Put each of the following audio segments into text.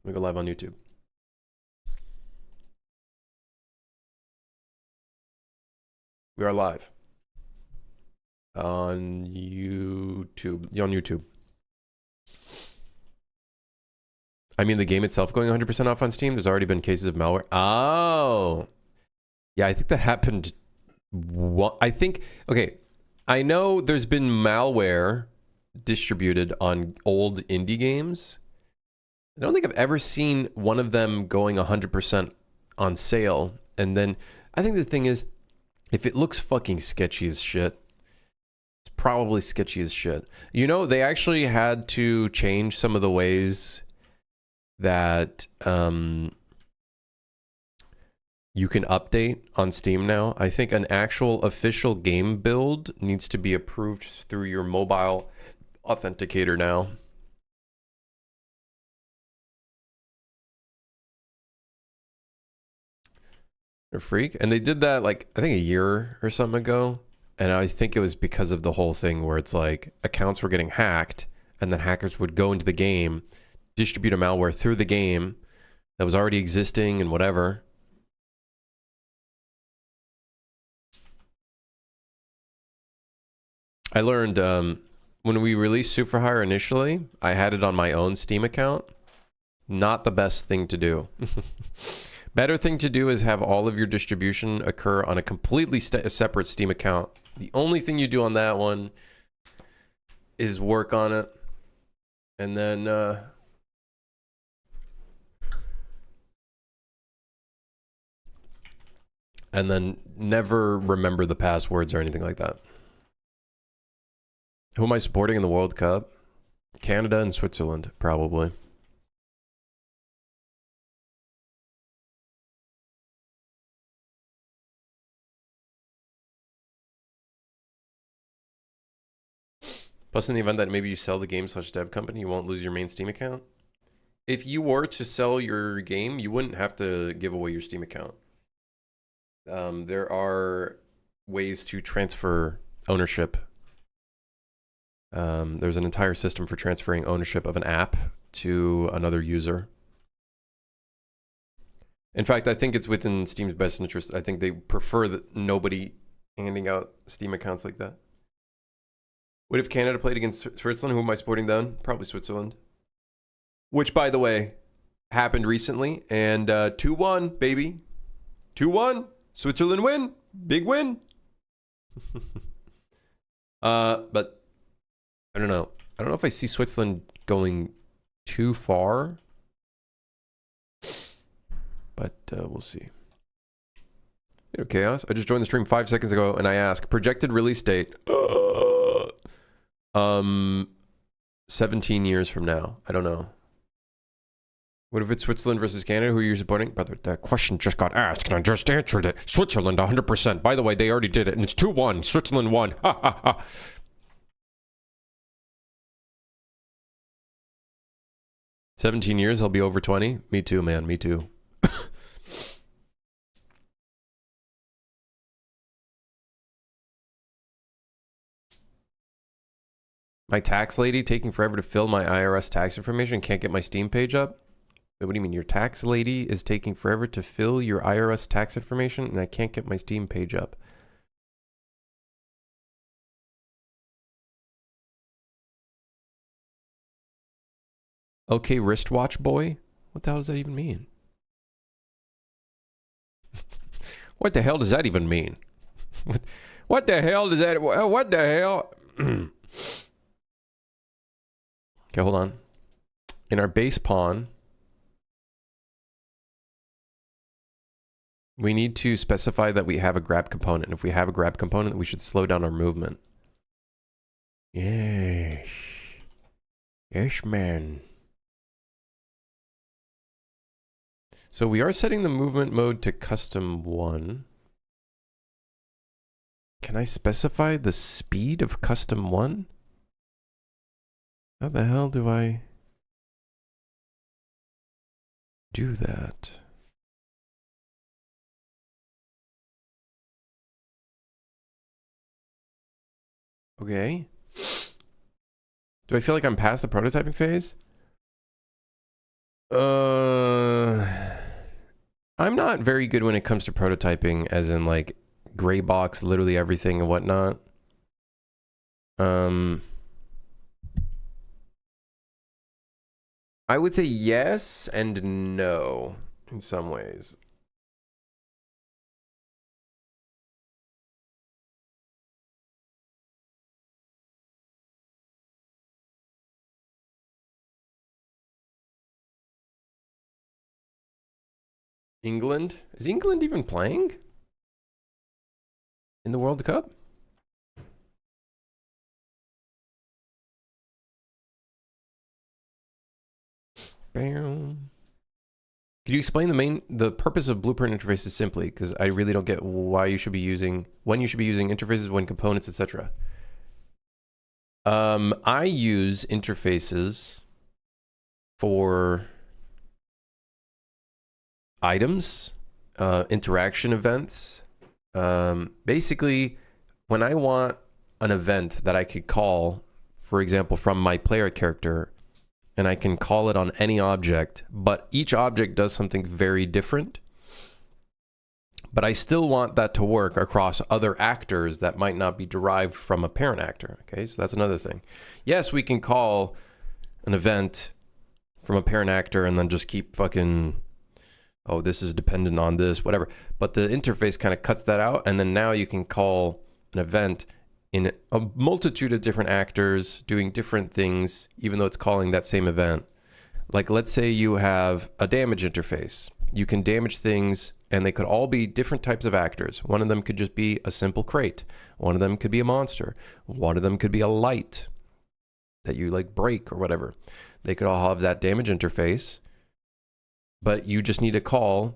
We go live on YouTube. We are live on YouTube. On YouTube. I mean, the game itself going 100% off on Steam. There's already been cases of malware. Oh, yeah. I think that happened. I think. Okay, I know there's been malware distributed on old indie games. I don't think I've ever seen one of them going 100% on sale. And then I think the thing is, if it looks fucking sketchy as shit, it's probably sketchy as shit. You know, they actually had to change some of the ways that you can update on Steam now. I think an actual official game build needs to be approved through your mobile authenticator now. A freak. And they did that like I think a year or something ago. And I think it was because of the whole thing where it's like accounts were getting hacked and then hackers would go into the game, distribute a malware through the game that was already existing and whatever. I learned when we released Super Hire initially, I had it on my own Steam account. Not the best thing to do. Better thing to do is have all of your distribution occur on a completely separate Steam account. The only thing you do on that one is work on it. And then never remember the passwords or anything like that. Who am I supporting in the World Cup? Canada and Switzerland, probably. Plus, in the event that maybe you sell the game/dev company, you won't lose your main Steam account. If you were to sell your game, you wouldn't have to give away your Steam account. There are ways to transfer ownership. There's an entire system for transferring ownership of an app to another user. In fact, I think it's within Steam's best interest. I think they prefer that nobody handing out Steam accounts like that. What if Canada played against Switzerland? Who am I supporting then? Probably Switzerland. Which, by the way, happened recently. And 2-1, baby. 2-1. Switzerland win. Big win. But I don't know. I don't know if I see Switzerland going too far. But we'll see. Chaos. I just joined the stream 5 seconds ago and I asked projected release date. 17 years from now. I don't know. What if it's Switzerland versus Canada? Who are you supporting? But that question just got asked and I just answered it. Switzerland 100%. By the way, they already did it and it's 2-1. Switzerland won. Ha ha ha. "17 years, I'll be over 20. Me too, man. Me too. My tax lady taking forever to fill my IRS tax information. Can't get my Steam page up. Wait, what do you mean? Your tax lady is taking forever to fill your IRS tax information and I can't get my Steam page up. Okay, wristwatch boy? What the hell does that even mean? What the hell does that even mean? What the hell does that... What the hell? Okay, hold on. In our base pawn, we need to specify that we have a grab component. And if we have a grab component, we should slow down our movement. Yes. Yes, man. So we are setting the movement mode to custom 1. Can I specify the speed of custom 1? How the hell do I do that? Okay. Do I feel like I'm past the prototyping phase? I'm not very good when it comes to prototyping, as in like gray box, literally everything and whatnot. I would say yes and no in some ways. England? Is England even playing in the World Cup? Bam. Could you explain the purpose of blueprint interfaces simply? Because I really don't get why you should be using, when you should be using interfaces, when components, etc. I use interfaces for items, interaction events. Basically, when I want an event that I could call, for example, from my player character, and I can call it on any object, but each object does something very different. But I still want that to work across other actors that might not be derived from a parent actor. Okay, so that's another thing. Yes, we can call an event from a parent actor and then just keep fucking, oh, this is dependent on this, whatever. But the interface kind of cuts that out, and then now you can call an event in a multitude of different actors doing different things, even though it's calling that same event. Like, let's say you have a damage interface. You can damage things, and they could all be different types of actors. One of them could just be a simple crate. One of them could be a monster. One of them could be a light that you like break or whatever. They could all have that damage interface, but you just need to call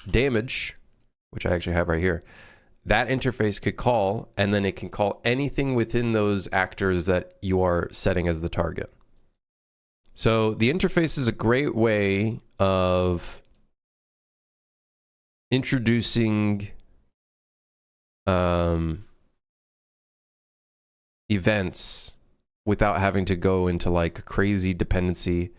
damage, which I actually have right here. That interface could call, and then it can call anything within those actors that you are setting as the target. So the interface is a great way of introducing events without having to go into like crazy dependency.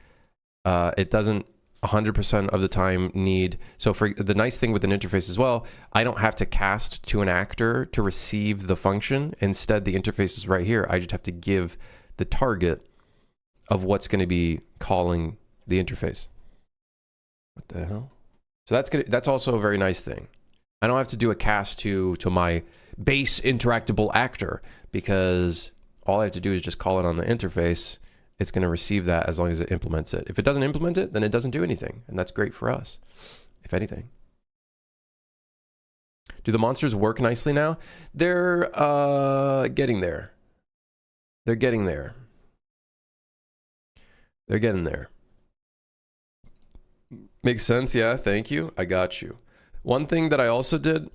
It doesn't 100% of the time need, so for the nice thing with an interface as well, I don't have to cast to an actor to receive the function. Instead, the interface is right here. I just have to give the target of what's going to be calling the interface. What the hell? So that's also a very nice thing. I don't have to do a cast to my base interactable actor, because all I have to do is just call it on the interface. It's going to receive that as long as it implements it. If it doesn't implement it, then it doesn't do anything. And that's great for us, if anything. Do the monsters work nicely now? They're getting there. They're getting there. They're getting there. Makes sense, yeah, thank you. I got you. One thing that I also did,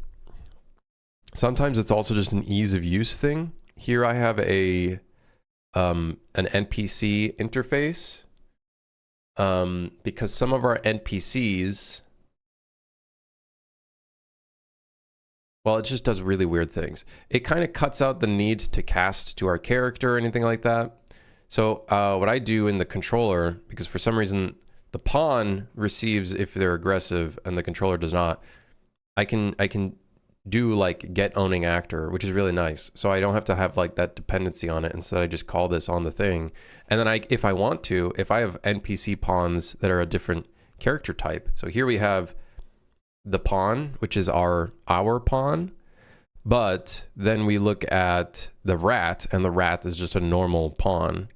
sometimes it's also just an ease of use thing. Here I have an NPC interface, because some of our NPCs, well, it just does really weird things. It kind of cuts out the need to cast to our character or anything like that. So what I do in the controller, because for some reason the pawn receives if they're aggressive and the controller does not, I can do like get owning actor, which is really nice. So I don't have to have like that dependency on it. Instead, I just call this on the thing. And then if I want to, if I have NPC pawns that are a different character type. So here we have the pawn, which is our pawn. But then we look at the rat, and the rat is just a normal pawn,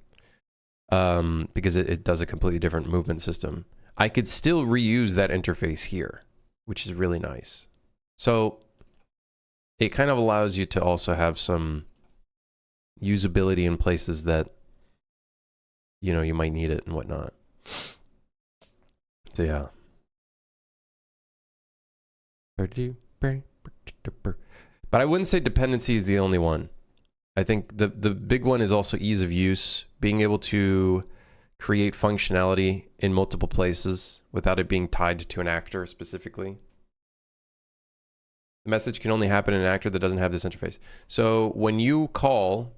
because it does a completely different movement system. I could still reuse that interface here, which is really nice. So it kind of allows you to also have some usability in places that, you know, you might need it and whatnot. So yeah. But I wouldn't say dependency is the only one. I think the big one is also ease of use, being able to create functionality in multiple places without it being tied to an actor specifically. The message can only happen in an actor that doesn't have this interface. So when you call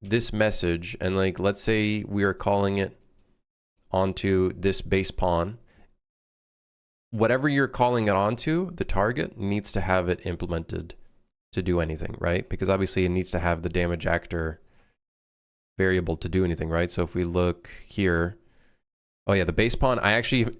this message, and like, let's say we are calling it onto this base pawn, whatever you're calling it onto, the target needs to have it implemented to do anything, right? Because obviously it needs to have the damage actor variable to do anything, right? So if we look here, oh yeah, the base pawn, I actually,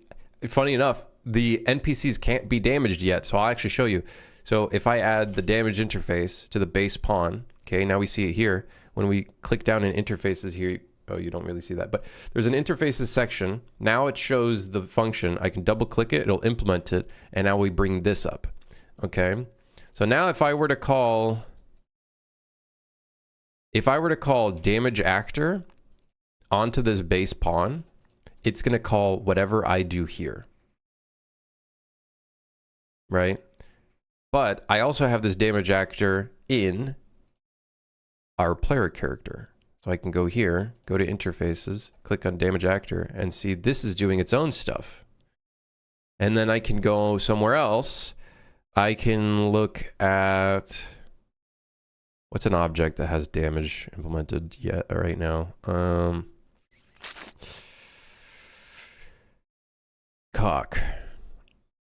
funny enough, the NPCs can't be damaged yet, so I'll actually show you. So if I add the damage interface to the base pawn, okay, now we see it here. When we click down in interfaces here, oh, you don't really see that, but there's an interfaces section. Now it shows the function. I can double click it, it'll implement it, and now we bring this up, okay? So now if I were to call damage actor onto this base pawn, it's gonna call whatever I do here, right? But I also have this damage actor in our player character. So I can go here, go to interfaces, click on damage actor, and see this is doing its own stuff. And then I can go somewhere else. I can look at, what's an object that has damage implemented yet right now? Cock.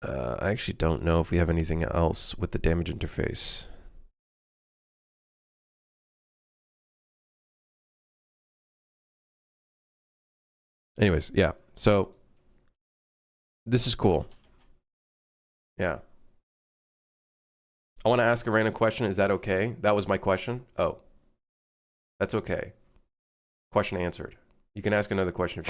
I actually don't know if we have anything else with the damage interface. Anyways, yeah. So this is cool. Yeah. I want to ask a random question. Is that okay? That was my question. Oh, that's okay. Question answered. You can ask another question.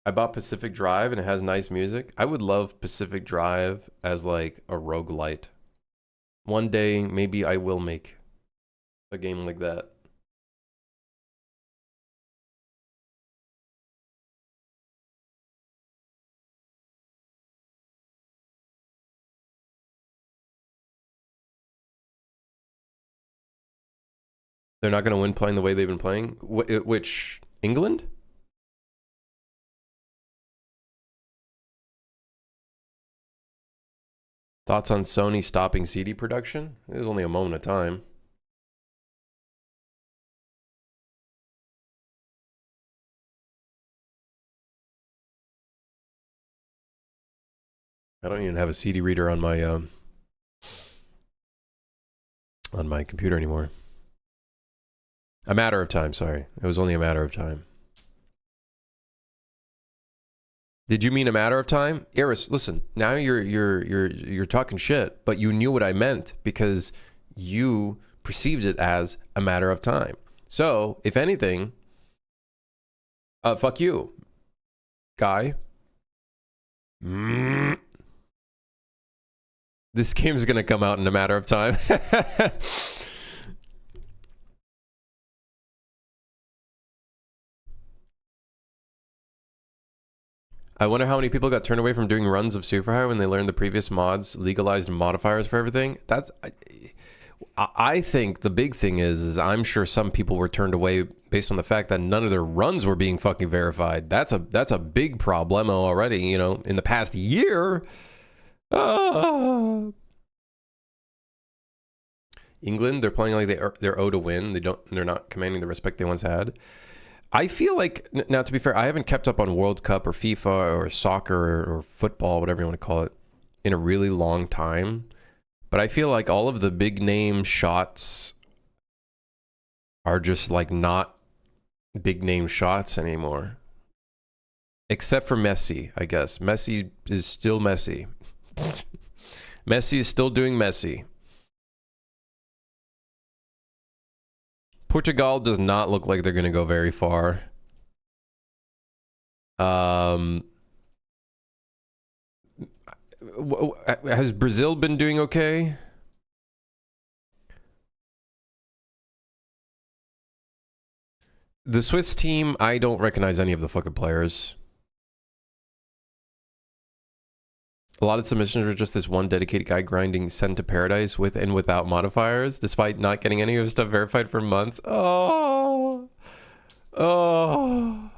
I bought Pacific Drive and it has nice music. I would love Pacific Drive as like a roguelite. One day, maybe I will make a game like that. They're not going to win playing the way they've been playing? Which, England? Thoughts on Sony stopping CD production? It was only a moment of time. I don't even have a CD reader on my computer anymore. A matter of time, sorry. It was only a matter of time. Did you mean a matter of time? Iris, listen, now you're talking shit, but you knew what I meant because you perceived it as a matter of time. So, if anything, fuck you, guy. This game's gonna come out in a matter of time. I wonder how many people got turned away from doing runs of Super High when they learned the previous mods legalized modifiers for everything. That's, I think the big thing is I'm sure some people were turned away based on the fact that none of their runs were being fucking verified. That's a big problemo already, you know, in the past year. England, they're playing like they're owed to win. They're not commanding the respect they once had. I feel like, now to be fair, I haven't kept up on World Cup or FIFA or soccer or football, whatever you want to call it, in a really long time. But I feel like all of the big name shots are just like not big name shots anymore. Except for Messi, I guess. Messi is still Messi. Messi is still doing Messi. Portugal does not look like they're going to go very far. Has Brazil been doing okay? The Swiss team, I don't recognize any of the fucking players. A lot of submissions are just this one dedicated guy grinding Send to Paradise with and without modifiers, despite not getting any of his stuff verified for months. Oh. Oh.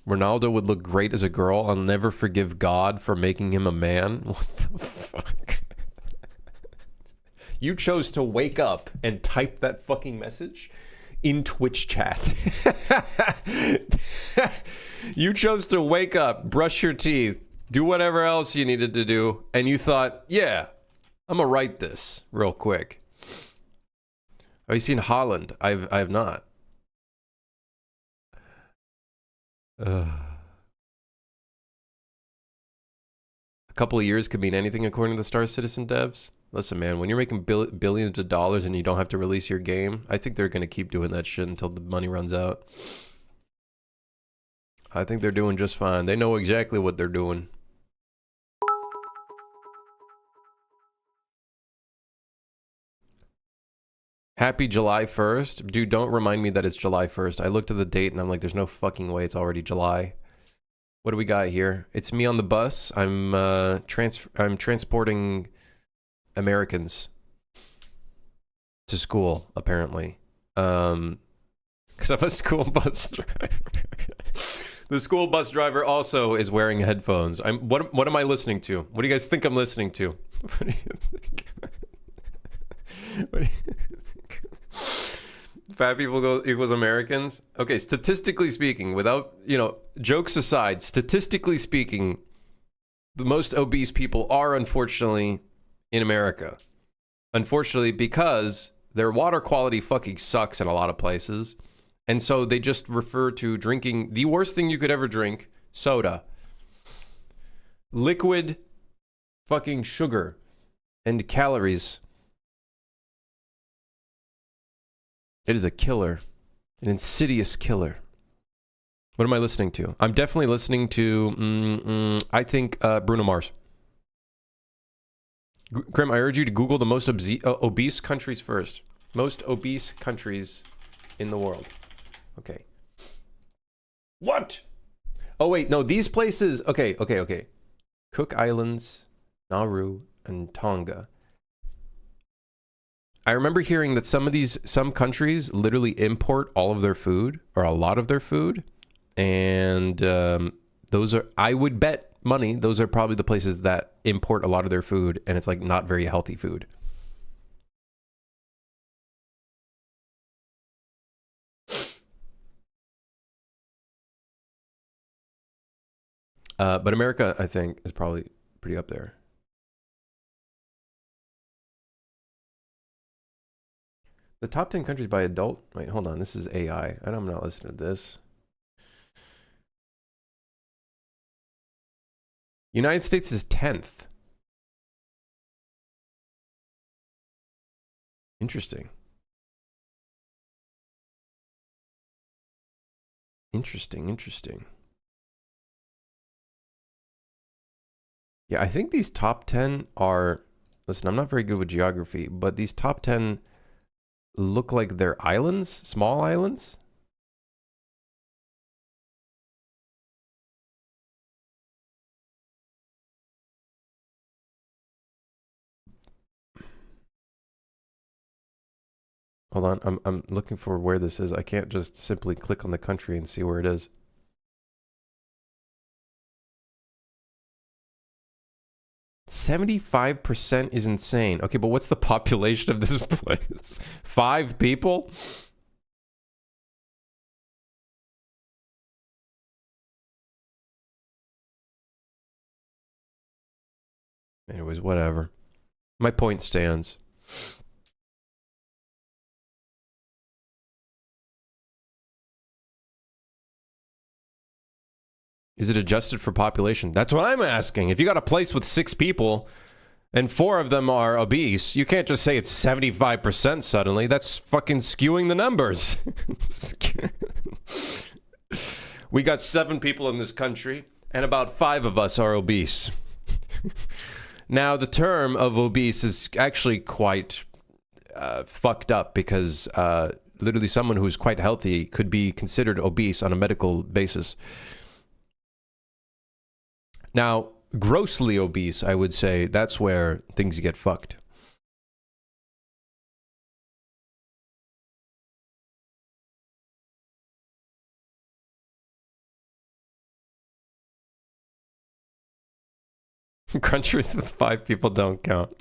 Ronaldo would look great as a girl. I'll never forgive God for making him a man. What the fuck? You chose to wake up and type that fucking message in Twitch chat. You chose to wake up, brush your teeth, do whatever else you needed to do, and you thought, yeah, I'm gonna write this real quick. Have you seen Holland? I have not. A couple of years could mean anything according to the Star Citizen devs. Listen, man, when you're making billions of dollars and you don't have to release your game, I think they're going to keep doing that shit until the money runs out. I think they're doing just fine. They know exactly what they're doing. Happy July 1st. Dude, don't remind me that it's July 1st. I looked at the date and I'm like, there's no fucking way it's already July. What do we got here? It's me on the bus. I'm transporting Americans to school, apparently. Because I'm a school bus driver. The school bus driver also is wearing headphones. What am I listening to? What do you guys think I'm listening to? What do you think? What do you think? Fat people go equals Americans? Okay, statistically speaking, without, jokes aside, statistically speaking, the most obese people are unfortunately in America. Unfortunately, because their water quality fucking sucks in a lot of places. And so they just refer to drinking the worst thing you could ever drink, soda. Liquid fucking sugar and calories. It is a killer. An insidious killer. What am I listening to? I'm definitely listening to, I think, Bruno Mars. Grim, I urge you to Google the most obese countries first. Most obese countries in the world. Okay. What? Oh, wait. No, these places. Okay. Cook Islands, Nauru, and Tonga. I remember hearing that some countries literally import all of their food or a lot of their food. And those are, I would bet money, those are probably the places that import a lot of their food. And it's like not very healthy food. But America, I think, is probably pretty up there. The top 10 countries by adult. Wait, hold on. This is AI. I'm not listening to this. United States is 10th. Interesting. Interesting. Yeah, I think these top 10 are... Listen, I'm not very good with geography, but these top 10 look like they're islands, small islands. Hold on, I'm looking for where this is. I can't just simply click on the country and see where it is. 75% is insane. Okay, but what's the population of this place? 5 people? Anyways, whatever. My point stands. Is it adjusted for population? That's what I'm asking. If you got a place with 6 people and 4 of them are obese, you can't just say it's 75% suddenly. That's fucking skewing the numbers. We got 7 people in this country and about 5 of us are obese. Now, the term of obese is actually quite fucked up because literally someone who's quite healthy could be considered obese on a medical basis. Now, grossly obese, I would say, that's where things get fucked. Countries with 5 people don't count.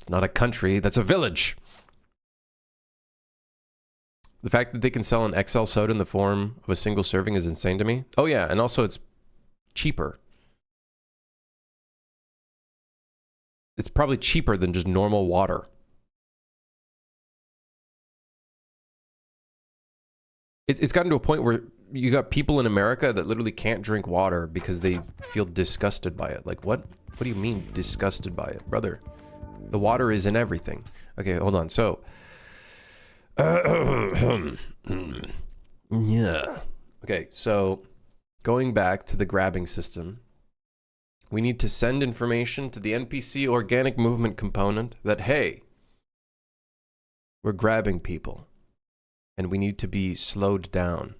It's not a country, that's a village. The fact that they can sell an XL soda in the form of a single serving is insane to me. Oh yeah, and also it's cheaper. It's probably cheaper than just normal water. It's gotten to a point where you got people in America that literally can't drink water because they feel disgusted by it. Like, what? What do you mean disgusted by it, brother? The water is in everything. Okay, hold on. So, yeah. Okay, so going back to the grabbing system, we need to send information to the NPC organic movement component that, hey, we're grabbing people and we need to be slowed down.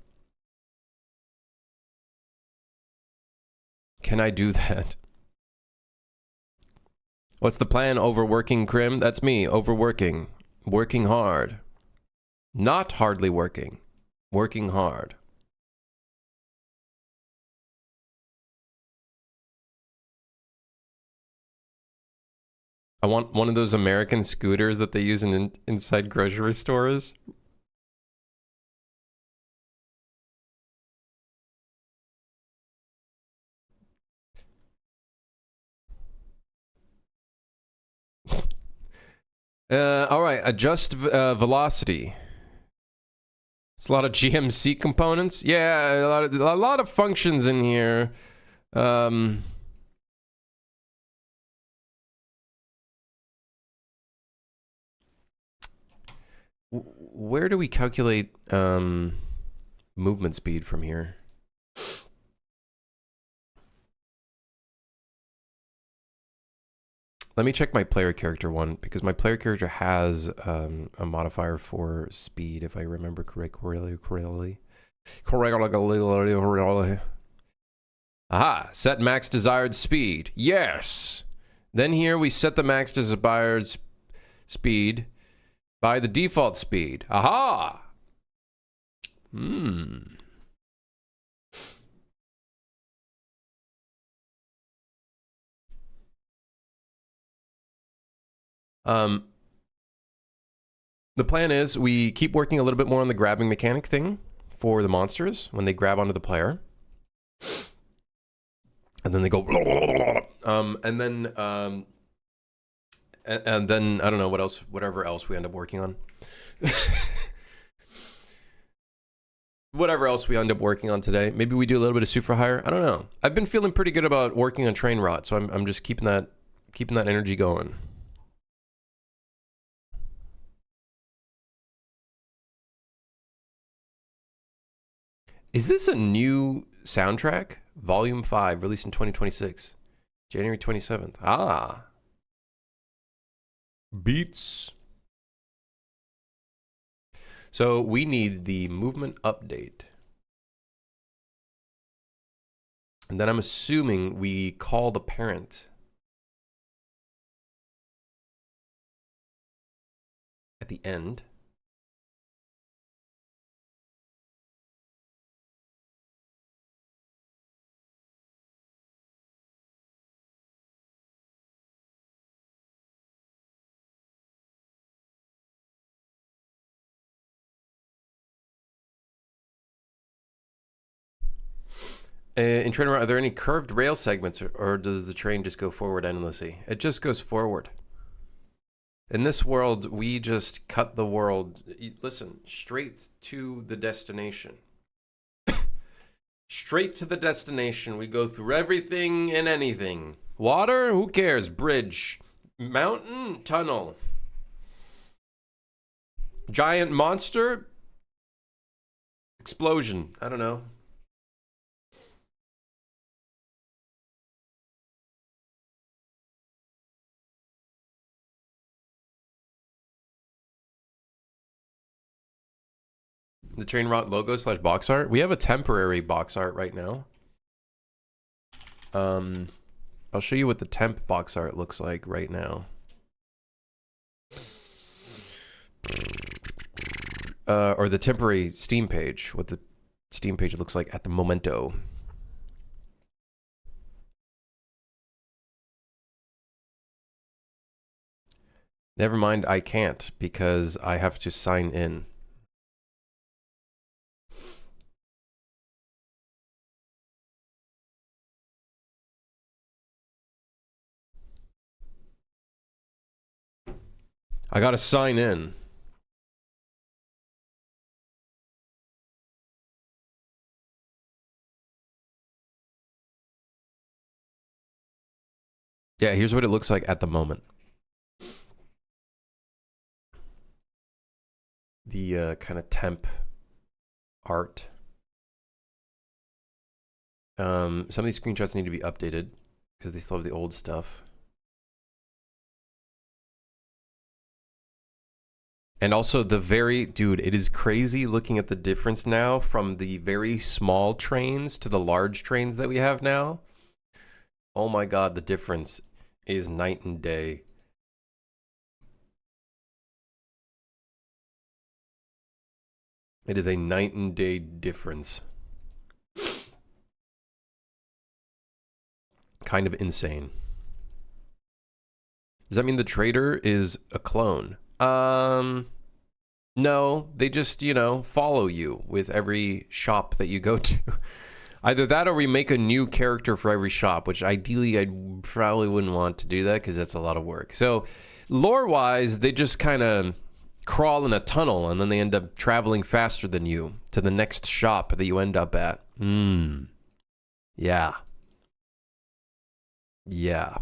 Can I do that? What's the plan? Overworking, Krim? That's me, overworking. Working hard. Not hardly working. Working hard. I want one of those American scooters that they use inside grocery stores. All right, adjust velocity. It's a lot of GMC components. Yeah, a lot of functions in here. Where do we calculate movement speed from here? Let me check my player character one, because my player character has a modifier for speed, if I remember correctly. Aha! Set max desired speed. Yes! Then here we set the max desired speed by the default speed. Aha! The plan is we keep working a little bit more on the grabbing mechanic thing for the monsters when they grab onto the player. And then they go and then I don't know what else, whatever else we end up working on. Whatever else we end up working on today. Maybe we do a little bit of Suit for Hire. I don't know. I've been feeling pretty good about working on Train Rot, so I'm just keeping that energy going. Is this a new soundtrack? Volume 5, released in 2026. January 27th. Ah. Beats. So we need the movement update. And then I'm assuming we call the parent at the end. In Train Rot, are there any curved rail segments, or does the train just go forward endlessly? It just goes forward. In this world, we just cut the world. Listen, straight to the destination. Straight to the destination. We go through everything and anything. Water? Who cares? Bridge. Mountain? Tunnel. Giant monster? Explosion. I don't know. The Train Rot logo / box art. We have a temporary box art right now. I'll show you what the temp box art looks like right now. Or the temporary Steam page, what the Steam page looks like at the momento. Never mind, I can't because I have to sign in. I gotta sign in. Yeah, here's what it looks like at the moment. The kind of temp art. Some of these screenshots need to be updated because they still have the old stuff. And also the very, dude, it is crazy looking at the difference now from the very small trains to the large trains that we have now. Oh my God, the difference is night and day. It is a night and day difference. Kind of insane. Does that mean the trader is a clone? No, they just, you know, follow you with every shop that you go to. Either that or we make a new character for every shop, which ideally I probably wouldn't want to do that because that's a lot of work. So lore-wise, they just kind of crawl in a tunnel and then they end up traveling faster than you to the next shop that you end up at. Yeah. Yeah.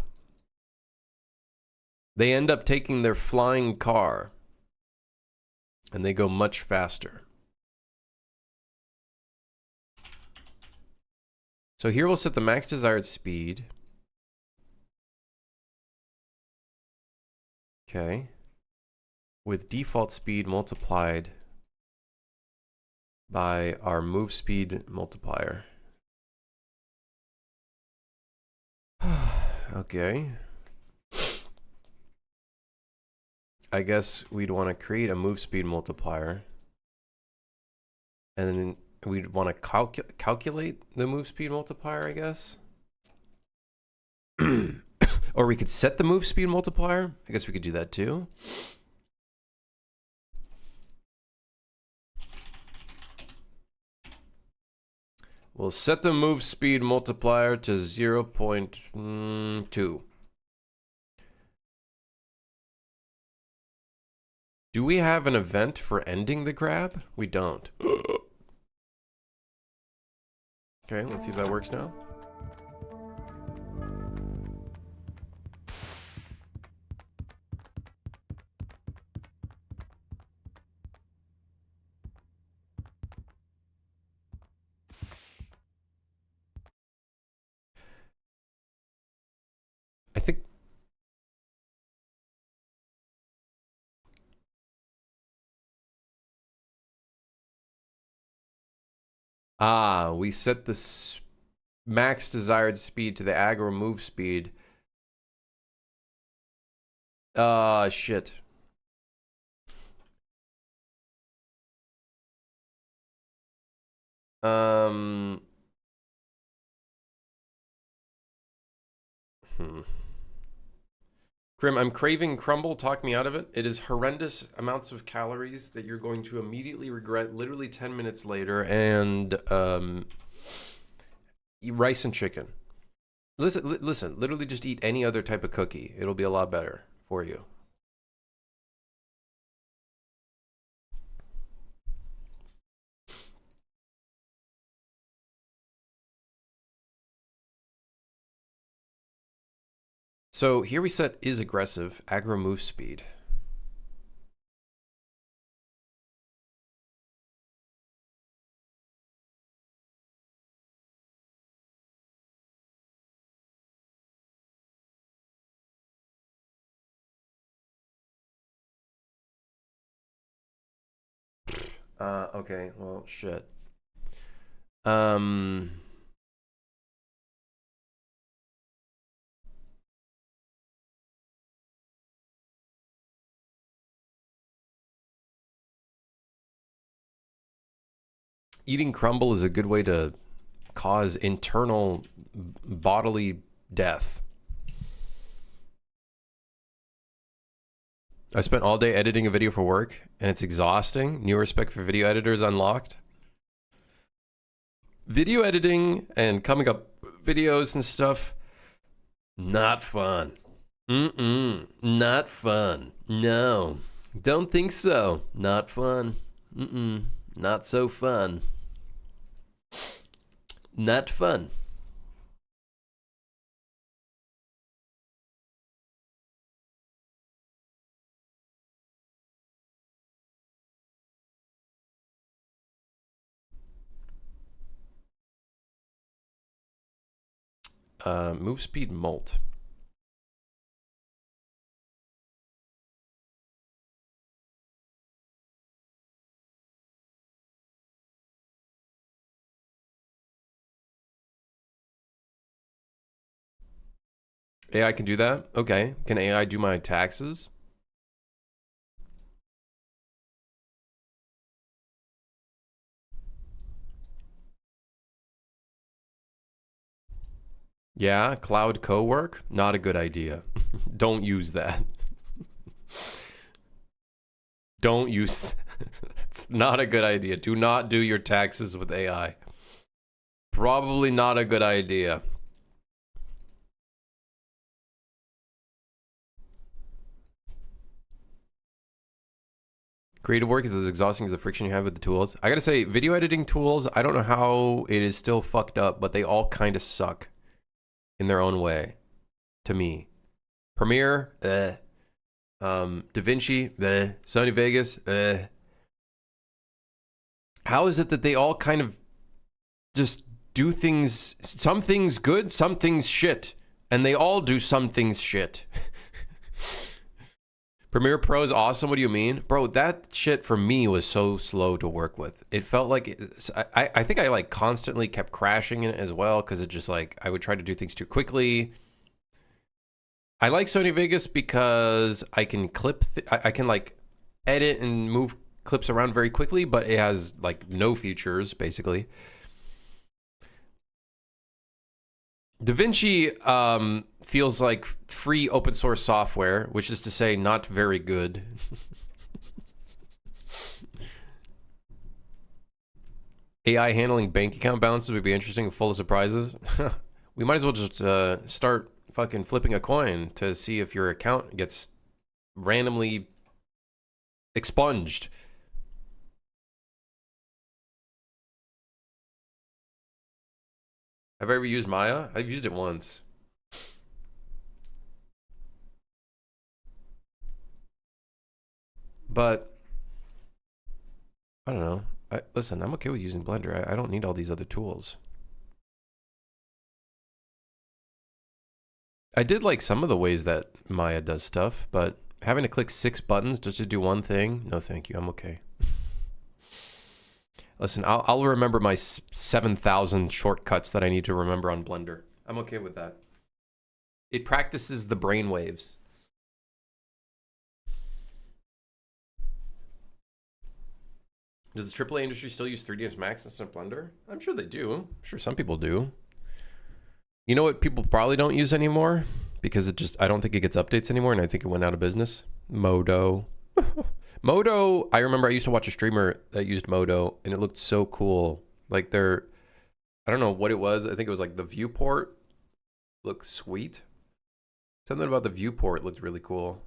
They end up taking their flying car and they go much faster. So here we'll set the max desired speed. Okay. With default speed multiplied by our move speed multiplier. Okay. I guess we'd want to create a move speed multiplier. And then we'd want to calculate the move speed multiplier, I guess. Or we could set the move speed multiplier. I guess we could do that too. We'll set the move speed multiplier to 0.2. Do we have an event for ending the grab? We don't. Okay, let's see if that works now. I think... we set the max desired speed to the aggro move speed. Shit. Grim, I'm craving crumble. Talk me out of it. It is horrendous amounts of calories that you're going to immediately regret literally 10 minutes later. And eat rice and chicken. Listen, literally just eat any other type of cookie. It'll be a lot better for you. So here we set is aggressive, aggro move speed. Okay, well, shit. Eating crumble is a good way to cause internal bodily death. I spent all day editing a video for work, and it's exhausting. New respect for video editors unlocked. Video editing and coming up videos and stuff, not fun. Not fun. No, don't think so. Not fun. Not so fun. Not fun. Move speed molt. AI can do that? Okay. Can AI do my taxes? Yeah, cloud co-work? Not a good idea. Don't use that. Don't use that. It's not a good idea. Do not do your taxes with AI. Probably not a good idea. Creative work is as exhausting as the friction you have with the tools. I gotta say, video editing tools, I don't know how it is still fucked up, but they all kind of suck in their own way, to me. Premiere, DaVinci, Sony Vegas, How is it that they all kind of just do things, some things good, some things shit, and they all do some things shit? Premiere Pro is awesome. What do you mean? Bro, that shit for me was so slow to work with. It felt like, I think I like constantly kept crashing in it as well, because it just like, I would try to do things too quickly. I like Sony Vegas because I can clip, I can like edit and move clips around very quickly, but it has like no features basically. DaVinci feels like free open source software, which is to say not very good. AI handling bank account balances would be interesting, full of surprises. We might as well just start fucking flipping a coin to see if your account gets randomly expunged. Have I ever used Maya? I've used it once. But I don't know. Listen, I'm okay with using Blender. I don't need all these other tools. I did like some of the ways that Maya does stuff, but having to click 6 buttons just to do one thing, no thank you, I'm okay. Listen, I'll remember my 7,000 shortcuts that I need to remember on Blender. I'm okay with that. It practices the brain waves. Does the AAA industry still use 3ds Max instead of Blender? I'm sure they do. I'm sure some people do. You know what people probably don't use anymore? Because it just, I don't think it gets updates anymore, and I think it went out of business. Modo. Modo, I remember I used to watch a streamer that used Modo, and it looked so cool. Like I don't know what it was. I think it was like the viewport looked sweet. Something about the viewport looked really cool.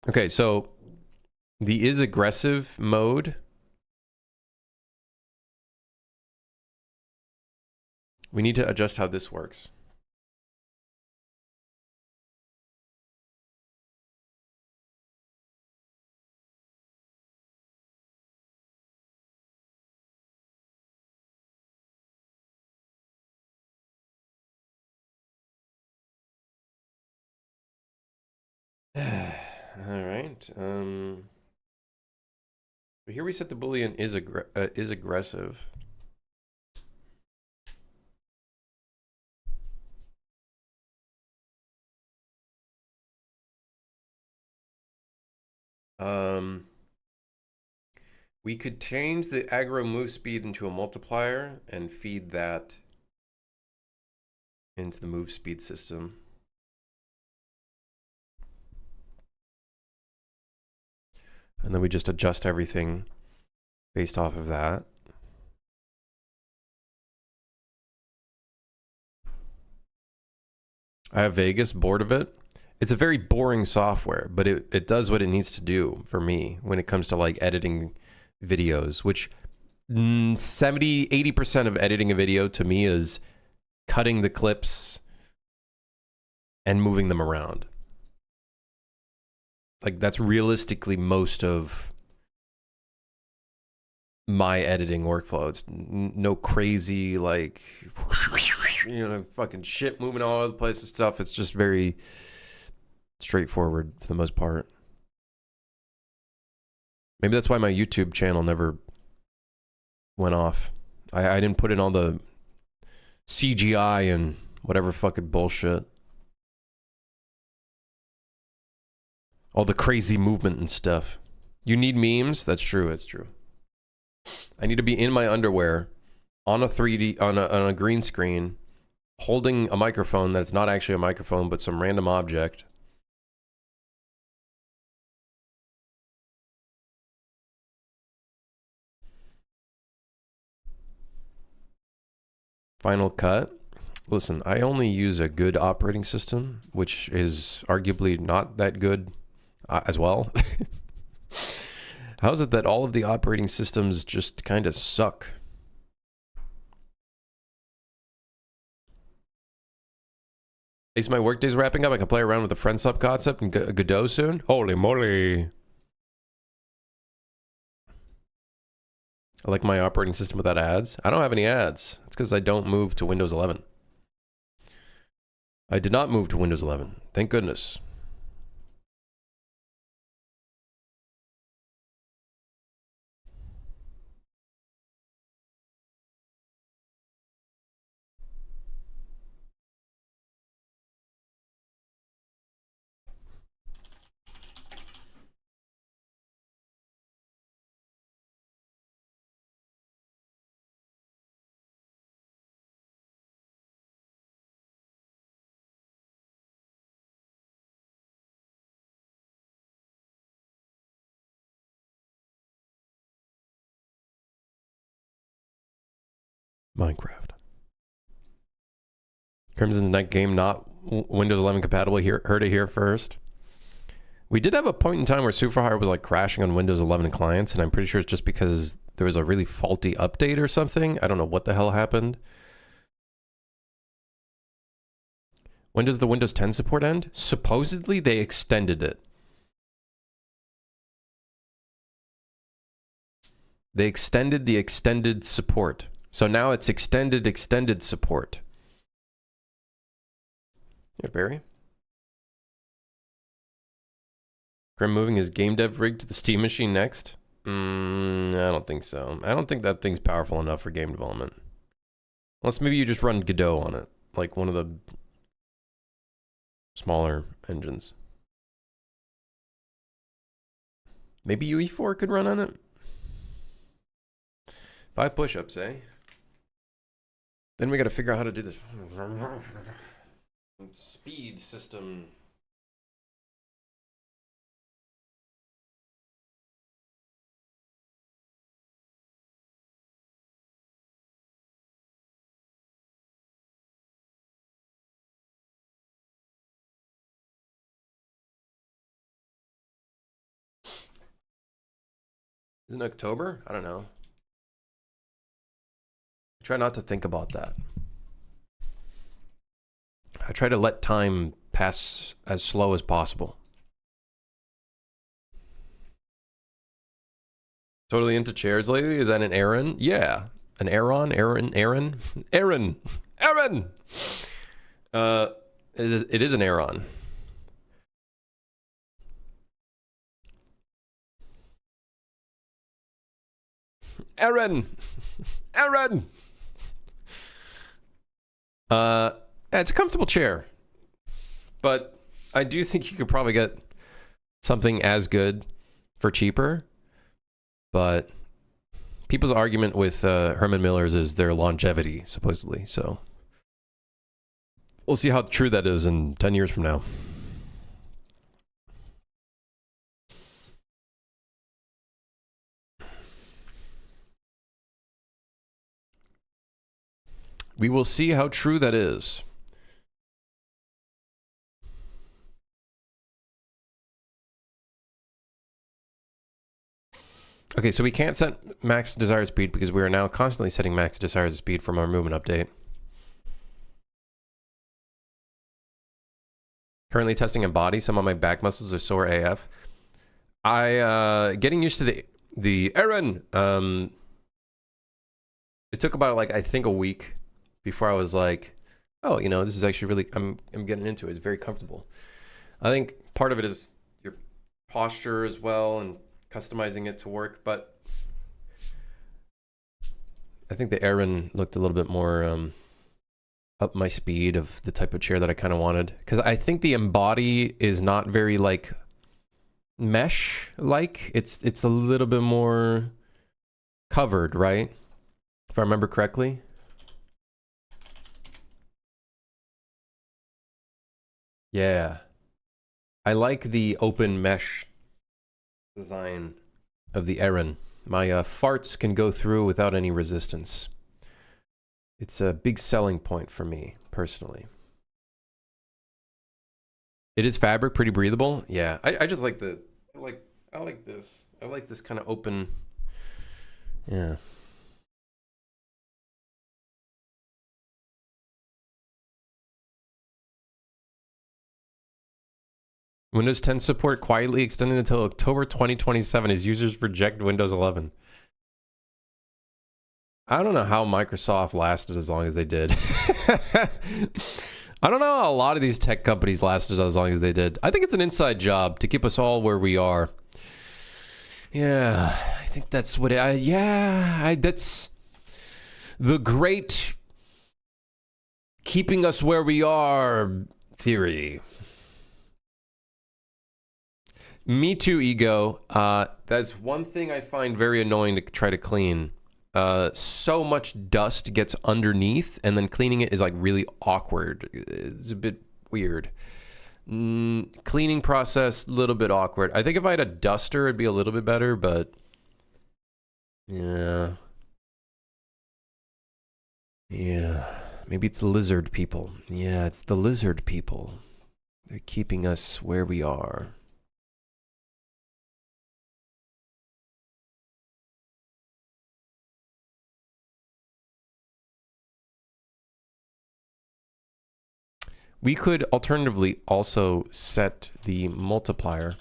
Okay, so the is aggressive mode. We need to adjust how this works. All right. Here we set the boolean is aggressive. We could change the aggro move speed into a multiplier and feed that into the move speed system. And then we just adjust everything based off of that. I have Vegas, bored of it. It's a very boring software, but it does what it needs to do for me when it comes to like editing videos, which 70-80% of editing a video to me is cutting the clips and moving them around. Like that's realistically most of my editing workflow. It's no crazy like fucking shit moving all over the place and stuff. It's just very straightforward for the most part. Maybe that's why my YouTube channel never went off. I didn't put in all the CGI and whatever fucking bullshit. All the crazy movement and stuff. You need memes? That's true, it's true. I need to be in my underwear on a 3D, on a green screen, holding a microphone that's not actually a microphone, but some random object. Final Cut. Listen, I only use a good operating system, which is arguably not that good as well. How is it that all of the operating systems just kind of suck? Is my workday's wrapping up? I can play around with the friend sub concept and Godot soon? Holy moly. I like my operating system without ads. I don't have any ads. It's because I don't move to Windows 11. I did not move to Windows 11. Thank goodness. Minecraft. Crimson's Night game not Windows 11 compatible. Heard it here first. We did have a point in time where Superhire was like crashing on Windows 11 clients, and I'm pretty sure it's just because there was a really faulty update or something. I don't know what the hell happened. When does the Windows 10 support end? Supposedly they extended it. They extended the extended support. So now it's extended support. Here, Barry. Grim moving his game dev rig to the Steam machine next? I don't think so. I don't think that thing's powerful enough for game development. Unless maybe you just run Godot on it. Like one of the smaller engines. Maybe UE4 could run on it? 5 push-ups, eh? Then we got to figure out how to do this speed system. Is it October? I don't know. I try not to think about that. I try to let time pass as slow as possible. Totally into chairs lately? Is that an Aaron? Yeah. An Aaron? Aaron? It is an Aaron. Aaron! It's a comfortable chair. But I do think you could probably get something as good for cheaper. But people's argument with Herman Miller's is their longevity, supposedly. So we'll see how true that is in 10 years from now. We will see how true that is. Okay, so we can't set max desired speed because we are now constantly setting max desired speed from our movement update. Currently testing in body. Some of my back muscles are sore AF. Getting used to the Eren. It took about like I think a week before I was like, oh, you know, this is actually really I'm getting into it. It's very comfortable. I think part of it is your posture as well and customizing it to work, but I think the Eren looked a little bit more up my speed of the type of chair that I kind of wanted, because I think the Embody is not very like mesh like. It's a little bit more covered, right? If I remember correctly. Yeah, I like the open mesh design of the Eren. My farts can go through without any resistance. It's a big selling point for me, personally. It is fabric, pretty breathable. Yeah, I just like the, I like this. I like this kind of open, yeah. Windows 10 support quietly extended until October 2027 as users reject Windows 11. I don't know how Microsoft lasted as long as they did. I don't know how a lot of these tech companies lasted as long as they did. I think it's an inside job to keep us all where we are. Yeah, I think that's what that's the great keeping us where we are theory. Me too, ego. That's one thing I find very annoying to try to clean. So much dust gets underneath, and then cleaning it is like really awkward. It's a bit weird. Cleaning process, a little bit awkward. I think if I had a duster, it'd be a little bit better, but yeah. Yeah. Maybe it's the lizard people. Yeah, it's the lizard people. They're keeping us where we are. We could alternatively also set the multiplier.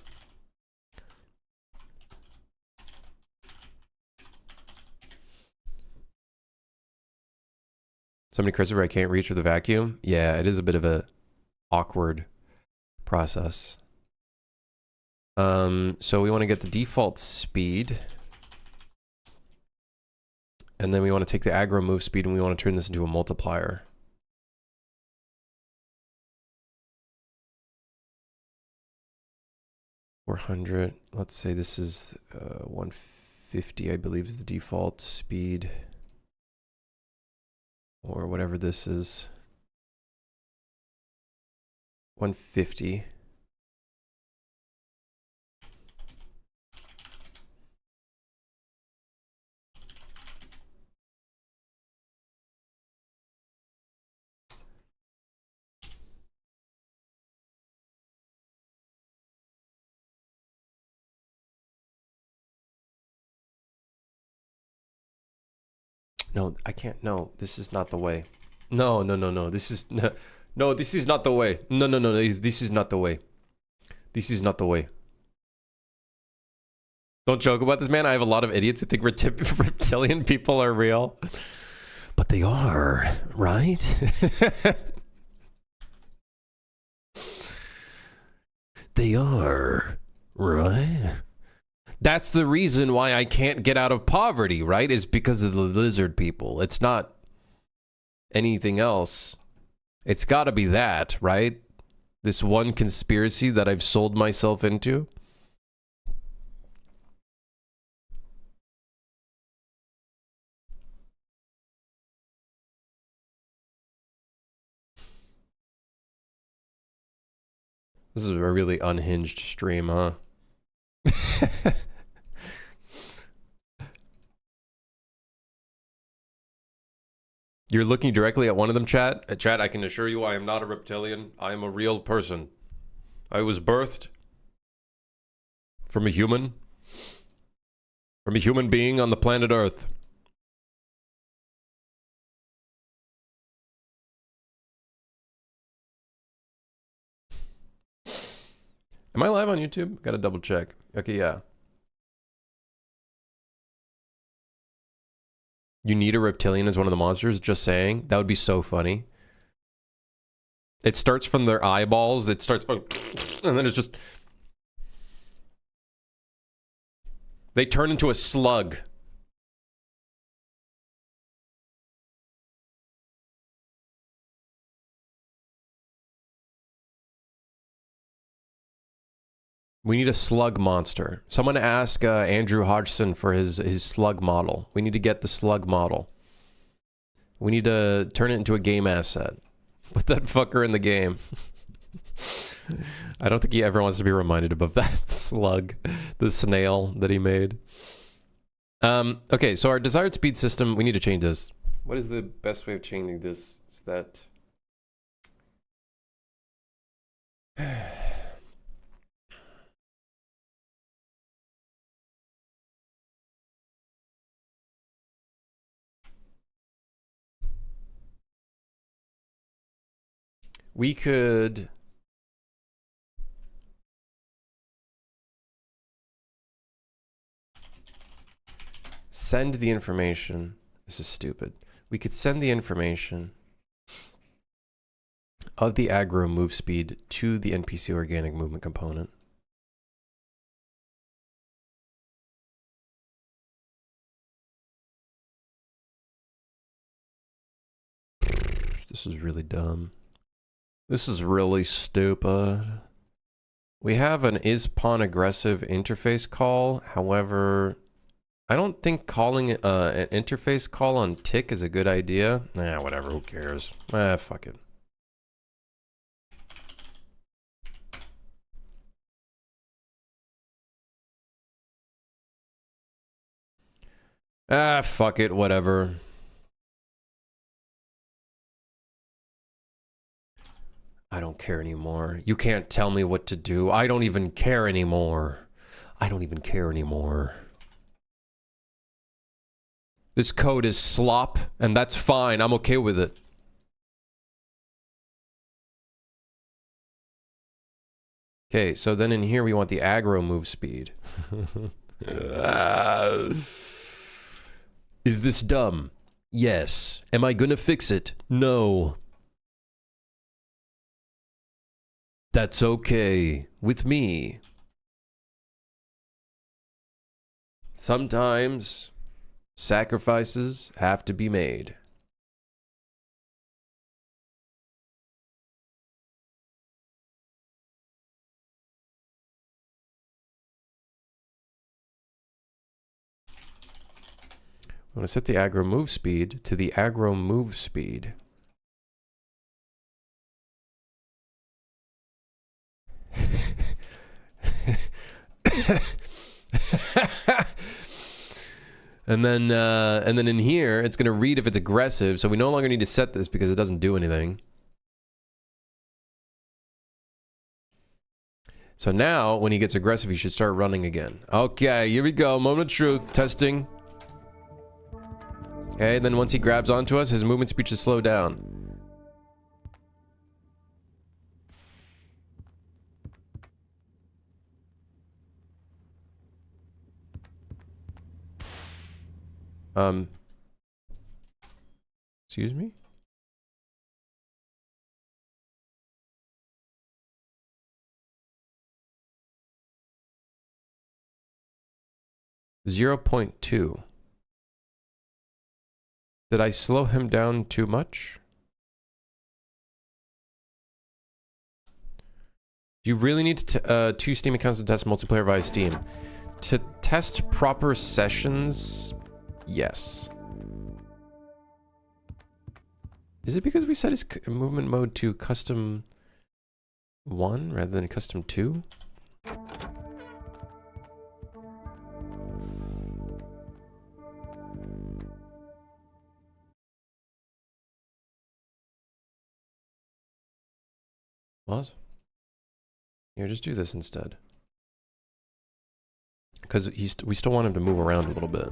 Somebody cursor I can't reach with a vacuum. Yeah, it is a bit of a awkward process. So we want to get the default speed. And then we want to take the aggro move speed and we want to turn this into a multiplier. $400. Let's say this is 150, I believe is the default speed. Or whatever this is. 150. No, I can't. No, this is not the way. No. This is no, this is not the way. No. This is not the way. This is not the way. Don't joke about this, man. I have a lot of idiots who think reptilian people are real. But they are, right? They are, right? That's the reason why I can't get out of poverty, right? Is because of the lizard people. It's not anything else. It's got to be that, right? This one conspiracy that I've sold myself into. This is a really unhinged stream, huh? You're looking directly at one of them, chat? Chat, I can assure you I am not a reptilian. I am a real person. I was birthed from a human. From a human being on the planet Earth. Am I live on YouTube? Gotta double check. Okay, yeah. You need a reptilian as one of the monsters? Just saying. That would be so funny. It starts from their eyeballs. It starts from... And then it's just... They turn into a slug. We need a slug monster. Someone ask Andrew Hodgson for his slug model. We need to get the slug model. We need to turn it into a game asset. Put that fucker in the game. I don't think he ever wants to be reminded of that slug, the snail that he made. Okay, so our desired speed system, we need to change this. What is the best way of changing this? Is that... We could... send the information. This is stupid. We could send the information of the aggro move speed to the NPC organic movement component. This is really dumb. This is really stupid. We have an is pawn aggressive interface call. However, I don't think calling an interface call on tick is a good idea. Nah, whatever, who cares? Ah, fuck it. Ah, fuck it, whatever. I don't care anymore. You can't tell me what to do. I don't even care anymore. I don't even care anymore. This code is slop, and that's fine. I'm okay with it. Okay, so then in here we want the aggro move speed. Is this dumb? Yes. Am I gonna fix it? No. That's okay with me. Sometimes sacrifices have to be made. I'm going to set the aggro move speed to the aggro move speed. and then in here, it's going to read if it's aggressive. So we no longer need to set this because it doesn't do anything. So now, when he gets aggressive, he should start running again. Okay, here we go. Moment of truth. Testing. Okay, then once he grabs onto us, his movement speed should slow down. Excuse me? .2. Did I slow him down too much? You really need to two Steam accounts to test multiplayer via Steam. To test proper sessions, yes. Is it because we set his movement mode to custom 1 rather than custom 2? What? Here, just do this instead. Because we still want him to move around a little bit.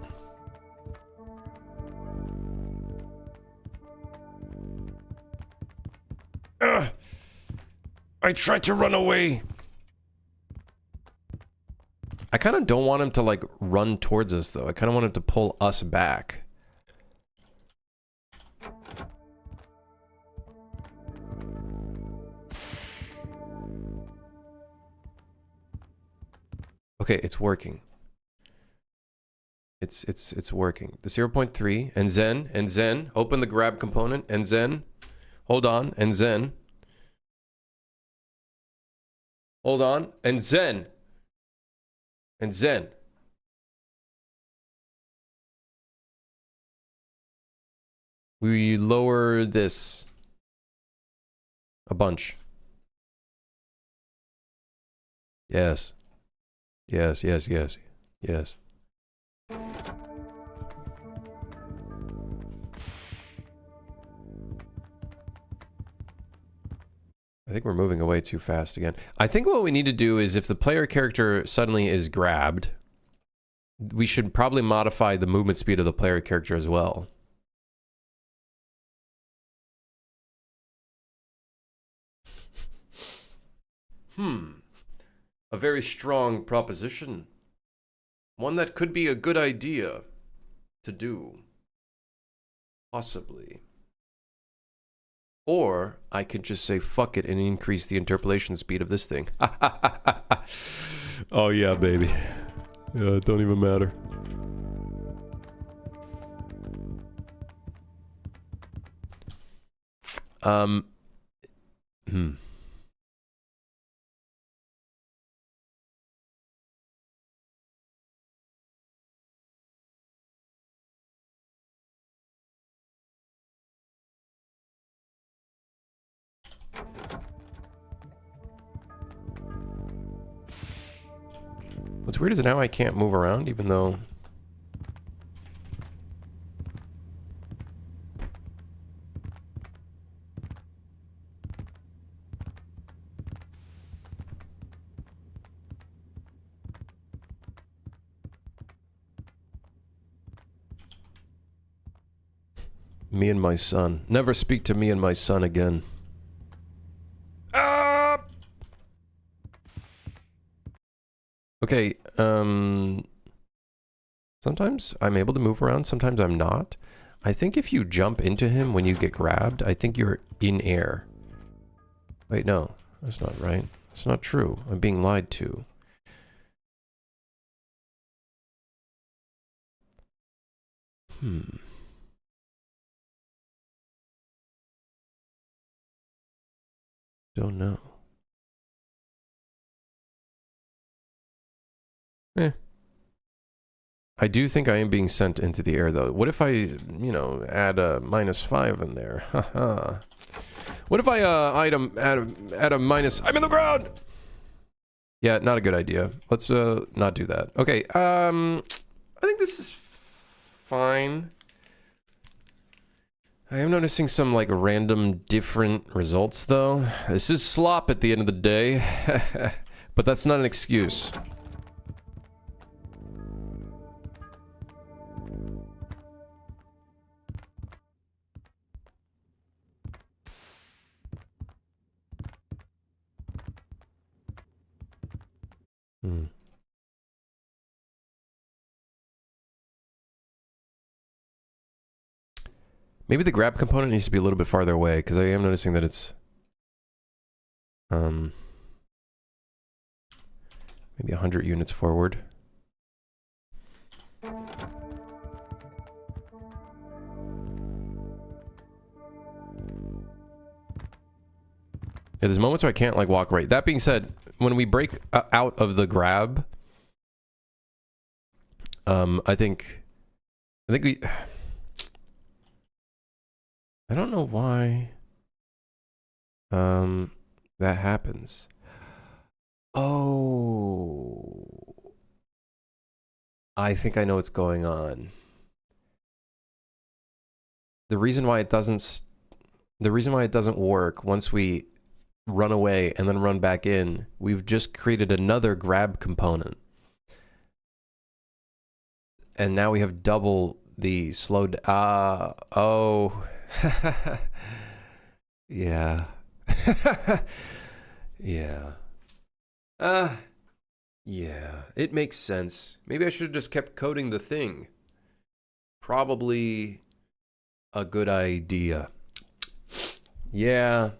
I tried to run away. I kind of don't want him to like run towards us though. I kind of want him to pull us back. Okay, it's working. It's working. The 0.3 and Zen, open the grab component and Zen. Hold on, and Zen. Hold on, and Zen. And Zen. We lower this a bunch. Yes. Yes, yes, yes, yes. I think we're moving away too fast again. I think what we need to do is if the player character suddenly is grabbed, we should probably modify the movement speed of the player character as well. A very strong proposition. One that could be a good idea to do. Possibly. Or I could just say fuck it and increase the interpolation speed of this thing. Oh yeah, baby. Yeah, it don't even matter. What's weird is now I can't move around, even though... Me and my son. Never speak to me and my son again. Okay, sometimes I'm able to move around, sometimes I'm not. I think if you jump into him when you get grabbed, I think you're in air. Wait, no, that's not right. That's not true. I'm being lied to. Don't know. I do think I am being sent into the air, though. What if I, you know, add a -5 in there? Haha. What if I, add a minus... I'm in the ground! Yeah, not a good idea. Let's, not do that. Okay, I think this is fine. I am noticing some, like, random different results, though. This is slop at the end of the day. But that's not an excuse. Maybe the grab component needs to be a little bit farther away, because I am noticing that it's... maybe 100 units forward. Yeah, there's moments where I can't, like, walk right. That being said, when we break out of the grab, I think we... I don't know why. that happens. Oh, I think I know what's going on. The reason why it doesn't work once we run away and then run back in, we've just created another grab component. And now we have double the slowed. Oh. Yeah. Yeah. Yeah. It makes sense. Maybe I should have just kept coding the thing. Probably a good idea. Yeah.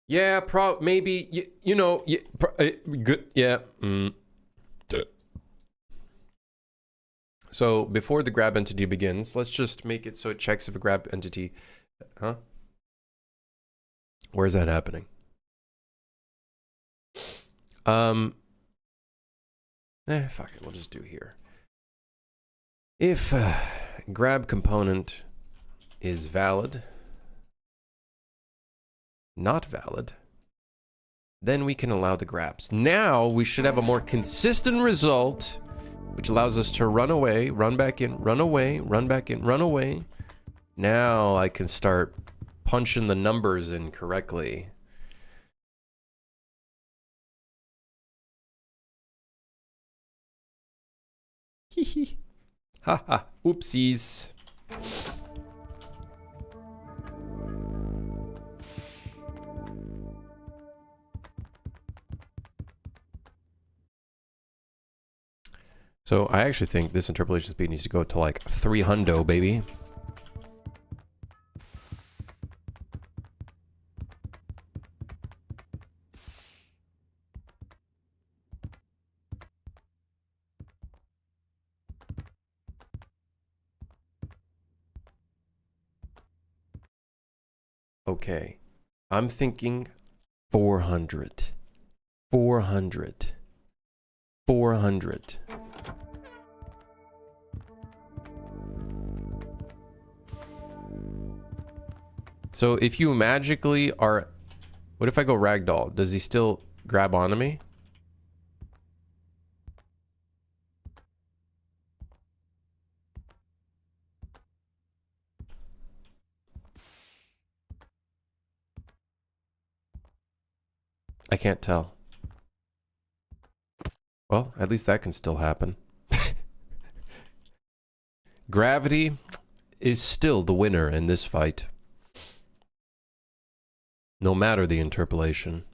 Yeah, maybe, you know, good, yeah. So before the grab entity begins, let's just make it so it checks if a grab entity, huh? Where's that happening? Fuck it, we'll just do here. If grab component is valid, not valid, then we can allow the grabs. Now we should have a more consistent result, which allows us to run away, run back in, run away, run back in, run away. Now I can start punching the numbers in correctly. Hee haha, oopsies. So I actually think this interpolation speed needs to go to like 300, baby. Okay, I'm thinking 400. 400. 400. So if you magically are... What if I go ragdoll? Does he still grab onto me? I can't tell. Well, at least that can still happen. Gravity is still the winner in this fight. No matter the interpolation.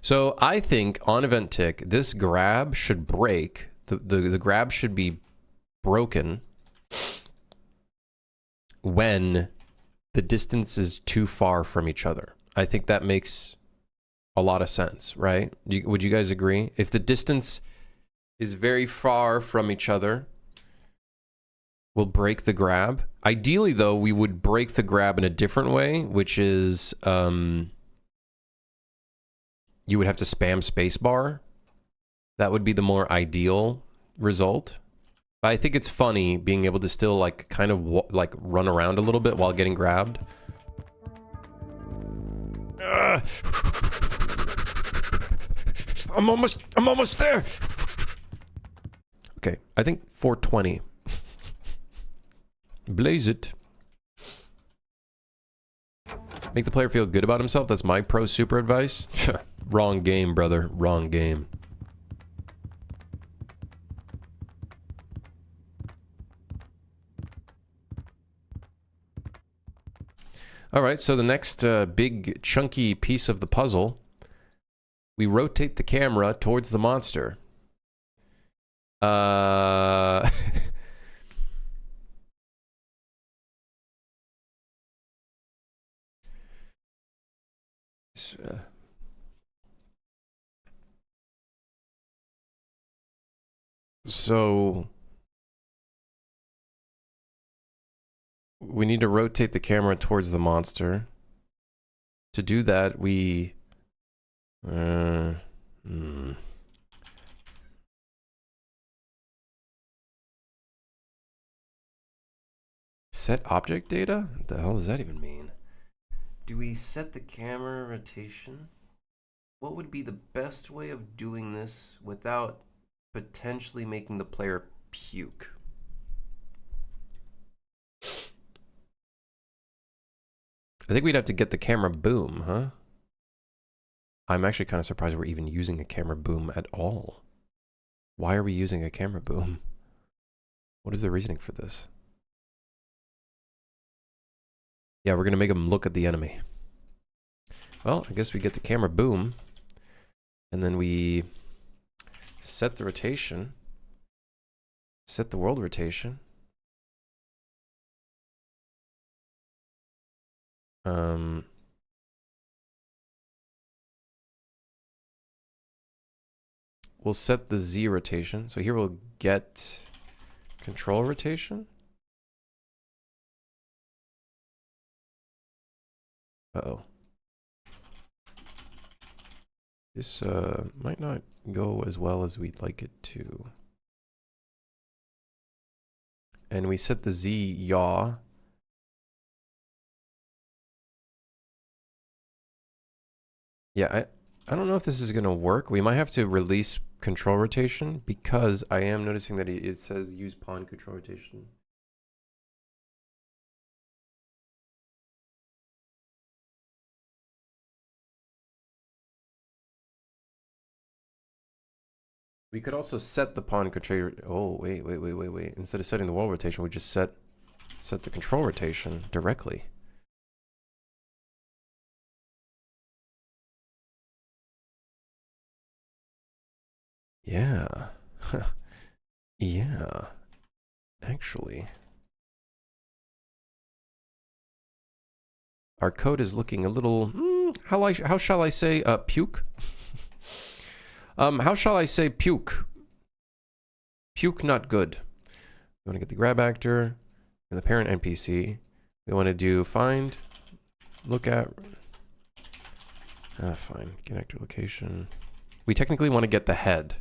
So I think on event tick, this grab should break. The grab should be broken when the distance is too far from each other. I think that makes a lot of sense, right? Would you guys agree? If the distance is very far from each other, we'll break the grab. Ideally, though, we would break the grab in a different way, which is you would have to spam spacebar. That would be the more ideal result. But I think it's funny being able to still like kind of like run around a little bit while getting grabbed. I'm almost there. Okay, I think 420. Blaze it. Make the player feel good about himself. That's my pro super advice. Wrong game, brother. Wrong game. All right, so the next big chunky piece of the puzzle, we rotate the camera towards the monster. So we need to rotate the camera towards the monster. To do that, we Set object data? What the hell does that even mean? Do we set the camera rotation? What would be the best way of doing this without potentially making the player puke? I think we'd have to get the camera boom, huh? I'm actually kind of surprised we're even using a camera boom at all. Why are we using a camera boom? What is the reasoning for this? Yeah, we're going to make him look at the enemy. Well, I guess we get the camera boom. And then we set the rotation. Set the world rotation. We'll set the Z rotation. So here we'll get control rotation. Uh-oh. This might not go as well as we'd like it to. And we set the Z yaw. Yeah, I don't know if this is going to work. We might have to release control rotation because I am noticing that it says use pawn control rotation. We could also set the pawn control. Oh, wait. Instead of setting the world rotation, we just set the control rotation directly. Yeah. Yeah. Actually. Our code is looking a little, how shall I say, puke? How shall I say puke? Puke not good. We want to get the grab actor and the parent NPC. We want to do find, look at, fine, get actor location. We technically want to get the head.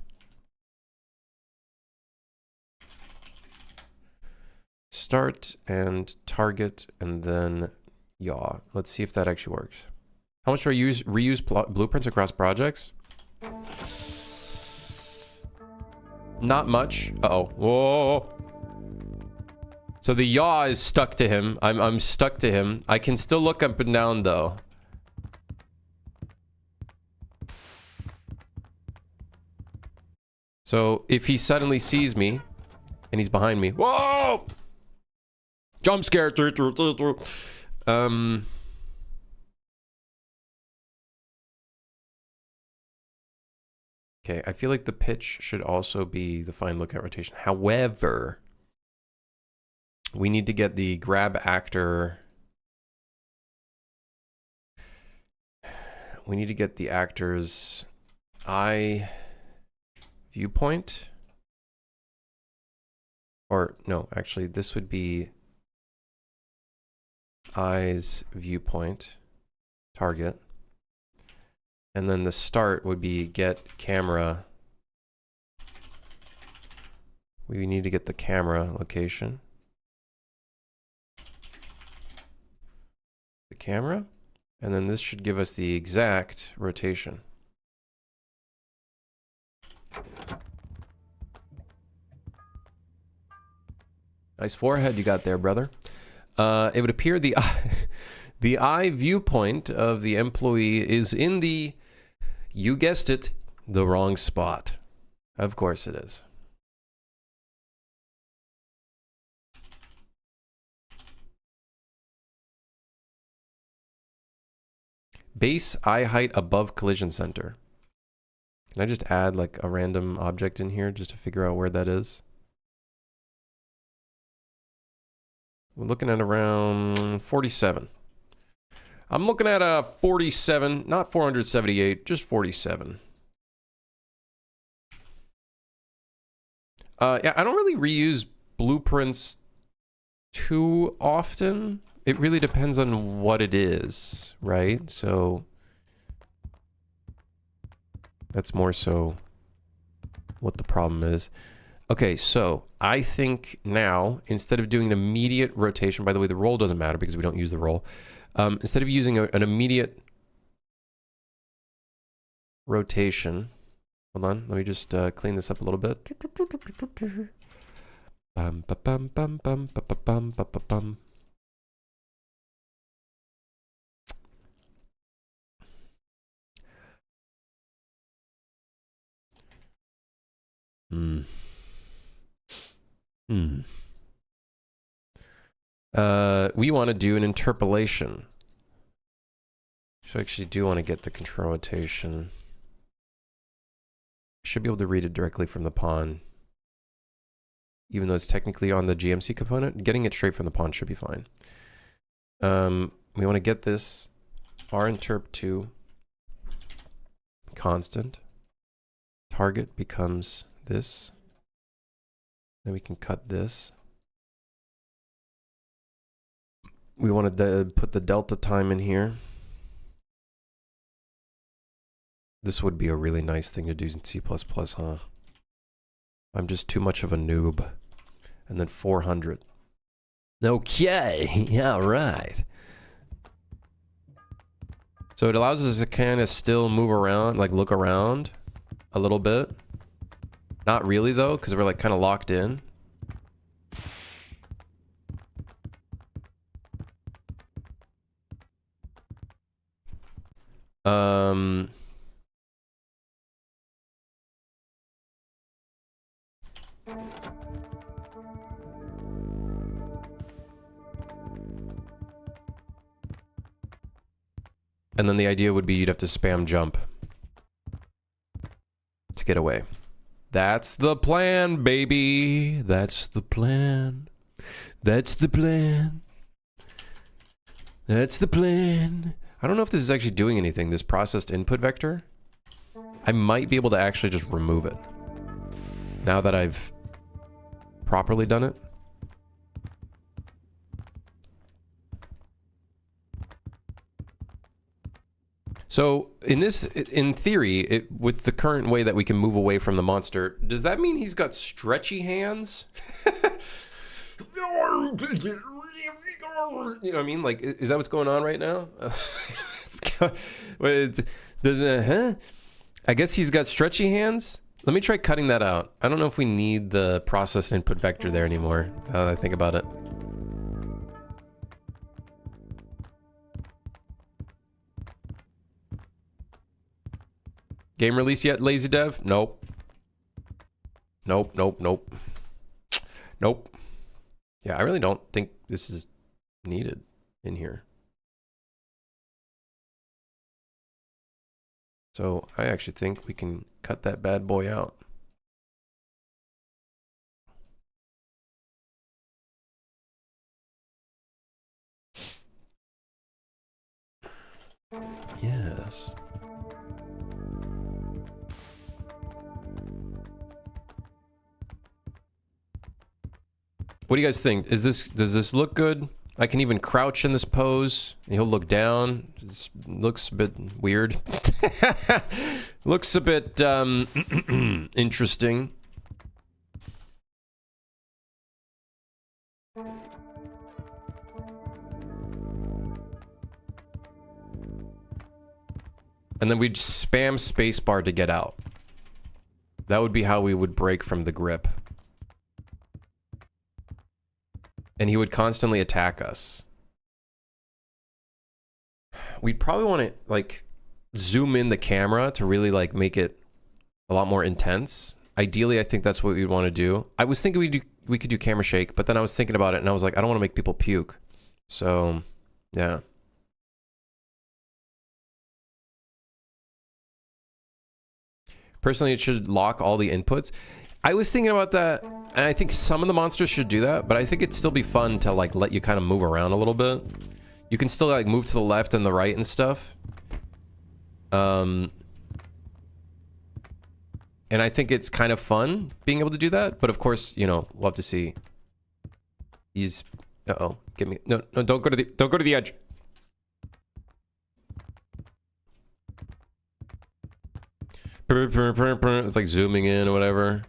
Start and target and then yaw. Let's see if that actually works. How much do I reuse blueprints across projects? Not much. Uh-oh. Whoa. So the yaw is stuck to him. I'm stuck to him. I can still look up and down though. So if he suddenly sees me and he's behind me. Whoa! Jump scare. Okay, I feel like the pitch should also be the find lookout rotation. However, we need to get the grab actor. We need to get the actor's eye viewpoint. Or no, actually this would be eyes viewpoint target. And then the start would be get camera. We need to get the camera location. The camera. And then this should give us the exact rotation. Nice forehead you got there, brother. It would appear the the eye viewpoint of the employee is in the, you guessed it, the wrong spot. Of course it is. Base eye height above collision center. Can I just add like a random object in here just to figure out where that is? We're looking at around 47. I'm looking at a 47, not 478, just 47. Yeah, I don't really reuse blueprints too often. It really depends on what it is, right? So that's more so what the problem is. Okay, so I think now, instead of doing an immediate rotation, by the way, the roll doesn't matter because we don't use the roll. Instead of using an immediate rotation, hold on, let me just clean this up a little bit. Bum, ba, bum, bum, bum, ba, ba, bum, ba, ba, bum. We want to do an interpolation. So I actually do want to get the control rotation. Should be able to read it directly from the pawn. Even though it's technically on the GMC component, getting it straight from the pawn should be fine. We want to get this R_interp2 constant. Target becomes this. Then we can cut this. We want to put the delta time in here. This would be a really nice thing to do in C++, huh? I'm just too much of a noob. And then 400. Okay, yeah, right. So it allows us to kind of still move around, like look around a little bit. Not really though, because we're like kind of locked in. And then the idea would be you'd have to spam jump to get away. That's the plan, baby. That's the plan. That's the plan. That's the plan. I don't know if this is actually doing anything, this processed input vector. I might be able to actually just remove it now that I've properly done it. So in theory, with the current way that we can move away from the monster, does that mean he's got stretchy hands? You know what I mean? Like, is that what's going on right now? I guess he's got stretchy hands. Let me try cutting that out. I don't know if we need the process input vector there anymore, now that I think about it. Game release yet, lazy dev? Nope. Nope, nope, nope. Nope. Yeah, I really don't think this is needed in here. So I actually think we can cut that bad boy out. Yes. What do you guys think? Does this look good? I can even crouch in this pose. He'll look down. It looks a bit weird. Looks a bit interesting. And then we'd spam spacebar to get out. That would be how we would break from the grip. And he would constantly attack us. We'd probably want to, like, zoom in the camera to really, like, make it a lot more intense. Ideally, I think that's what we'd want to do. I was thinking we could do camera shake, but then I was thinking about it and I was like, I don't want to make people puke. So, yeah. Personally, it should lock all the inputs. I was thinking about that, and I think some of the monsters should do that, but I think it'd still be fun to, like, let you kind of move around a little bit. You can still, like, move to the left and the right and stuff. And I think it's kind of fun being able to do that, but of course, you know, we'll have to see. He's... Uh-oh. Get me... No, no, don't go to the edge. It's like zooming in or whatever.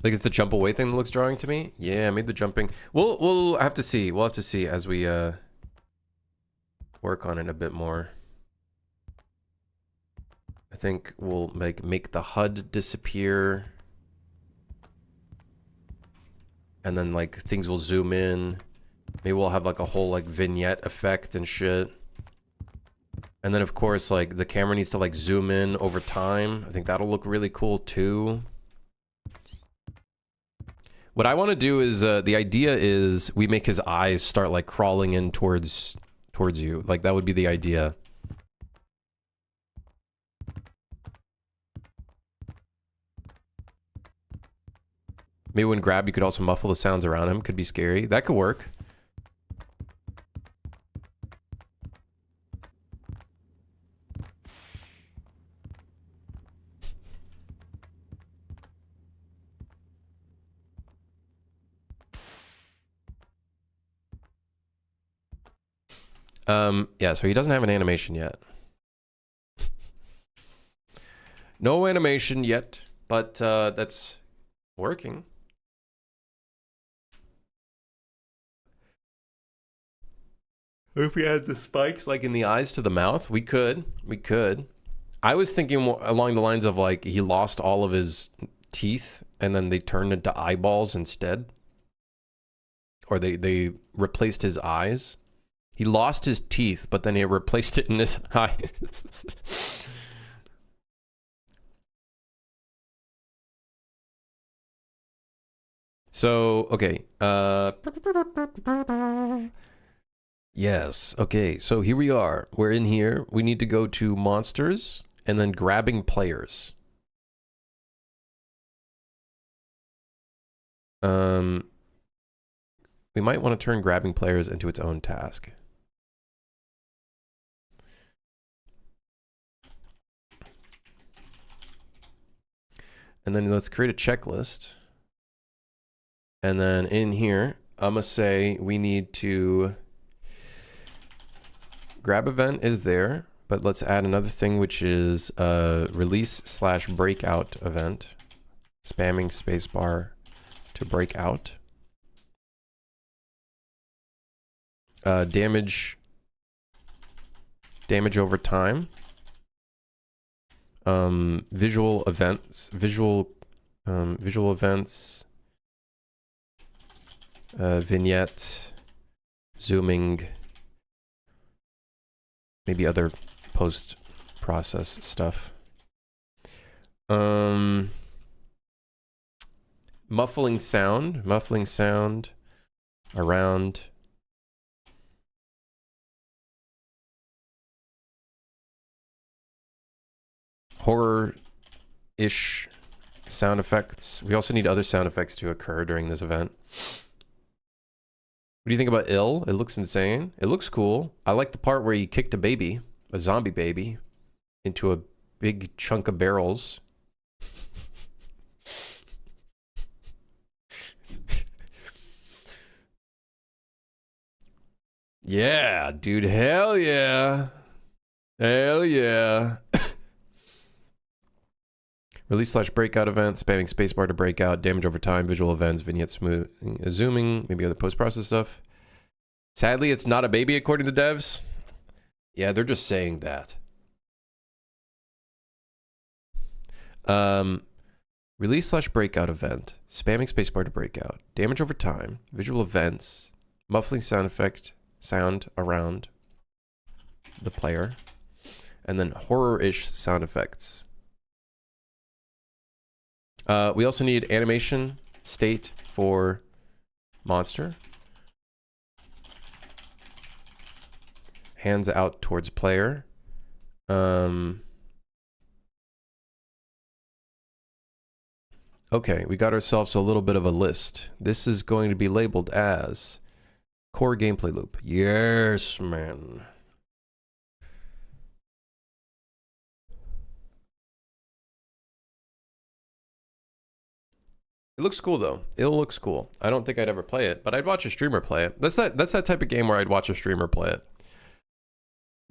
Like, it's the jump away thing that looks drawing to me. Yeah, I made the jumping. We'll have to see. We'll have to see as we work on it a bit more. I think we'll make the HUD disappear. And then like things will zoom in. Maybe we'll have like a whole like vignette effect and shit. And then of course like the camera needs to like zoom in over time. I think that'll look really cool too. What I want to do is the idea is we make his eyes start like crawling in towards you. Like that would be the idea. Maybe when grab, you could also muffle the sounds around him. Could be scary. That could work. Yeah, so he doesn't have an animation yet. No animation yet, but that's working. If we had the spikes like in the eyes to the mouth, we could. I was thinking along the lines of like he lost all of his teeth and then they turned into eyeballs instead. Or they replaced his eyes. He lost his teeth, but then he replaced it in his eyes. So, okay. Yes. Okay, so here we are. We're in here. We need to go to monsters and then grabbing players. We might want to turn grabbing players into its own task. And then let's create a checklist. And then in here, I'm gonna say we need to grab event is there, but let's add another thing, which is release/breakout event, spamming spacebar to break out. Damage over time. Visual events, vignette, zooming, maybe other post-process stuff. Muffling sound around. Horror-ish sound effects. We also need other sound effects to occur during this event. What do you think about Ill? It looks insane. It looks cool. I like the part where he kicked a baby, a zombie baby, into a big chunk of barrels. Yeah, dude. Hell yeah. Hell yeah. Release/breakout event, spamming spacebar to break out, damage over time, visual events, vignette smooth, zooming, maybe other post-process stuff. Sadly, it's not a baby according to devs. Yeah, they're just saying that. Release/breakout event, spamming spacebar to break out, damage over time, visual events, muffling sound effect, sound around the player, and then horror-ish sound effects. We also need animation state for monster. Hands out towards player. Okay, we got ourselves a little bit of a list. This is going to be labeled as core gameplay loop. Yes, man. It looks cool though. It looks cool. I don't think I'd ever play it, but I'd watch a streamer play it. That's that type of game where I'd watch a streamer play it.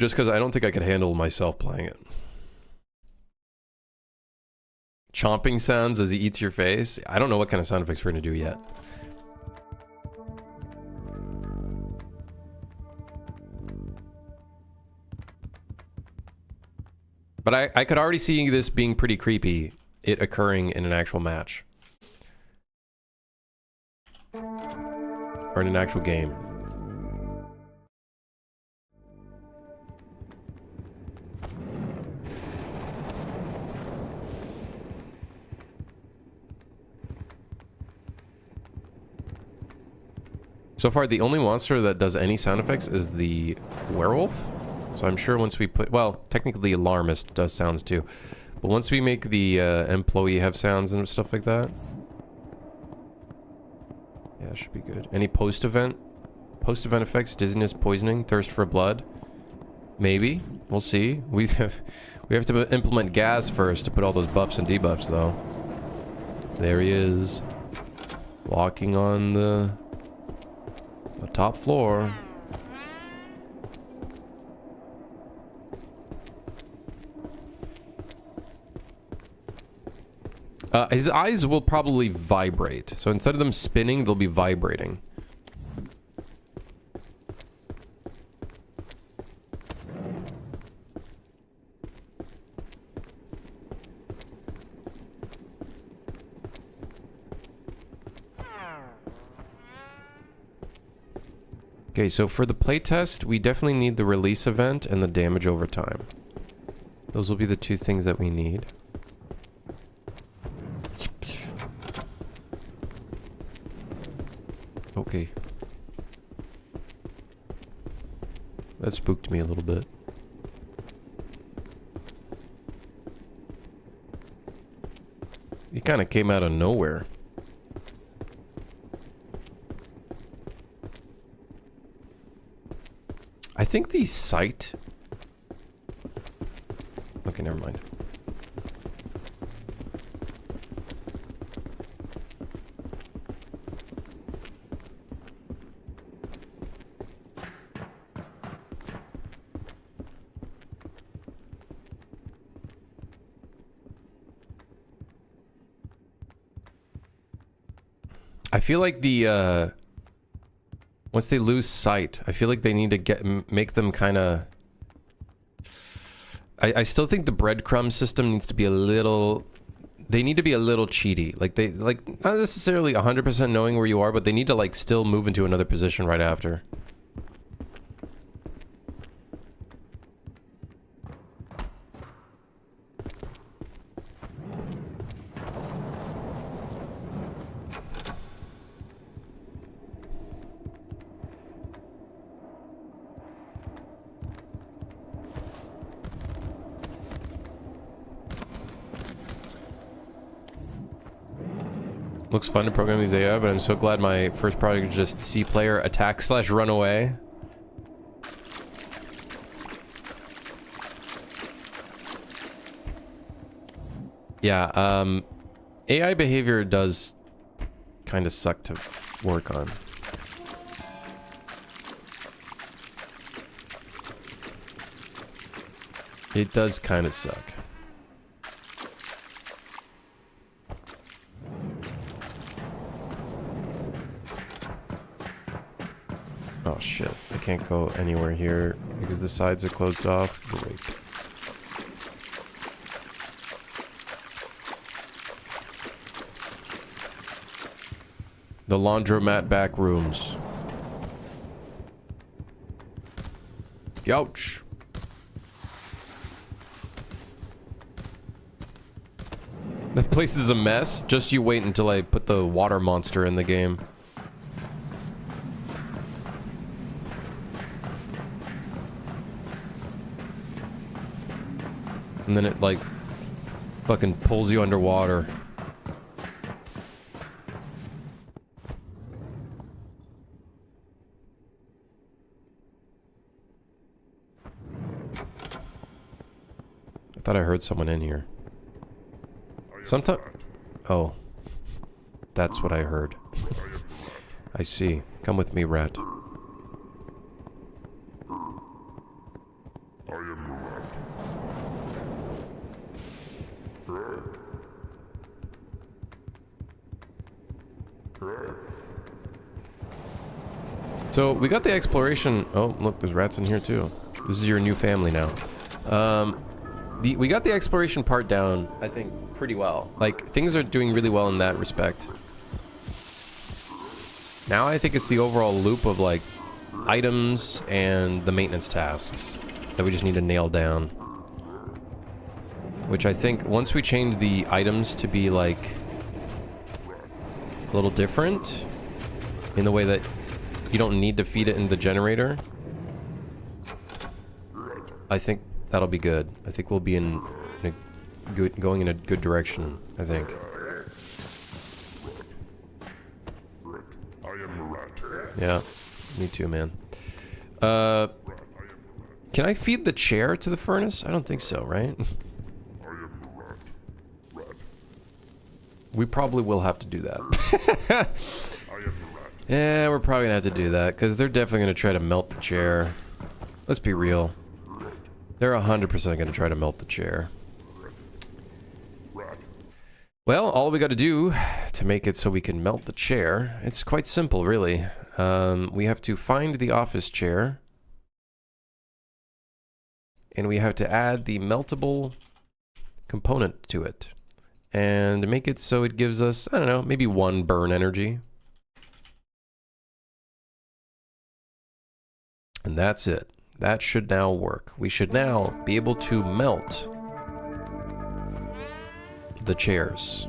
Just because I don't think I could handle myself playing it. chomping sounds as he eats your face. I don't know what kind of sound effects we're gonna do yet. But I could already see this being pretty creepy, it occurring in an actual match. Or in an actual game. So far, the only monster that does any sound effects is the werewolf. So I'm sure once we put... Well, technically the alarmist does sounds too. But once we make the employee have sounds and stuff like that... Yeah, it should be good. Any post-event? Post-event effects, dizziness, poisoning, thirst for blood? Maybe. We'll see. We have to implement gas first to put all those buffs and debuffs, though. There he is. Walking on the top floor. His eyes will probably vibrate. So instead of them spinning, they'll be vibrating. Okay, so for the playtest, we definitely need the release event and the damage over time. Those will be the two things that we need. Okay. That spooked me a little bit. He kind of came out of nowhere. I think the sight... Okay, never mind. I feel like the, once they lose sight, I feel like they need to make them kind of... I still think the breadcrumb system needs to be a little... They need to be a little cheaty. Like, not necessarily 100% knowing where you are, but they need to, like, still move into another position right after. Looks fun to program these AI, but I'm so glad my first project is just C player attack / run away. Yeah, AI behavior does kind of suck to work on. It does kind of suck. Oh shit, I can't go anywhere here because the sides are closed off. Wait. The laundromat back rooms. Youch. That place is a mess. Just you wait until I put the water monster in the game. And then it, like, fucking pulls you underwater. I thought I heard someone in here. Sometimes... Oh. That's what I heard. I see. Come with me, rat. So we got the exploration. Oh, look, there's rats in here too. This is your new family now. We got the exploration part down, I think, pretty well. Like, things are doing really well in that respect. Now I think it's the overall loop of, like, items and the maintenance tasks that we just need to nail down. Which I think, once we change the items to be, like, a little different, in the way that you don't need to feed it in the generator, I think that'll be good. I think we'll be in a good, going in a good direction, I think. Yeah, me too, man. Can I feed the chair to the furnace? I don't think so, right? We probably will have to do that. Yeah, we're probably gonna have to do that, because they're definitely gonna try to melt the chair. Let's be real. They're 100% gonna try to melt the chair. Well, all we gotta do to make it so we can melt the chair, it's quite simple, really. We have to find the office chair. And we have to add the meltable component to it. And make it so it gives us, I don't know, maybe 1 burn energy. And that's it. That should now work. We should now be able to melt the chairs.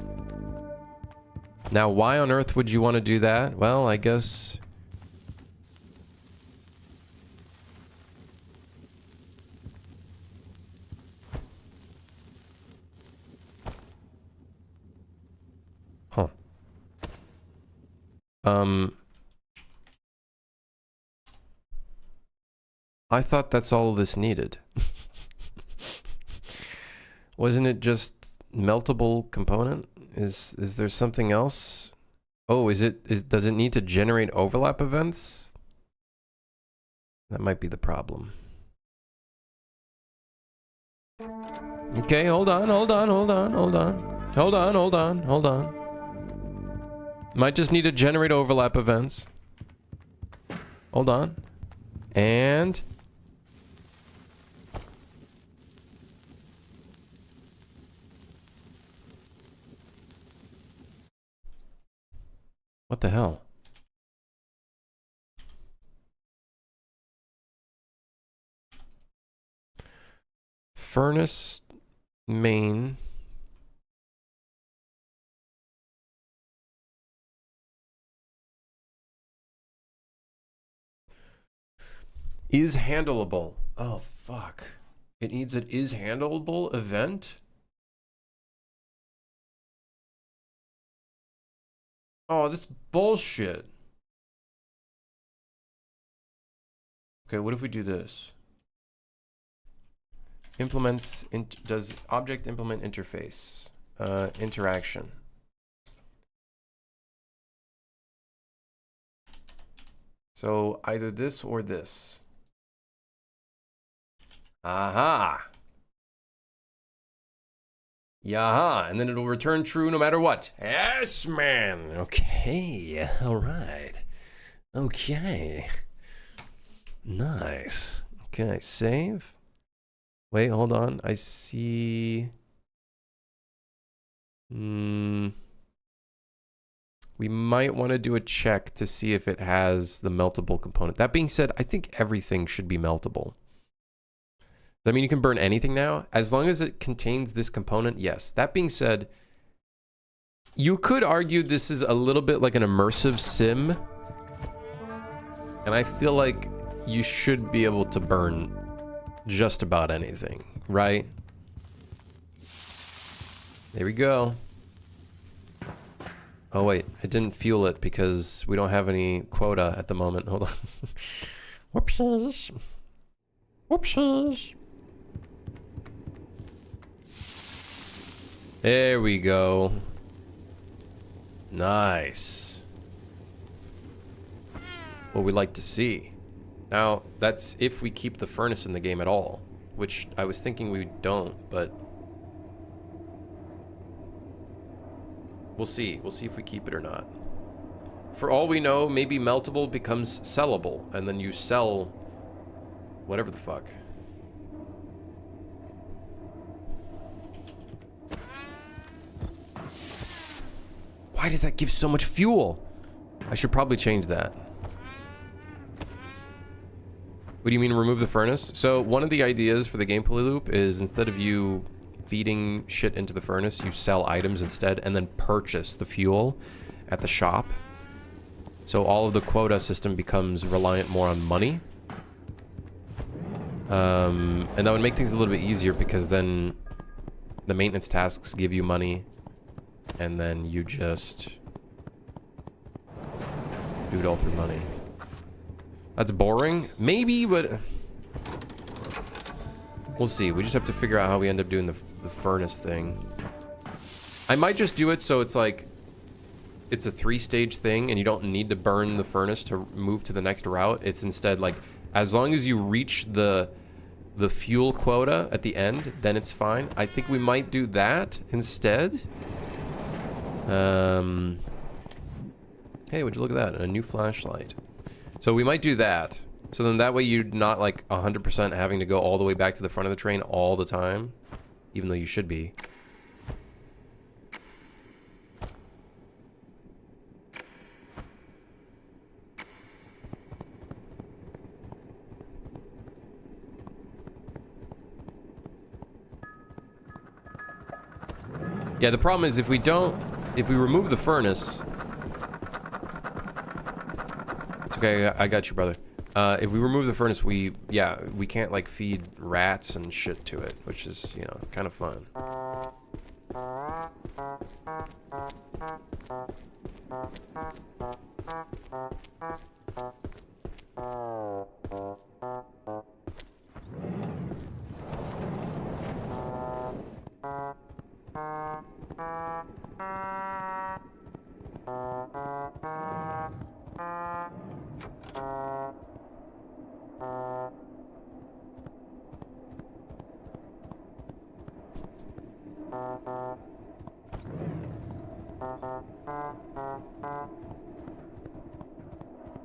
Now, why on earth would you want to do that? Well, I guess... Huh. I thought that's all this needed. Wasn't it just meltable component? Is there something else? Oh, does it need to generate overlap events? That might be the problem. Okay, hold on. Might just need to generate overlap events. Hold on. And... what the hell? Furnace main. Is handleable. Oh, fuck. It needs an is handleable event? Oh, that's bullshit. Okay, what if we do this? Does object implement interface? Interaction. So either this or this. Aha. Yaha, and then it'll return true no matter what. Yes, man. Okay, all right. Okay. Nice. Okay, save. Wait, hold on. I see... we might want to do a check to see if it has the meltable component. That being said, I think everything should be meltable. Does that mean you can burn anything now? As long as it contains this component, yes. That being said, you could argue this is a little bit like an immersive sim. And I feel like you should be able to burn just about anything, right? There we go. Oh wait, I didn't fuel it because we don't have any quota at the moment. Hold on. Whoopsies. Whoopsies. There we go. Nice. What we like to see. Now, that's if we keep the furnace in the game at all, which I was thinking we don't, but we'll see. We'll see if we keep it or not. For all we know, maybe meltable becomes sellable, and then you sell whatever the fuck. Why does that give so much fuel? I should probably change that. What do you mean remove the furnace? So one of the ideas for the gameplay loop is instead of you feeding shit into the furnace, you sell items instead and then purchase the fuel at the shop. So all of the quota system becomes reliant more on money. And that would make things a little bit easier because then the maintenance tasks give you money and then you just do it all through money. That's boring? Maybe, but we'll see. We just have to figure out how we end up doing the furnace thing. I might just do it so it's like it's a 3-stage thing and you don't need to burn the furnace to move to the next route. It's instead like as long as you reach the fuel quota at the end, then it's fine. I think we might do that instead. Hey, would you look at that? A new flashlight. So we might do that. So then that way you're not like 100% having to go all the way back to the front of the train all the time, even though you should be. Yeah, the problem is if we remove the furnace... It's okay, I got you, brother. If we remove the furnace, we can't like feed rats and shit to it, which is, you know, kind of fun.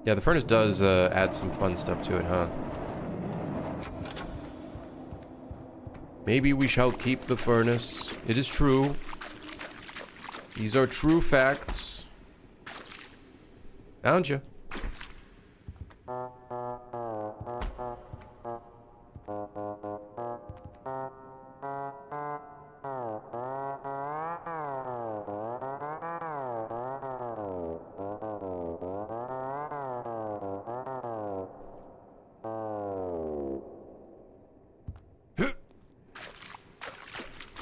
Yeah, the furnace does add some fun stuff to it, huh? Maybe we shall keep the furnace. It is true. These are true facts. Found you.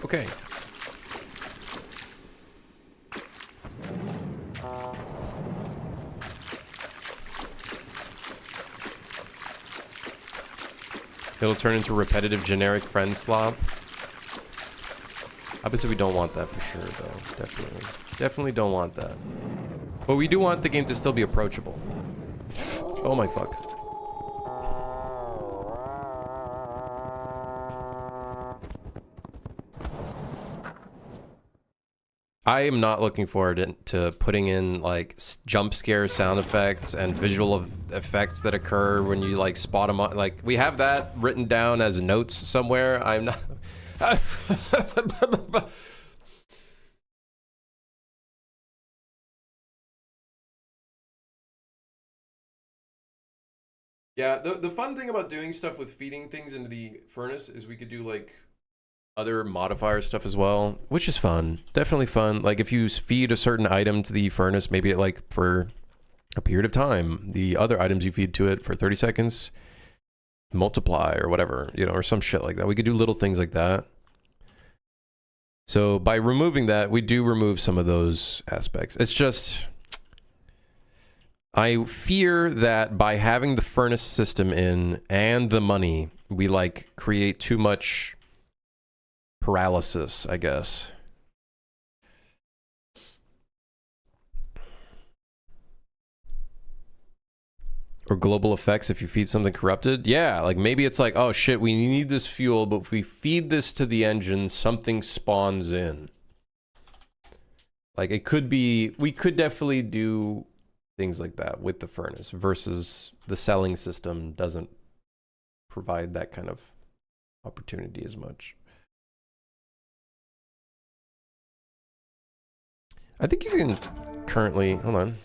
Okay. It'll turn into repetitive generic friend slop. Obviously we don't want that for sure though. Definitely don't want that. But we do want the game to still be approachable. Oh my fuck. I am not looking forward to putting in like jump scare sound effects and visual effects that occur when you like spot them on. Like we have that written down as notes somewhere. I'm not. Yeah, the fun thing about doing stuff with feeding things into the furnace is we could do like other modifier stuff as well, which is fun. Definitely fun. Like if you feed a certain item to the furnace, maybe it like for a period of time, the other items you feed to it for 30 seconds multiply or whatever, you know, or some shit like that. We could do little things like that. So by removing that, we do remove some of those aspects. It's just, I fear that by having the furnace system in and the money, we like create too much paralysis, I guess. Or global effects if you feed something corrupted. Yeah, like maybe it's like, oh shit, we need this fuel, but if we feed this to the engine, something spawns in. Like it could be, we could definitely do things like that with the furnace versus the selling system doesn't provide that kind of opportunity as much. I think you can currently, hold on.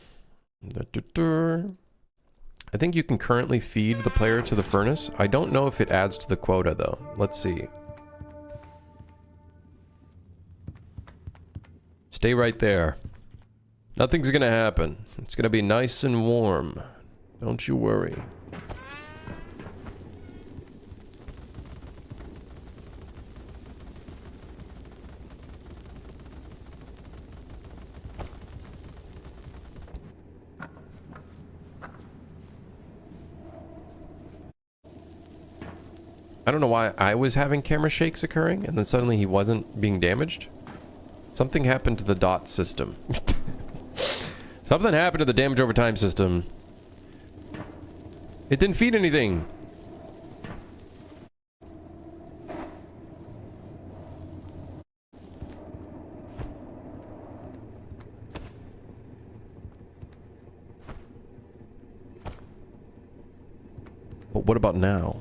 I think you can currently feed the player to the furnace. I don't know if it adds to the quota though. Let's see. Stay right there. Nothing's gonna happen. It's gonna be nice and warm. Don't you worry. I don't know why I was having camera shakes occurring and then suddenly he wasn't being damaged. Something happened to the dot system. Something happened to the damage over time system. It didn't feed anything. But what about now?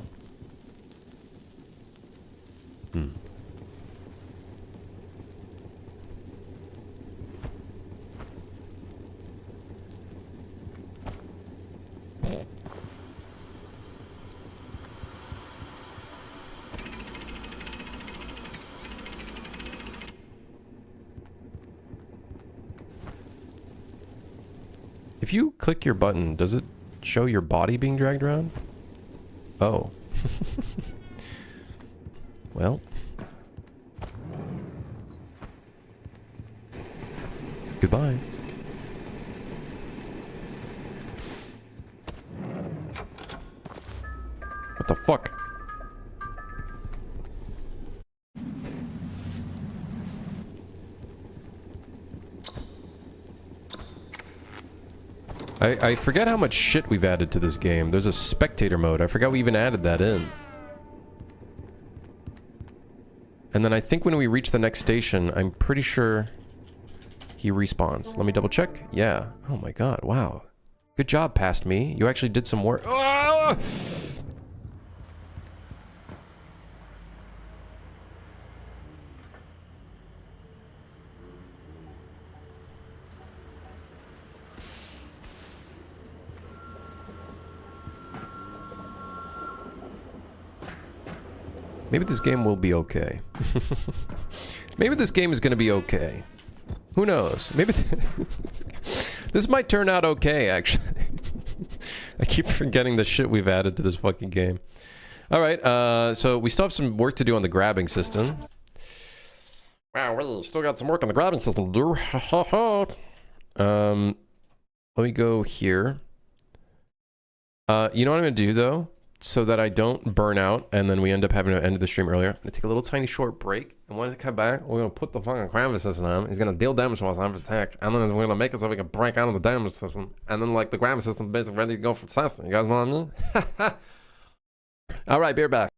If you click your button, does it show your body being dragged around? Oh. Well. Goodbye. What the fuck? I forget how much shit we've added to this game. There's a spectator mode. I forgot we even added that in. And then I think when we reach the next station, I'm pretty sure he respawns. Let me double check. Yeah. Oh my god. Wow. Good job, past me. You actually did some work. Ah! Maybe this game will be okay. Maybe this game is going to be okay. Who knows? Maybe this might turn out okay, actually. I keep forgetting the shit we've added to this fucking game. Alright, so we still have some work to do on the grabbing system. Wow, we still got some work on the grabbing system, dude. Let me go here. You know what I'm going to do, though? So that I don't burn out and then we end up having to end the stream earlier. I'm going to take a little tiny short break. And when I come back, we're going to put the fucking grabbing system on. He's going to deal damage while I'm attack. And then we're going to make it so we can break out of the damage system. And then, like, the grabbing system is basically ready to go for testing. You guys know what I mean? Alright, beer back.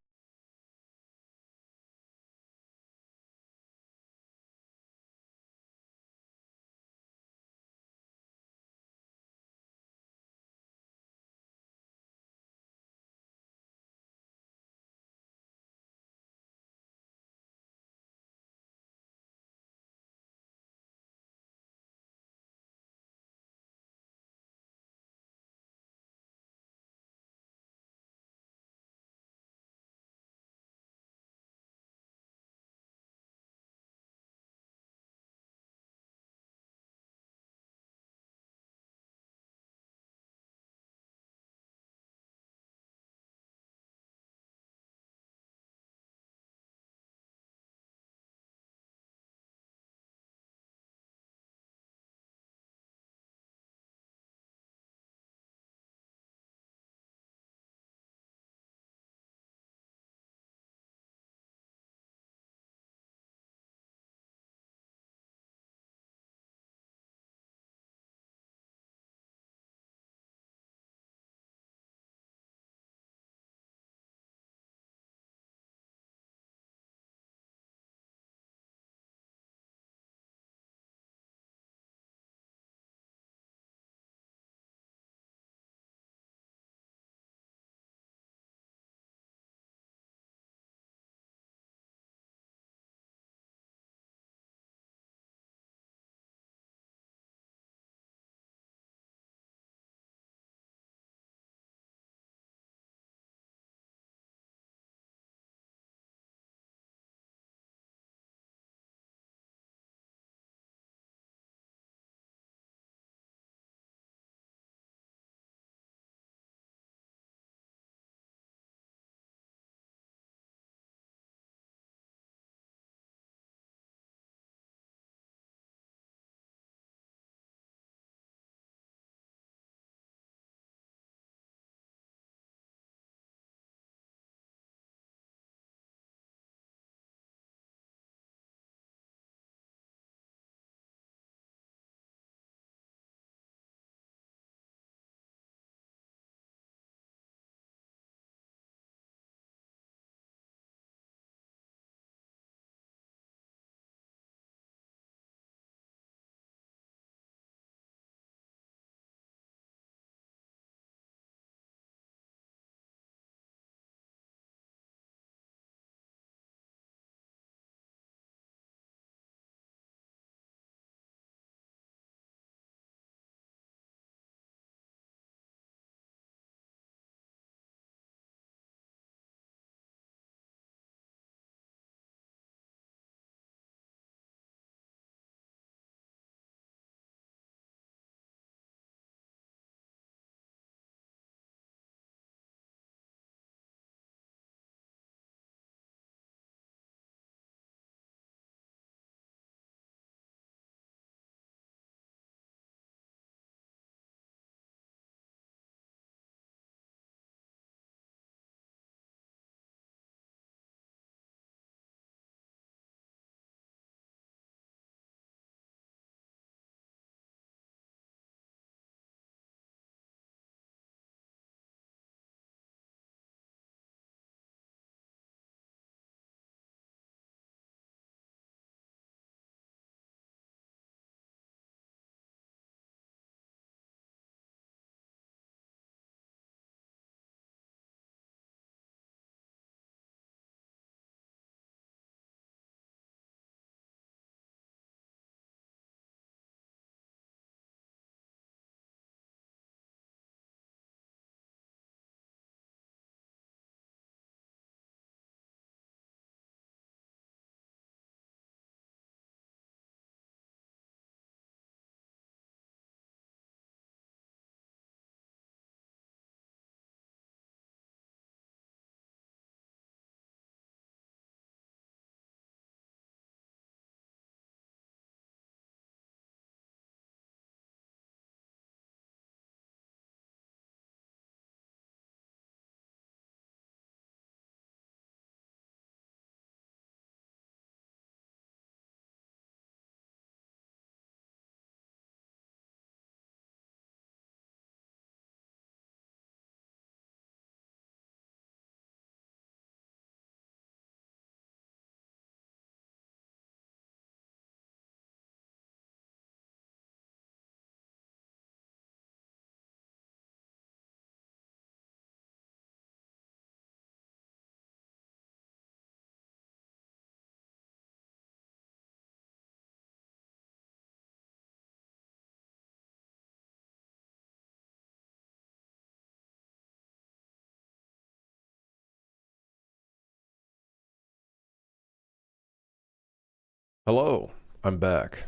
Hello, I'm back.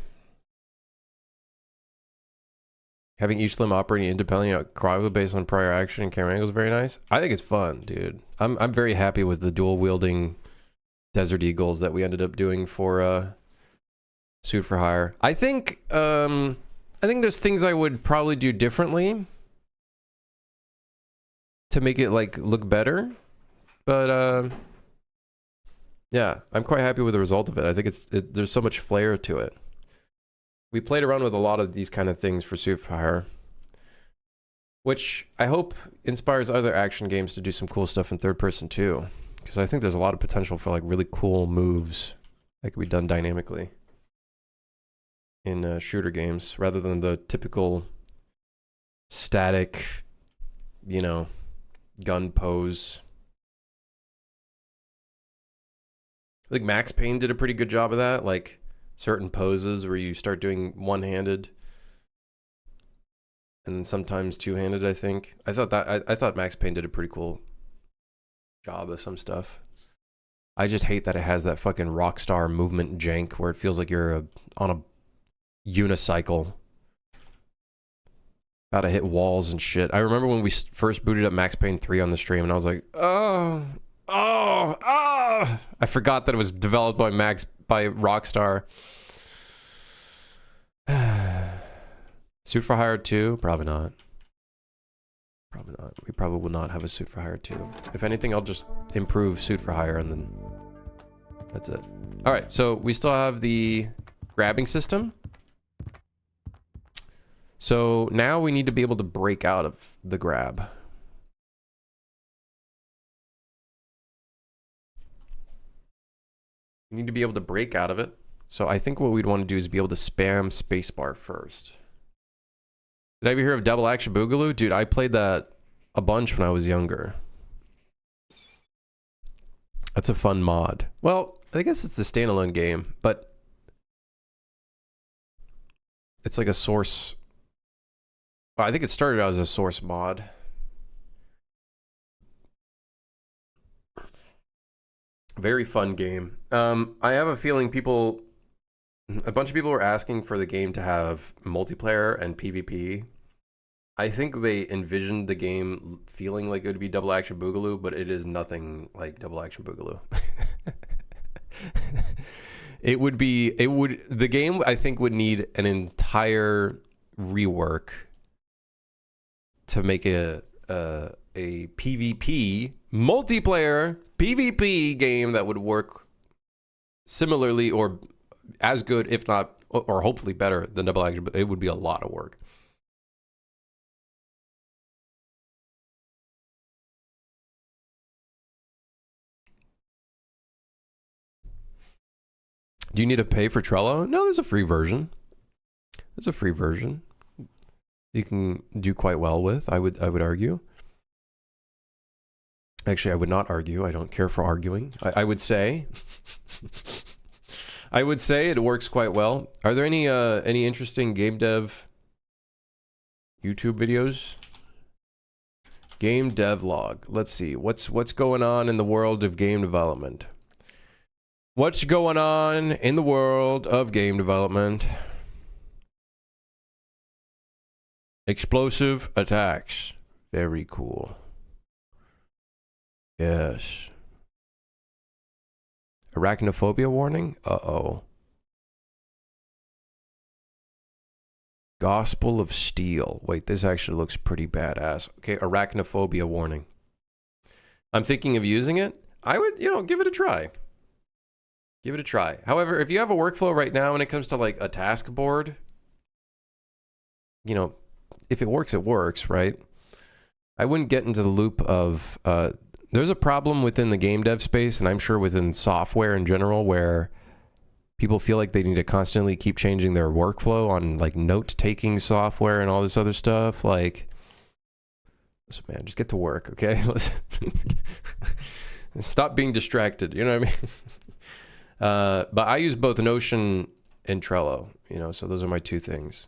Having each limb operating independently based on prior action and camera angles is very nice. I think it's fun, dude. I'm very happy with the dual wielding Desert Eagles that we ended up doing for Suit for Hire. I think there's things I would probably do differently to make it like look better, but yeah, I'm quite happy with the result of it. I think there's so much flair to it. We played around with a lot of these kind of things for Suit for Hire, which I hope inspires other action games to do some cool stuff in third person too, because I think there's a lot of potential for like really cool moves that could be done dynamically in shooter games rather than the typical static, you know, gun pose. I think Max Payne did a pretty good job of that, like certain poses where you start doing one-handed and then sometimes two-handed. I think I thought Max Payne did a pretty cool job of some stuff. I just hate that it has that fucking Rockstar movement jank where it feels like you're on a unicycle about to hit walls and shit. I remember when we first booted up Max Payne 3 on the stream and I was like, oh, I forgot that it was developed by Rockstar. Suit for Hire 2? Probably not. Probably not. We probably will not have a Suit for Hire 2. If anything, I'll just improve Suit for Hire and then that's it. All right, so we still have the grabbing system. So now we need to be able to break out of the grab. We need to be able to break out of it. So I think what we'd want to do is be able to spam spacebar first. Did I ever hear of Double Action Boogaloo? Dude, I played that a bunch when I was younger. That's a fun mod. Well, I guess it's a standalone game, but it's like a source. Well, I think it started out as a source mod. Very fun game. I have a feeling a bunch of people were asking for the game to have multiplayer and PvP. I think they envisioned the game feeling like it would be Double Action Boogaloo, but it is nothing like Double Action Boogaloo. The game I think would need an entire rework to make a PvP multiplayer PvP game that would work similarly or as good, if not, or hopefully better than Double Action, but it would be a lot of work. Do you need to pay for Trello? No, there's a free version. There's a free version you can do quite well with, I would argue. Actually, I would not argue. I don't care for arguing. I would say I would say it works quite well. Are there any interesting game dev YouTube videos? Game dev log. Let's see. What's going on in the world of game development? What's going on in the world of game development? Explosive attacks. Very cool. Yes. Arachnophobia warning? Uh-oh. Gospel of Steel. Wait, this actually looks pretty badass. Okay, arachnophobia warning. I'm thinking of using it. I would, give it a try. Give it a try. However, if you have a workflow right now when it comes to like a task board, if it works, right? I wouldn't get into the loop of, there's a problem within the game dev space, and I'm sure within software in general, where people feel like they need to constantly keep changing their workflow on like note-taking software and all this other stuff. Like, listen, man, just get to work, okay? Stop being distracted, you know what I mean? But I use both Notion and Trello, so those are my two things.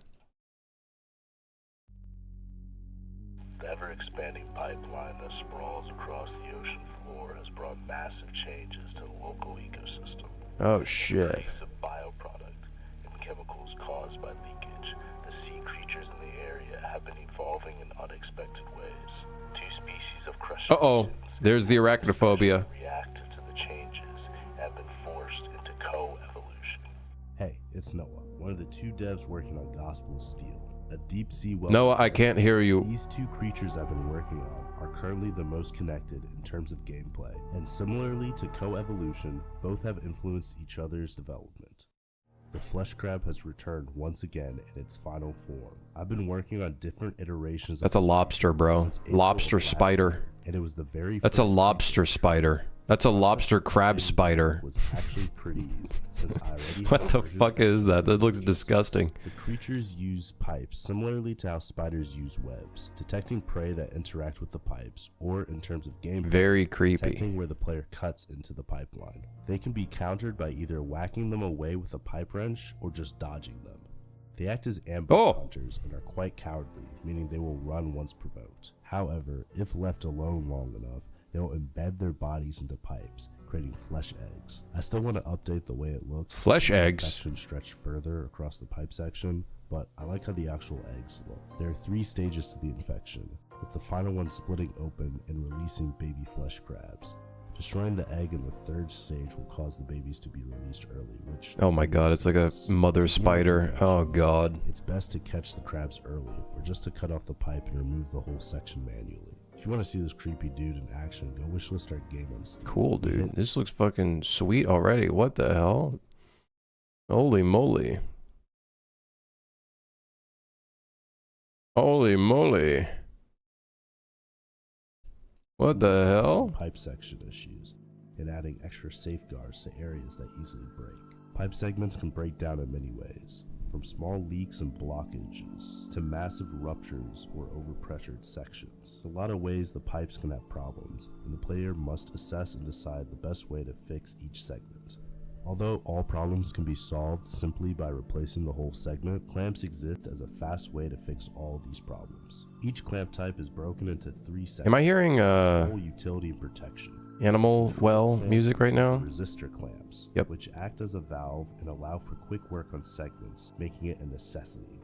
The ever-expanding pipeline that sprawls across the ocean floor has brought massive changes to the local ecosystem. Oh, shit. Of bioproducts Uh-oh. There's the arachnophobia. React to the changes have been forced into co-evolution. Hey, it's Noah, one of the two devs working on Gospel of Steel, a deep-sea well. Noah, I can't hear you. These two creatures I've been working on are currently the most connected in terms of gameplay, and similarly to co-evolution, both have influenced each other's development. The flesh crab has returned once again in its final form. I've been working on different iterations of That's a this lobster, creature bro. since April Lobster of last spider. year, and it was the very That's a first lobster creature. spider. That's a lobster crab Processing spider. was actually pretty easy, since I already What had the version fuck is that? That looks creatures. disgusting. The creatures use pipes similarly to how spiders use webs, detecting prey that interact with the pipes, or in terms of gameplay, Very creepy. detecting where the player cuts into the pipeline. They can be countered by either whacking them away with a pipe wrench or just dodging them. They act as ambush Oh. hunters and are quite cowardly, meaning they will run once provoked. However, if left alone long enough, they will embed their bodies into pipes, creating flesh eggs. I still want to update the way it looks. Flesh The eggs? infection stretch further across the pipe section, but I like how the actual eggs look. There are 3 stages to the infection, with the final one splitting open and releasing baby flesh crabs. Destroying the egg in the 3rd stage will cause the babies to be released early, which... Oh my god, it's like a mother spider. Oh god. It's best to catch the crabs early, or just to cut off the pipe and remove the whole section manually. If you want to see this creepy dude in action, go wishlist our game on Steam. Cool, We dude. hit This looks fucking sweet already. What the hell? Holy moly. Holy moly. What the some hell? pipe section issues, and adding extra safeguards to areas that easily break. Pipe segments can break down in many ways, from small leaks and blockages to massive ruptures or overpressured sections. In a lot of ways the pipes can have problems, and the player must assess and decide the best way to fix each segment. Although all problems can be solved simply by replacing the whole segment, clamps exist as a fast way to fix all these problems. Each clamp type is broken into 3 sections. Am I hearing control, utility, and protection. animal Control well clamps music right now? are resistor clamps, Yep. which act as a valve and allow for quick work on segments, making it a necessity.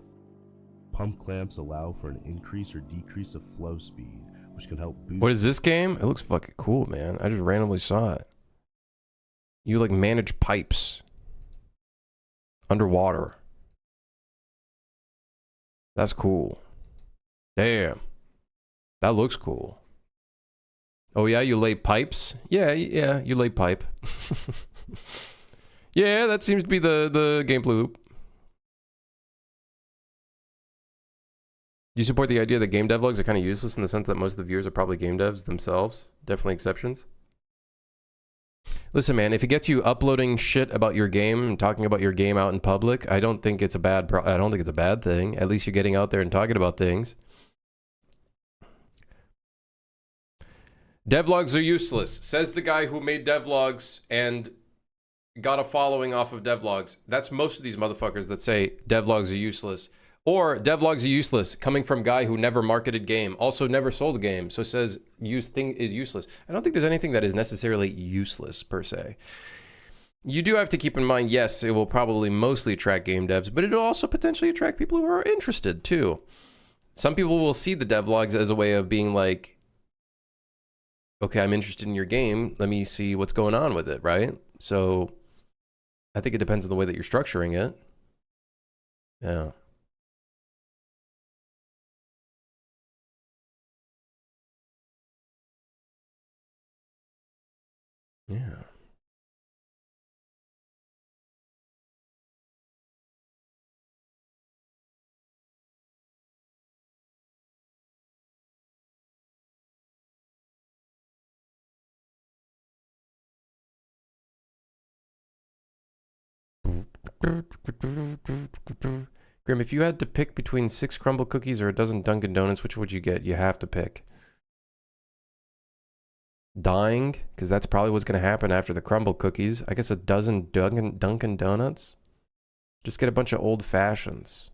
Pump clamps allow for an increase or decrease of flow speed, which can help boost. What is this game? It looks fucking cool, man. I just randomly saw it. You like manage pipes underwater. That's cool. Damn. That looks cool. Oh yeah, you lay pipes? Yeah, you lay pipe. Yeah, that seems to be the gameplay loop. Do you support the idea that game devlogs are kind of useless in the sense that most of the viewers are probably game devs themselves? Definitely exceptions. Listen, man, if it gets you uploading shit about your game and talking about your game out in public, I don't think it's a bad I don't think it's a bad thing. At least you're getting out there and talking about things. Devlogs are useless, says the guy who made devlogs and got a following off of devlogs. That's most of these motherfuckers that say devlogs are useless. Or devlogs are useless, coming from guy who never marketed game, also never sold a game, so says thing is useless. I don't think there's anything that is necessarily useless per se. You do have to keep in mind, yes, it will probably mostly attract game devs, but it'll also potentially attract people who are interested too. Some people will see the devlogs as a way of being like, okay, I'm interested in your game, let me see what's going on with it, right? So I think it depends on the way that you're structuring it. Yeah. Yeah. Grim, if you had to pick between 6 crumble cookies or a dozen Dunkin' Donuts, which would you get? You have to pick. Dying, because that's probably what's going to happen after the crumble cookies. I guess a dozen Dunkin' Donuts. Just get a bunch of old fashions.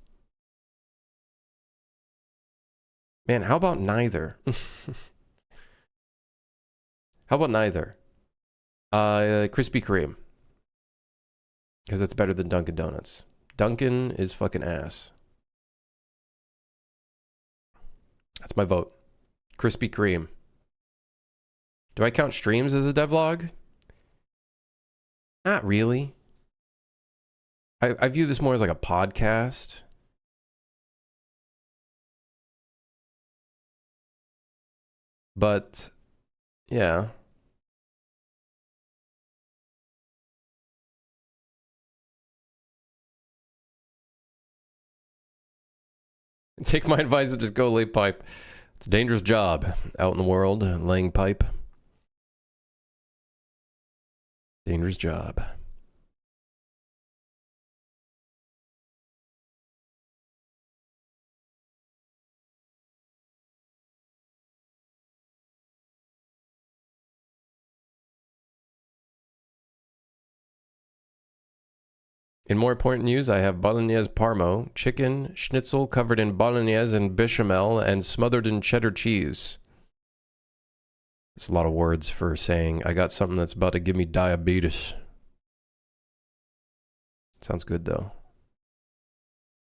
Man, how about neither? How about neither? Krispy Kreme. Because it's better than Dunkin' Donuts. Dunkin' is fucking ass. That's my vote. Krispy Kreme. Do I count streams as a devlog? Not really. I view this more as like a podcast. But yeah. Take my advice and just go lay pipe. It's a dangerous job out in the world, laying pipe. Dangerous job. In more important news, I have bolognese parmo, chicken schnitzel covered in bolognese and bechamel and smothered in cheddar cheese. It's a lot of words for saying I got something that's about to give me diabetes. Sounds good though.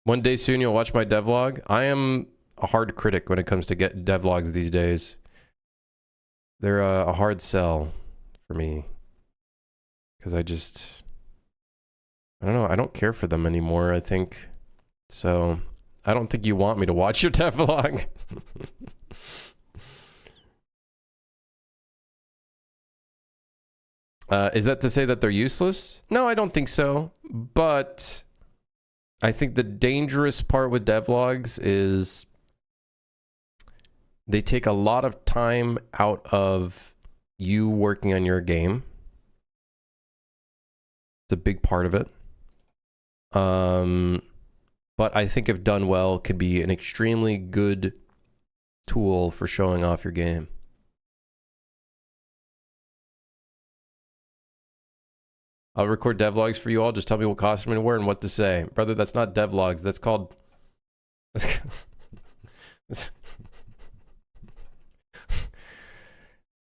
One day soon you'll watch my devlog. I am a hard critic when it comes to get devlogs these days. They're a hard sell for me. Because I don't know, I don't care for them anymore, I think. So, I don't think you want me to watch your devlog. Is that to say that they're useless? No, I don't think so. But I think the dangerous part with devlogs is they take a lot of time out of you working on your game. It's a big part of it. But I think if done well, could be an extremely good tool for showing off your game. I'll record devlogs for you all. Just tell me what costume to wear and what to say. Brother, that's not devlogs. That's called...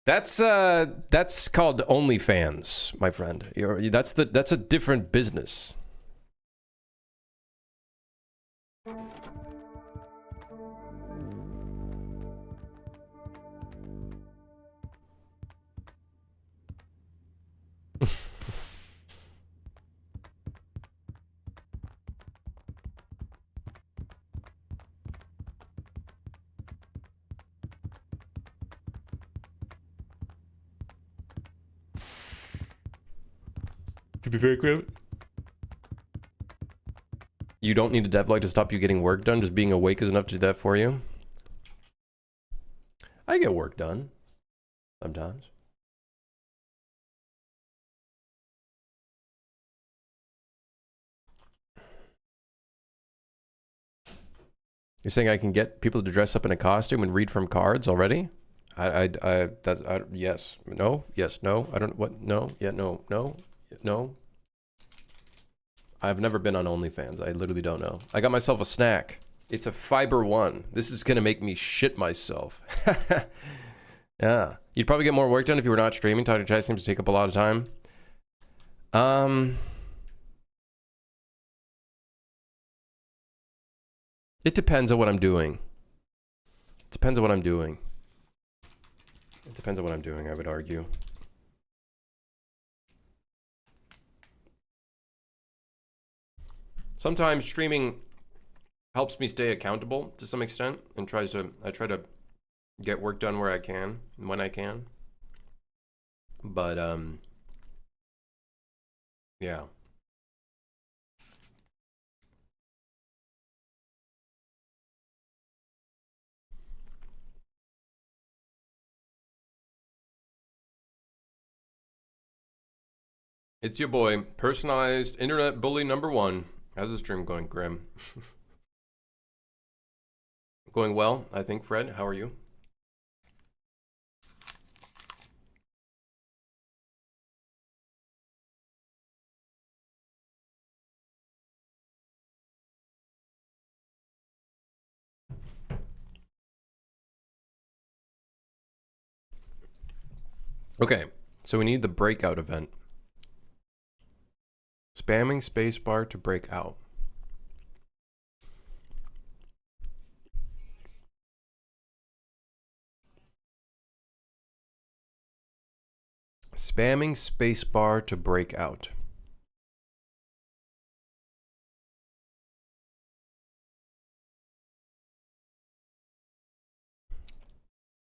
That's called OnlyFans, my friend. That's a different business. To be very clear, you don't need a devlog to stop you getting work done. Just being awake is enough to do that for you. I get work done sometimes. You're saying I can get people to dress up in a costume and read from cards already? Yes, no, yes, no. I don't, what, no, yeah, no, no, no. I've never been on OnlyFans. I literally don't know. I got myself a snack. It's a Fiber One. This is gonna make me shit myself. Yeah. You'd probably get more work done if you were not streaming. Talking to chat seems to take up a lot of time. It depends on what I'm doing. It depends on what I'm doing. It depends on what I'm doing, I would argue. Sometimes streaming helps me stay accountable to some extent and I try to get work done where I can and when I can. But yeah. It's your boy, personalized internet bully #1. How's the stream going, Grim? Going well, I think, Fred. How are you? Okay, so we need the breakout event. Spamming spacebar to break out. Spamming spacebar to break out.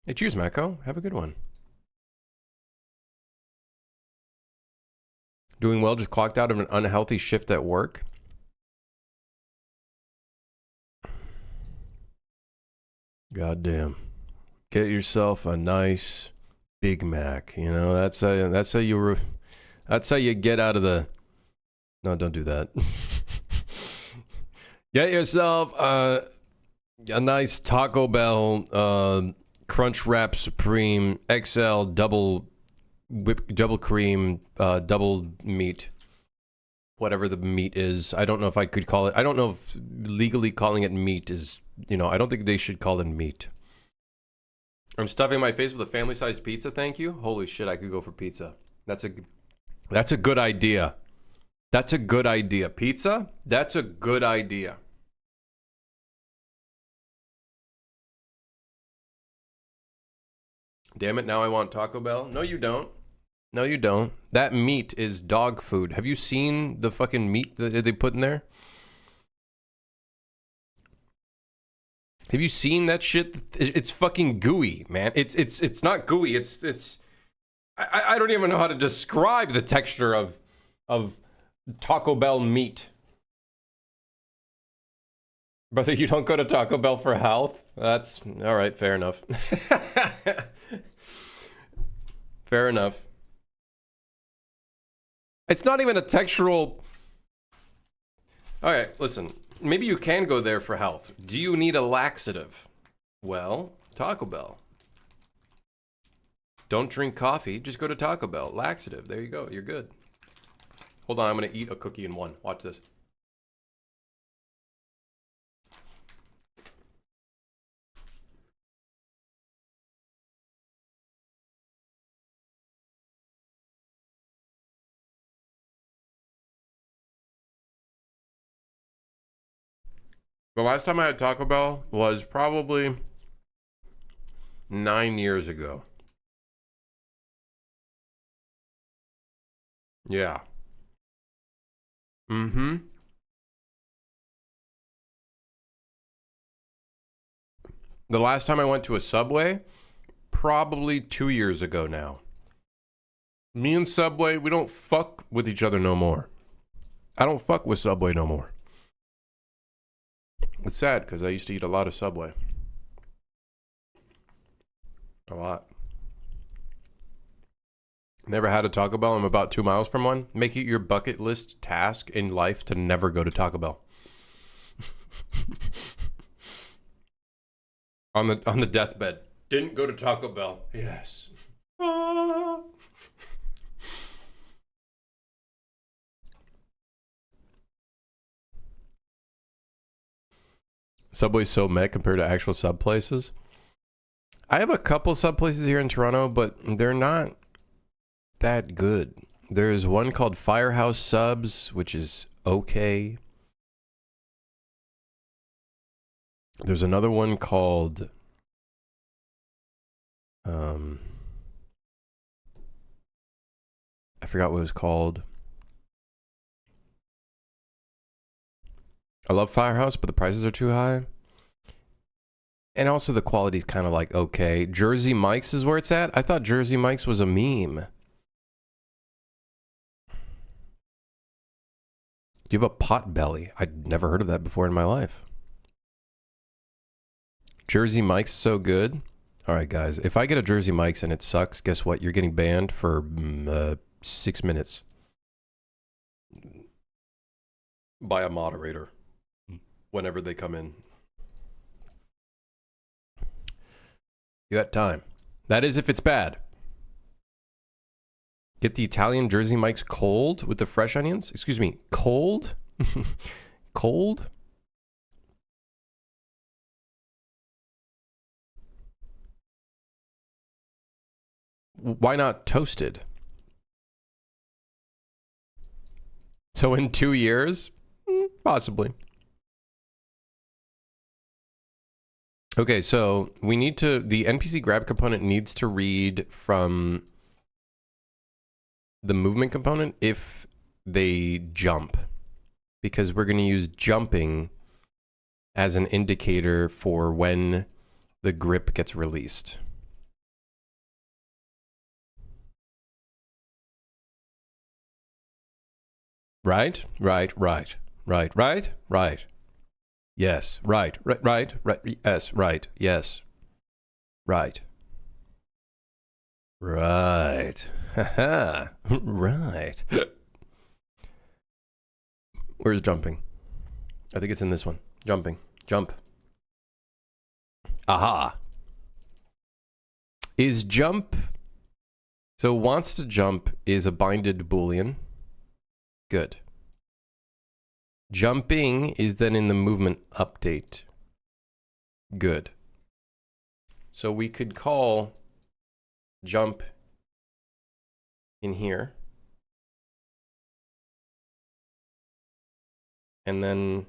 Hey, cheers, Mako. Have a good one. Doing well, just clocked out of an unhealthy shift at work. Goddamn. Get yourself a nice Big Mac. You know, that's how you get out of the... No, don't do that. Get yourself a nice Taco Bell Crunch Wrap Supreme XL double cream, double meat, whatever the meat is. I don't know if I could call it. I don't know if legally calling it meat is, you know, I don't think they should call it meat. I'm stuffing my face with a family-sized pizza, thank you. Holy shit, I could go for pizza. That's a good idea. That's a good idea. Pizza? That's a good idea. Damn it, now I want Taco Bell. No, you don't. No, you don't. That meat is dog food. Have you seen the fucking meat that they put in there? Have you seen that shit? It's fucking gooey, man. It's not gooey. I don't even know how to describe the texture of Taco Bell meat. Brother, you don't go to Taco Bell for health? That's all right, fair enough. Fair enough. It's not even a textural... Alright, listen. Maybe you can go there for health. Do you need a laxative? Well, Taco Bell. Don't drink coffee, just go to Taco Bell. Laxative, there you go, you're good. Hold on, I'm gonna eat a cookie in one. Watch this. The last time I had Taco Bell was probably 9 years ago. Yeah. Mm-hmm. The last time I went to a Subway, probably 2 years ago now. Me and Subway, we don't fuck with each other no more. I don't fuck with Subway no more. It's sad because I used to eat a lot of Subway. A lot. Never had a Taco Bell. I'm about 2 miles from one. Make it your bucket list task in life to never go to Taco Bell. on the deathbed. Didn't go to Taco Bell. Yes. Subway's so meh compared to actual sub places. I have a couple sub places here in Toronto, but they're not that good. There's one called Firehouse Subs, which is okay. There's another one called I forgot what it was called. I love Firehouse, but the prices are too high. And also the quality's kind of like okay. Jersey Mike's is where it's at. I thought Jersey Mike's was a meme. Do you have a pot belly? I'd never heard of that before in my life. Jersey Mike's so good. All right, guys. If I get a Jersey Mike's and it sucks, guess what? You're getting banned for 6 minutes by a moderator whenever they come in. You got time. That is if it's bad. Get the Italian Jersey Mike's cold with the fresh onions. Excuse me, cold? Cold? Why not toasted? So in 2 years? Possibly. Okay, so we need to, the NPC grab component needs to read from the movement component if they jump, because we're going to use jumping as an indicator for when the grip gets released. Right? Right, right, right, right, right. Yes, right, right, right, right, yes, right, yes, right. Right. Haha. Right. Where's jumping? I think it's in this one. Jumping. Jump. Aha. Is jump... So wants to jump is a binded boolean. Good. Jumping is then in the movement update. Good. So we could call jump in here. And then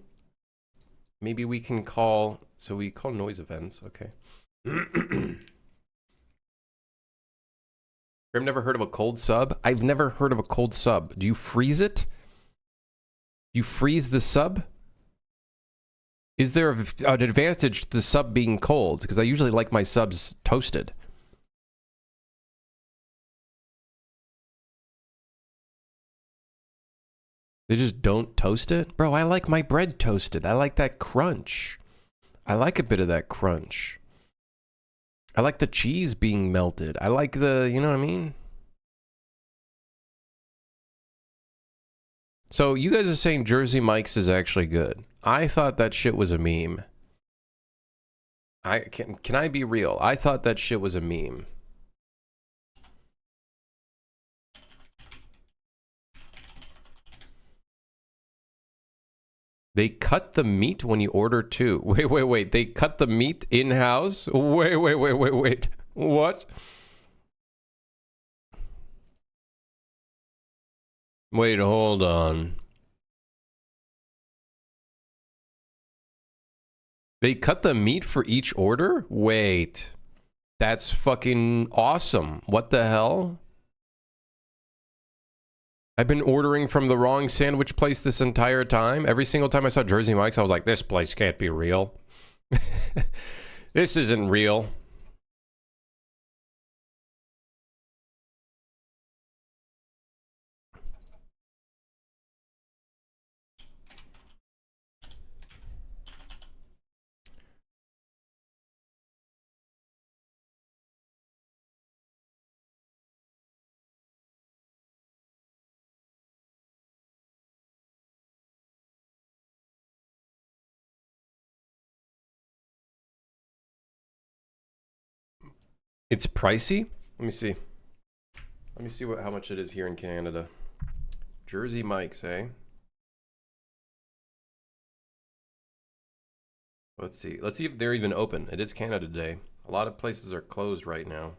maybe we can call, so we call noise events, okay. I've never heard of a cold sub. I've never heard of a cold sub. Do you freeze it? You freeze the sub? Is there an advantage to the sub being cold? Because I usually like my subs toasted. They just don't toast it? Bro, I like my bread toasted. I like that crunch. I like a bit of that crunch. I like the cheese being melted. I like the, you know what I mean? So you guys are saying Jersey Mike's is actually good. I thought that shit was a meme. Can I be real? I thought that shit was a meme. They cut the meat when you order too. Wait. They cut the meat in-house? Wait. What? Wait, hold on. They cut the meat for each order? Wait. That's fucking awesome. What the hell? I've been ordering from the wrong sandwich place this entire time. Every single time I saw Jersey Mike's, I was like, this place can't be real. This isn't real. It's pricey? Let me see. Let me see how much it is here in Canada. Jersey Mike's, eh? Let's see. Let's see if they're even open. It is Canada Day. A lot of places are closed right now.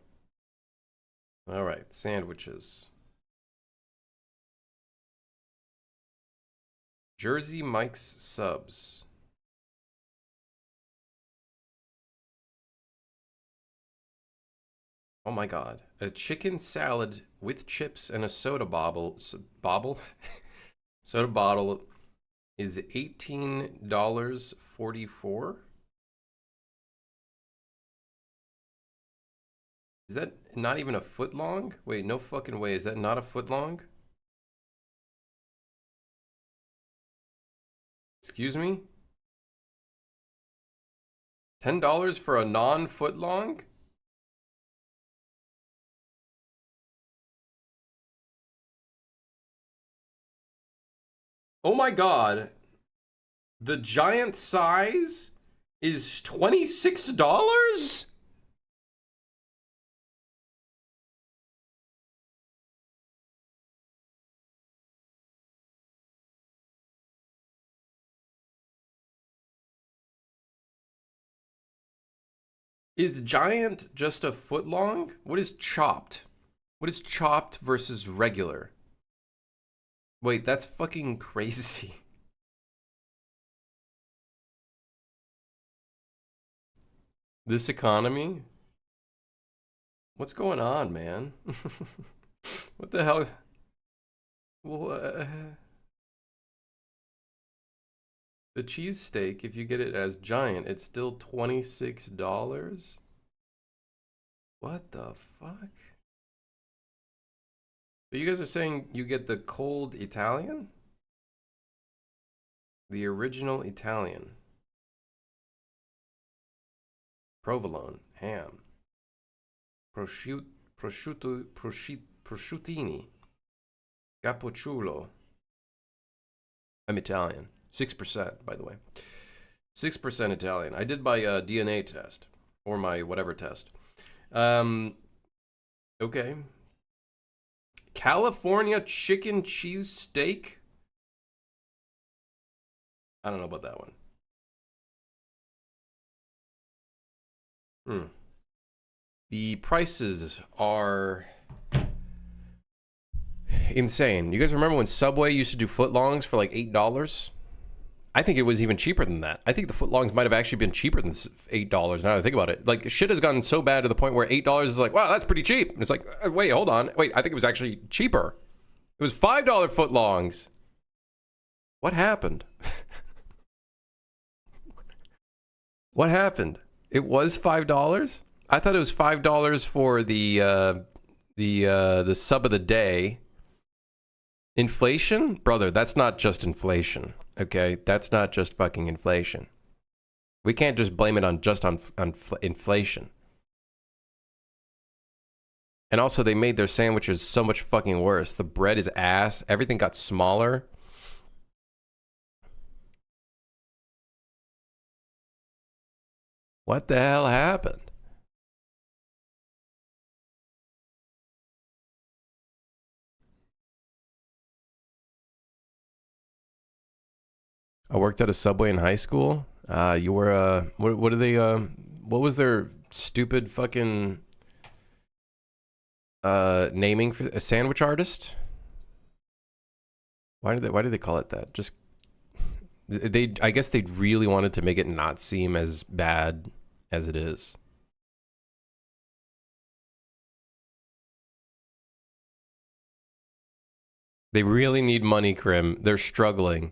All right, sandwiches. Jersey Mike's subs. Oh my god. A chicken salad with chips and a soda bottle. Soda bottle is $18.44. Is that not even a foot long? Wait, no fucking way. Is that not a foot long? Excuse me? $10 for a non-foot long? Oh my god. The giant size is $26? Is giant just a foot long? What is chopped? What is chopped versus regular? Wait, that's fucking crazy. This economy? What's going on, man? What the hell? What? The cheesesteak, if you get it as giant, it's still $26? What the fuck? But you guys are saying you get the cold Italian? The original Italian. Provolone, ham. Prosciutini. Cappuccino. I'm Italian. 6%, by the way. 6% Italian. I did my DNA test. Or my whatever test. Okay. California chicken cheese steak? I don't know about that one. The prices are insane. You guys remember when Subway used to do footlongs for like $8? I think it was even cheaper than that. I think the footlongs might have actually been cheaper than $8 now that I think about it. Like, shit has gotten so bad to the point where $8 is like, wow, that's pretty cheap. And it's like, wait, hold on. Wait, I think it was actually cheaper. It was $5 footlongs. What happened? What happened? It was $5? I thought it was $5 for the sub of the day. Inflation? Brother, that's not just inflation. Okay? That's not just fucking inflation. We can't just blame it on inflation. And also, they made their sandwiches so much fucking worse. The bread is ass. Everything got smaller. What the hell happened? I worked at a Subway in high school. You were what are they what was their stupid fucking naming for a sandwich artist? Why did they call it that? Just I guess they really wanted to make it not seem as bad as it is. They really need money, Krim. They're struggling.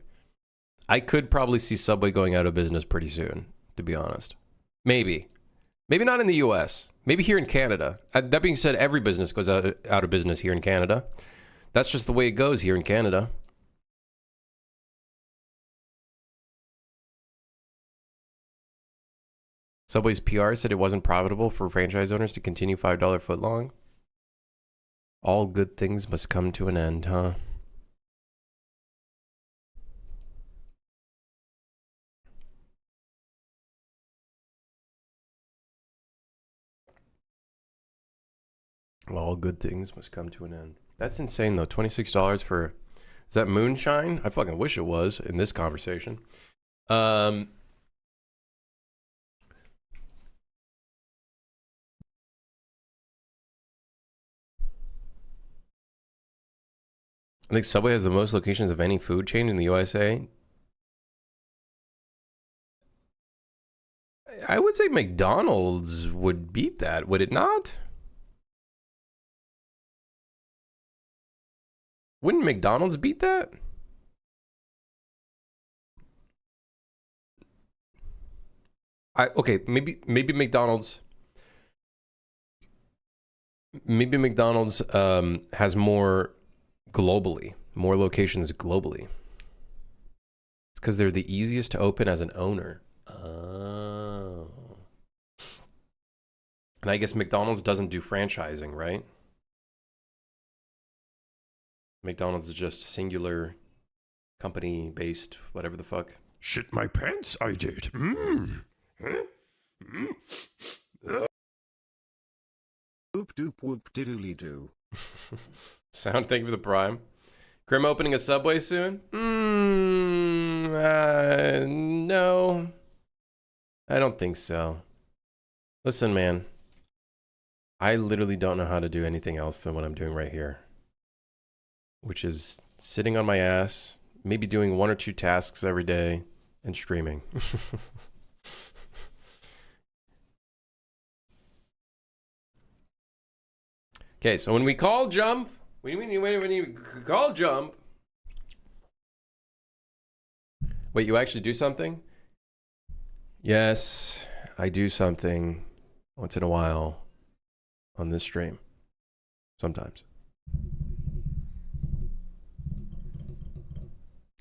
I could probably see Subway going out of business pretty soon, to be honest. Maybe. Maybe not in the US. Maybe here in Canada. That being said, every business goes out of business here in Canada. That's just the way it goes here in Canada. Subway's PR said it wasn't profitable for franchise owners to continue $5 footlong. All good things must come to an end, huh? All good things must come to an end. That's insane, though. $26 for... Is that moonshine? I fucking wish it was in this conversation. I think Subway has the most locations of any food chain in the USA. I would say McDonald's would beat that, would it not? Wouldn't McDonald's beat that? Okay, maybe McDonald's has more globally, more locations globally. It's because they're the easiest to open as an owner. Oh. And I guess McDonald's doesn't do franchising, right? McDonald's is just singular company based, whatever the fuck. Shit my pants, I did. Mmm. Huh? Oop doop whoop diddly doo. Sound, thank you for the prime. Grim opening a Subway soon? No. I don't think so. Listen, man. I literally don't know how to do anything else than what I'm doing right here. Which is sitting on my ass, maybe doing 1 or 2 tasks every day, and streaming. Okay, so when we call jump, when you call jump, Wait, you actually do something? Yes, I do something once in a while on this stream. Sometimes.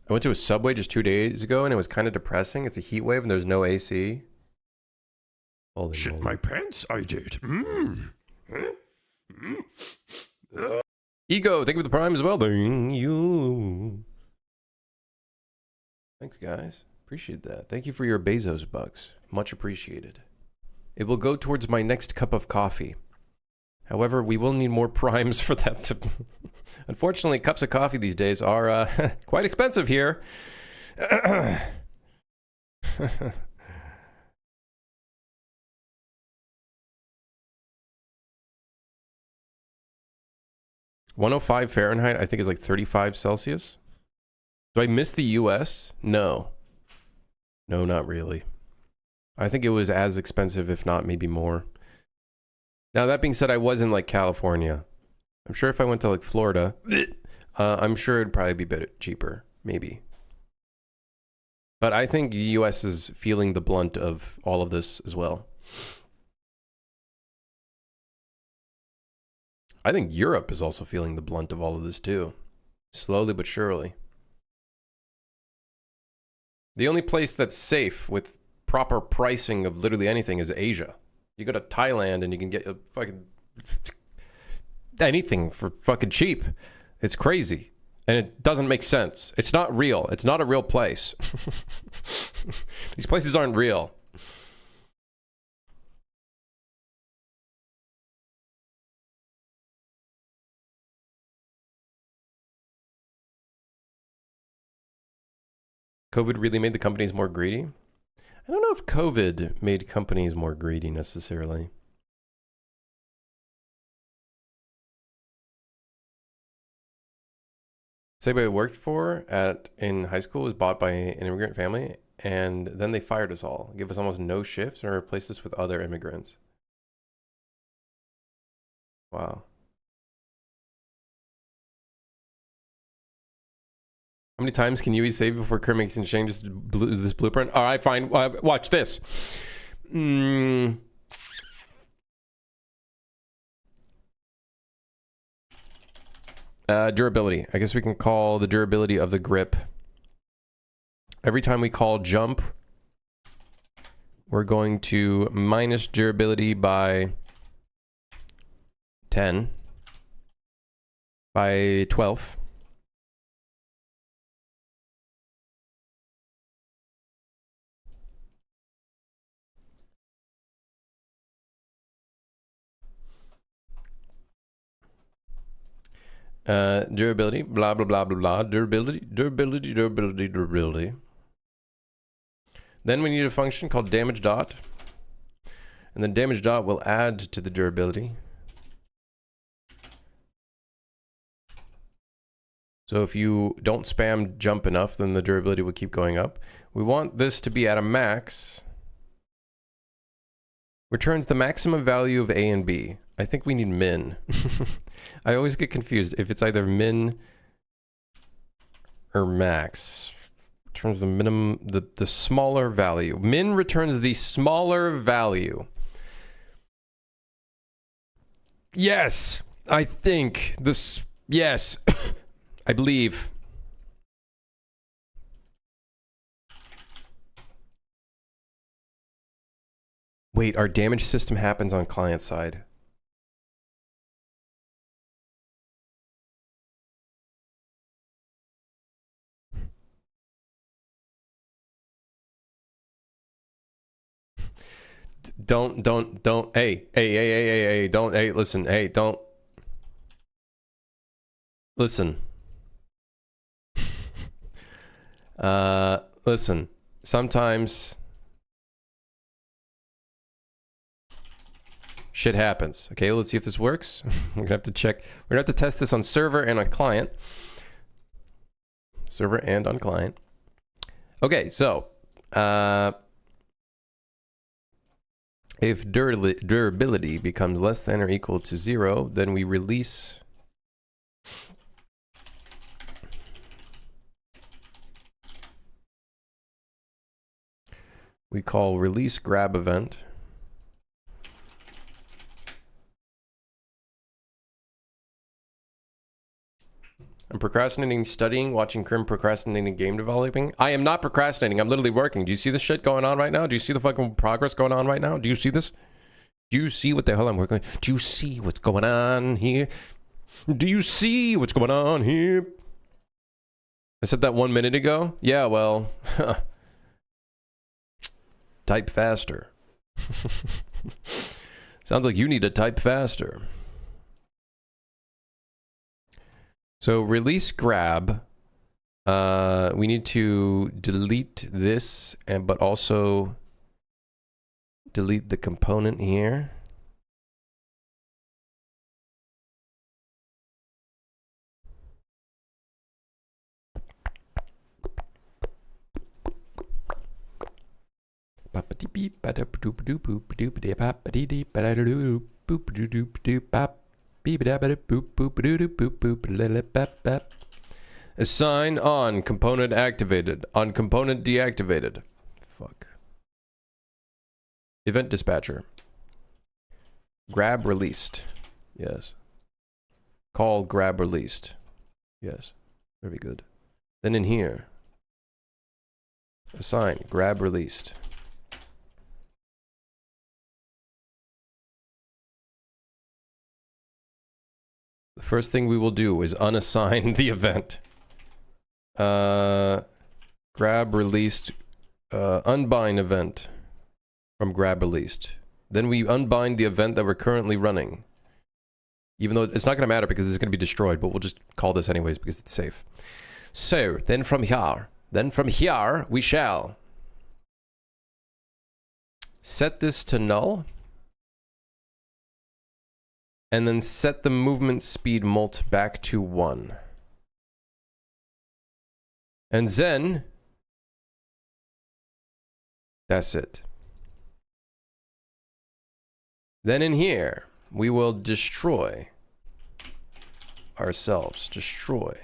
I went to a Subway just 2 days ago and it was kind of depressing. It's a heat wave and there's no AC. Holy Shit moly. my pants, I did. Ego, thank you for the prime as well. Thank you. Thanks, guys. Appreciate that. Thank you for your Bezos bucks. Much appreciated. It will go towards my next cup of coffee. However, we will need more primes for that to... Unfortunately, cups of coffee these days are quite expensive here. ...105 Fahrenheit, I think is like 35 Celsius. Do I miss the US? No. No, not really. I think it was as expensive, if not maybe more. Now, that being said, I was in like California. I'm sure if I went to like Florida, I'm sure it'd probably be a bit cheaper, maybe. But I think the US is feeling the blunt of all of this as well. I think Europe is also feeling the blunt of all of this too. Slowly but surely. The only place that's safe with proper pricing of literally anything is Asia. You go to Thailand and you can get a fucking anything for fucking cheap. It's crazy. And it doesn't make sense. It's not real. It's not a real place. These places aren't real. COVID really made the companies more greedy? I don't know if COVID made companies more greedy necessarily. Somebody I worked for in high school was bought by an immigrant family, and then they fired us all, gave us almost no shifts, and replaced us with other immigrants. Wow. How many times can you save before Kerr makes and changes this blueprint? All right, fine. Watch this. Durability. I guess we can call the durability of the grip. Every time we call jump, we're going to minus durability by 10, by 12. Durability, blah, blah, blah, blah, blah. Durability. Then we need a function called damage dot. And then damage dot will add to the durability. So if you don't spam jump enough, then the durability will keep going up. We want this to be at a max. Returns the maximum value of A and B. I think we need min. I always get confused if it's either min or max. Returns the minimum, the smaller value. Min returns the smaller value. Yes, I think this, yes, I believe. Wait, our damage system happens on client side. Don't, hey, don't, hey, listen, hey, don't. Listen. Listen, sometimes shit happens. Okay, let's see if this works. We're gonna have to check. We're gonna have to test this on server and on client. Server and on client. Okay, so, if durability becomes less than or equal to 0, then we release we call release grab event. I'm procrastinating studying, watching Crim procrastinating game developing. I am not procrastinating. I'm literally working. Do you see this shit going on right now? Do you see the fucking progress going on right now? Do you see this? Do you see what the hell I'm working on? Do you see what's going on here? Do you see what's going on here? I said that 1 minute ago? Yeah, well, type faster. Sounds like you need to type faster. So release grab, we need to delete this, but also delete the component here. Assign on component activated, on component deactivated. Fuck. Event dispatcher. Grab released. Yes. Call grab released. Yes. Very good. Then in here, assign grab released. The first thing we will do is unassign the event. Grab released, unbind event from grab released. Then we unbind the event that we're currently running. Even though it's not going to matter because it's going to be destroyed, but we'll just call this anyways because it's safe. So, then from here, we shall set this to null. And then set the movement speed mult back to 1. And then, that's it. Then in here, we will destroy ourselves. Destroy.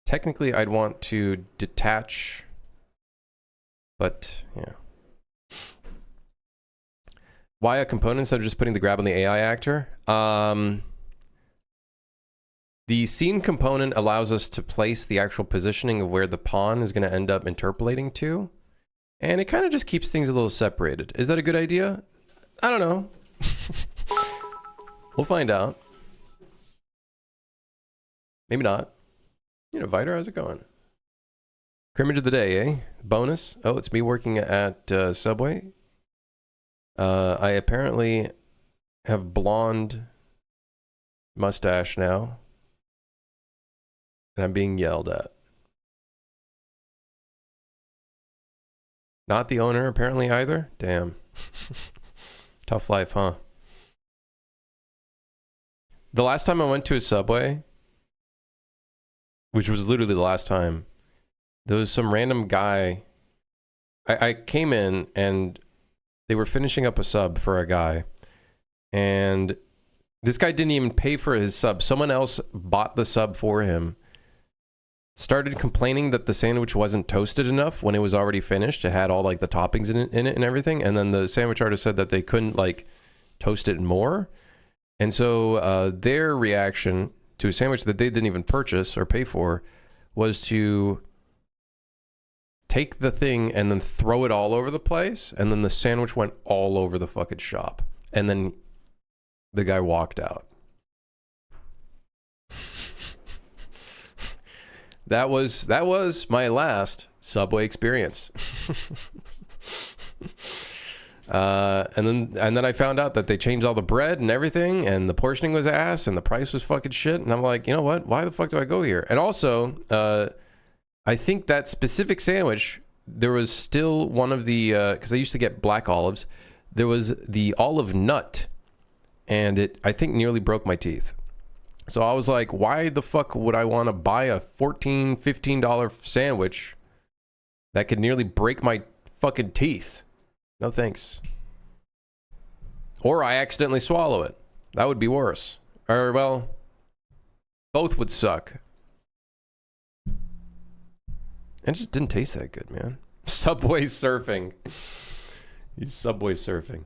Technically, I'd want to detach, but yeah. Why a component instead of just putting the grab on the AI actor? The scene component allows us to place the actual positioning of where the pawn is going to end up interpolating to. And it kind of just keeps things a little separated. Is that a good idea? I don't know. We'll find out. Maybe not. You know, Viter, how's it going? Crimmage of the day, eh? Bonus? Oh, it's me working at Subway. I apparently have blonde mustache now. And I'm being yelled at. Not the owner, apparently, either? Damn. Tough life, huh? The last time I went to a Subway, which was literally the last time, there was some random guy. I came in and they were finishing up a sub for a guy. And this guy didn't even pay for his sub. Someone else bought the sub for him. Started complaining that the sandwich wasn't toasted enough when it was already finished. It had all like the toppings in it and everything. And then the sandwich artist said that they couldn't like toast it more. And so their reaction to a sandwich that they didn't even purchase or pay for was to take the thing and then throw it all over the place. And then the sandwich went all over the fucking shop. And then the guy walked out. That was my last Subway experience. and then I found out that they changed all the bread and everything, and the portioning was ass, and the price was fucking shit. And I'm like, you know what? Why the fuck do I go here? And also, I think that specific sandwich, there was still one of the because I used to get black olives. There was the olive nut, and it I think nearly broke my teeth. So I was like, why the fuck would I want to buy a $14, $15 sandwich that could nearly break my fucking teeth? No thanks. Or I accidentally swallow it. That would be worse. Or, well, both would suck. It just didn't taste that good, man. Subway surfing. He's subway surfing.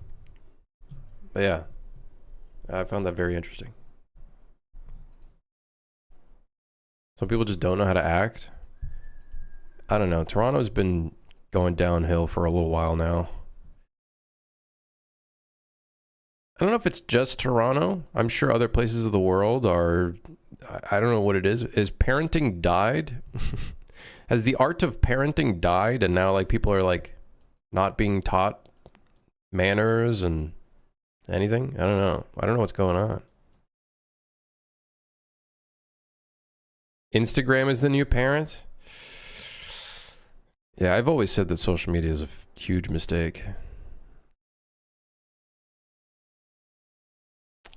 But yeah, I found that very interesting. Some people just don't know how to act. I don't know. Toronto's been going downhill for a little while now. I don't know if it's just Toronto. I'm sure other places of the world are... I don't know what it is. Is parenting died? Has the art of parenting died and now like people are like not being taught manners and anything? I don't know. I don't know what's going on. Instagram is the new parent? Yeah, I've always said that social media is a huge mistake.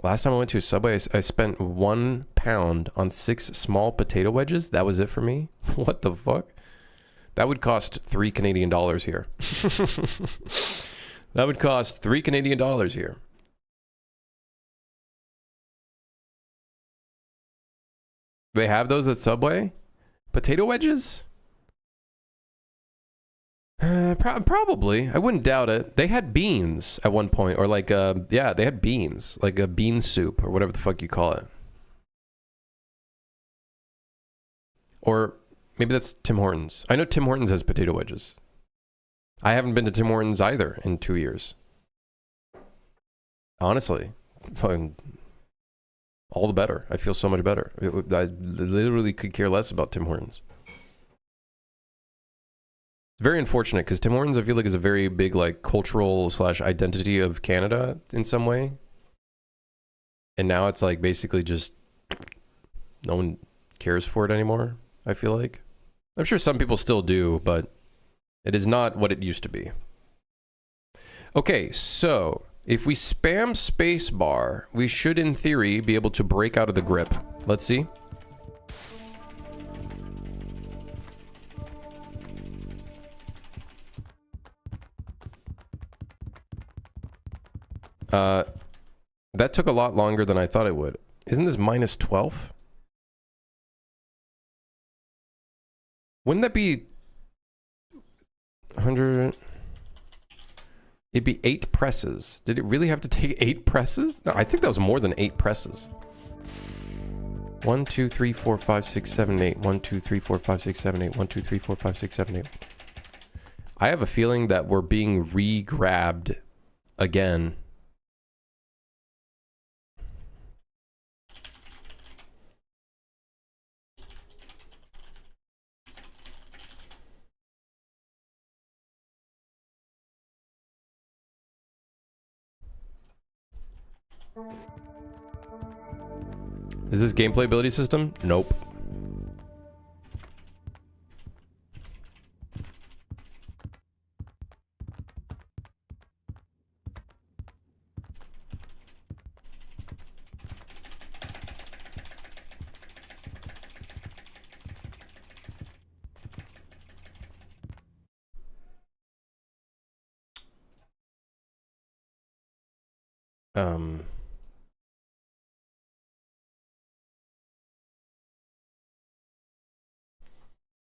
Last time I went to a Subway, I spent £1 on 6 small potato wedges. That was it for me? What the fuck? That would cost $3 Canadian here. That would cost $3 Canadian here. They have those at Subway? Potato wedges? Probably. I wouldn't doubt it. They had beans at one point, or like, yeah, they had beans, like a bean soup or whatever the fuck you call it. Or maybe that's Tim Hortons. I know Tim Hortons has potato wedges. I haven't been to Tim Hortons either in 2 years. Honestly, fucking all the better. I feel so much better. I literally could care less about Tim Hortons. Very unfortunate because Tim Hortons I feel like is a very big like cultural / identity of Canada in some way. And now it's like basically just no one cares for it anymore, I feel like. I'm sure some people still do, but it is not what it used to be. Okay, so if we spam spacebar, we should in theory be able to break out of the grip. Let's see. That took a lot longer than I thought it would. Isn't this minus 12? Wouldn't that be 100? It'd be 8 presses. Did it really have to take 8 presses? No, I think that was more than 8 presses. 1, 2, 3, 4, 5, 6, 7, 8. 1, 2, 3, 4, 5, 6, 7, 8. 1, 2, 3, 4, 5, 6, 7, 8. I have a feeling that we're being re-grabbed again. Is this gameplay ability system? Nope.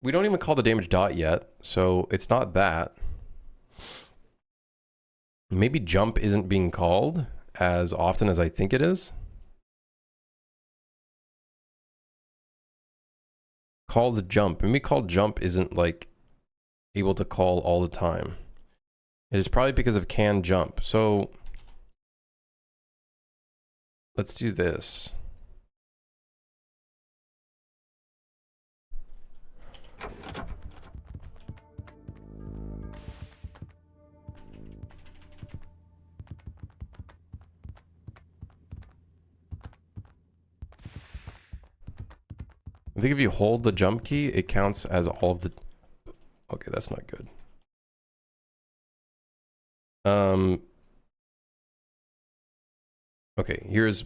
We don't even call the damage dot yet, so it's not that. Maybe jump isn't being called as often as I think it is. Called jump. Maybe called jump isn't like able to call all the time. It is probably because of can jump. So let's do this. I think if you hold the jump key, it counts as all of the... Okay, that's not good. Okay, here's...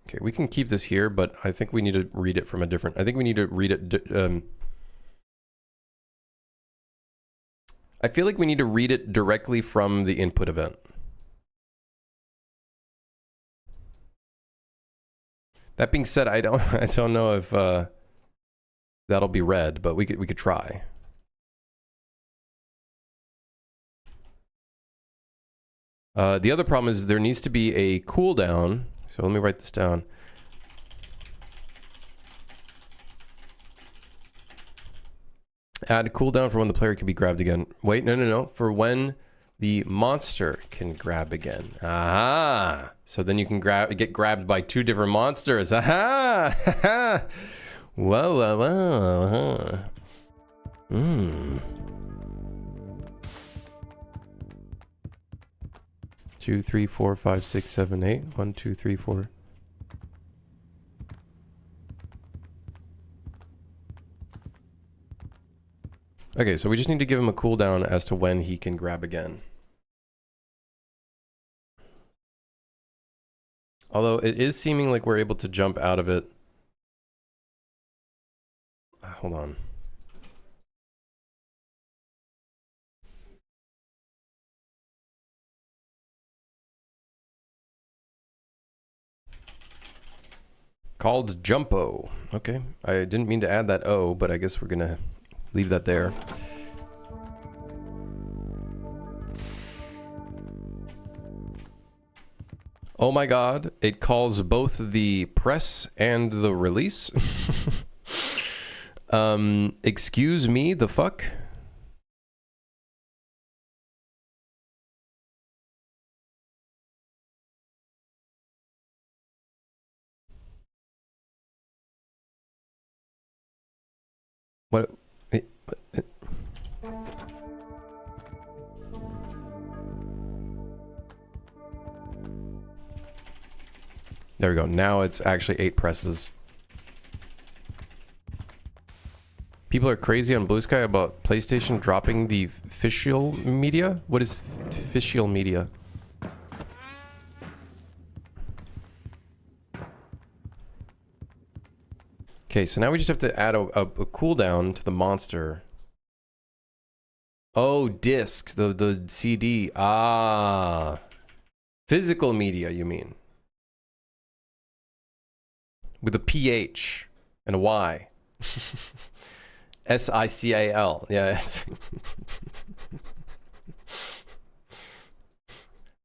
Okay, we can keep this here, but I think we need to read it from a different... I think we need to read it... I feel like we need to read it directly from the input event. That being said, I don't know if that'll be read, but we could try. The other problem is there needs to be a cooldown. So let me write this down. Add a cooldown for when the player can be grabbed again. Wait, no. For when the monster can grab again. Aha! So then you can get grabbed by 2 different monsters. Aha! Whoa. Hmm. 2, 3, 4, 5, 6, 7, 8. 1, 2, 3, 4. Okay, so we just need to give him a cooldown as to when he can grab again. Although it is seeming like we're able to jump out of it. Hold on. Called Jumpo. Okay, I didn't mean to add that O, but I guess we're gonna leave that there. Oh my god, it calls both the press and the release. Excuse me, the fuck? What? There we go. Now it's actually 8 presses. People are crazy on Blue Sky about PlayStation dropping the official media. What is official media? Okay, so now we just have to add a cooldown to the monster. Oh, disc, the CD. Ah, physical media, you mean? With a PH and a Y. SICAL. Yeah.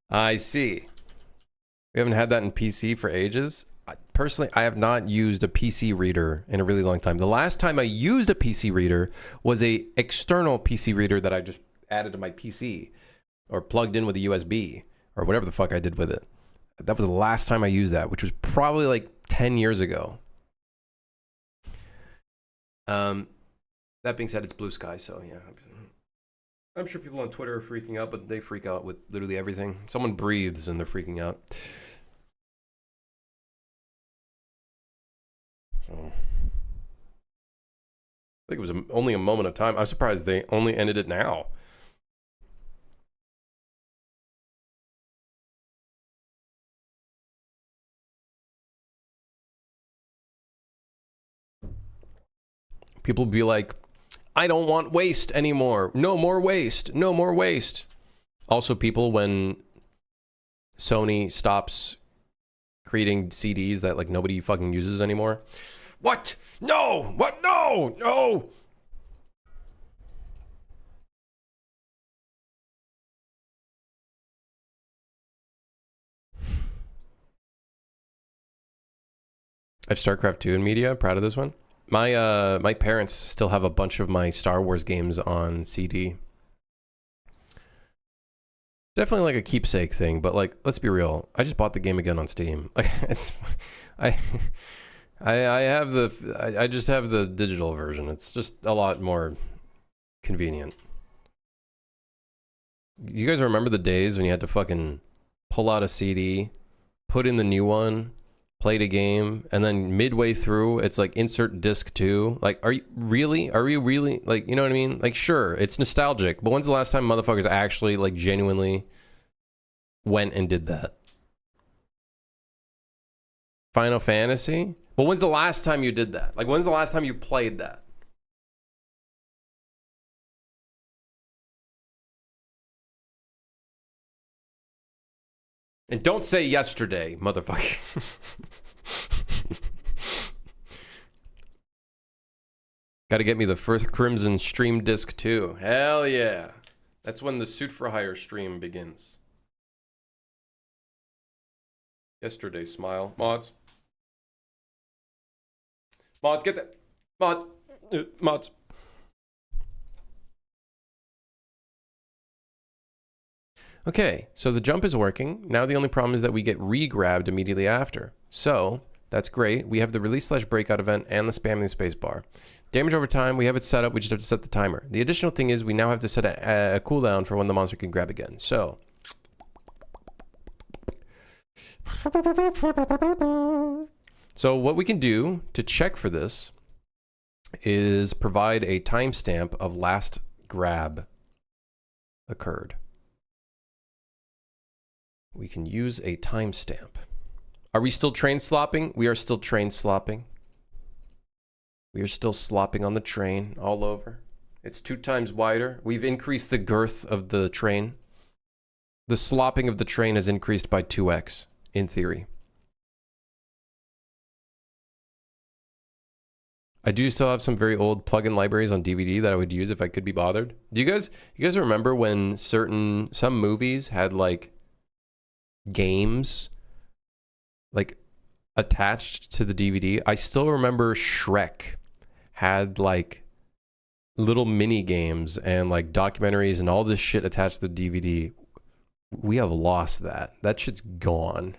I see. We haven't had that in PC for ages. Personally, I have not used a PC reader in a really long time. The last time I used a PC reader was a external PC reader that I just added to my PC or plugged in with a USB or whatever the fuck I did with it. That was the last time I used that, which was probably like 10 years ago. That being said, it's Blue Sky, so yeah. I'm sure people on Twitter are freaking out, but they freak out with literally everything. Someone breathes and they're freaking out. So, I think it was only a moment of time. I'm surprised they only ended it now. People be like, I don't want waste anymore. No more waste. No more waste. Also, people, when Sony stops creating CDs that like nobody fucking uses anymore. What? No! What? No! No! I have StarCraft 2 in media. Proud of this one. My parents still have a bunch of my Star Wars games on CD. Definitely like a keepsake thing, but like, let's be real. I just bought the game again on Steam. Like, it's, I just have the digital version. It's just a lot more convenient. You guys remember the days when you had to fucking pull out a CD, put in the new one, played a game, and then midway through it's like insert disc 2. Like, are you really like, you know what I mean? Like, sure, it's nostalgic, but when's the last time motherfuckers actually like genuinely went and did that? Final Fantasy? But when's the last time you did that? Like, when's the last time you played that? And don't say yesterday, motherfucker. Gotta get me the first Crimson Stream Disc 2. Hell yeah. That's when the Suit for Hire stream begins. Yesterday, smile. Mods. Mods, get that. Mods. Okay, so the jump is working. Now the only problem is that we get re-grabbed immediately after. So, that's great. We have the release/breakout event and the spamming the spacebar. Damage over time, we have it set up. We just have to set the timer. The additional thing is we now have to set a cooldown for when the monster can grab again. So, what we can do to check for this is provide a timestamp of last grab occurred. We can use a timestamp. Are we still train slopping? We are still train slopping. We are still slopping on the train all over. It's 2 times wider. We've increased the girth of the train. The slopping of the train has increased by 2x, in theory. I do still have some very old plugin libraries on DVD that I would use if I could be bothered. Do you guys remember when some movies had like games like attached to the DVD? I still remember Shrek had like little mini games and like documentaries and all this shit attached to the DVD. We have lost that. That shit's gone.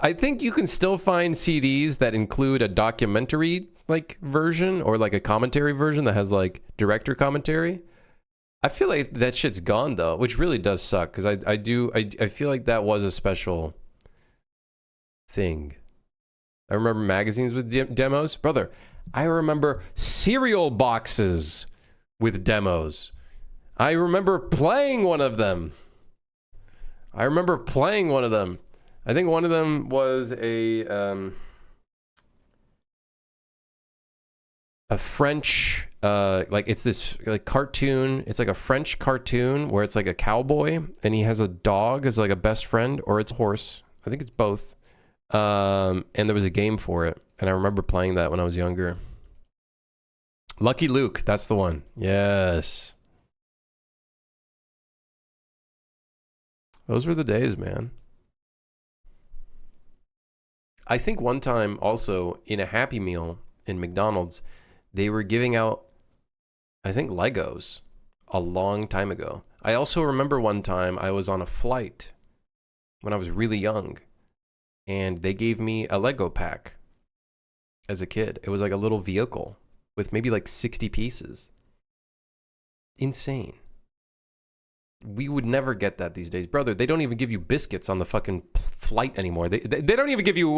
I think you can still find CDs that include a documentary like version or like a commentary version that has like director commentary. I feel like that shit's gone though, which really does suck because I feel like that was a special thing. I remember magazines with demos. Brother, I remember cereal boxes with demos. I remember playing one of them. I think one of them was a French like it's this like cartoon. It's like a French cartoon where it's like a cowboy and he has a dog as like a best friend, or it's a horse. I think it's both. And there was a game for it, and I remember playing that when I was younger. Lucky Luke, that's the one. Yes. Those were the days, man. I think one time also in a Happy Meal in McDonald's, they were giving out, I think, Legos a long time ago. I also remember one time I was on a flight when I was really young, and they gave me a Lego pack as a kid. It was like a little vehicle with maybe like 60 pieces. Insane. We would never get that these days. Brother, they don't even give you biscuits on the fucking flight anymore. They don't even give you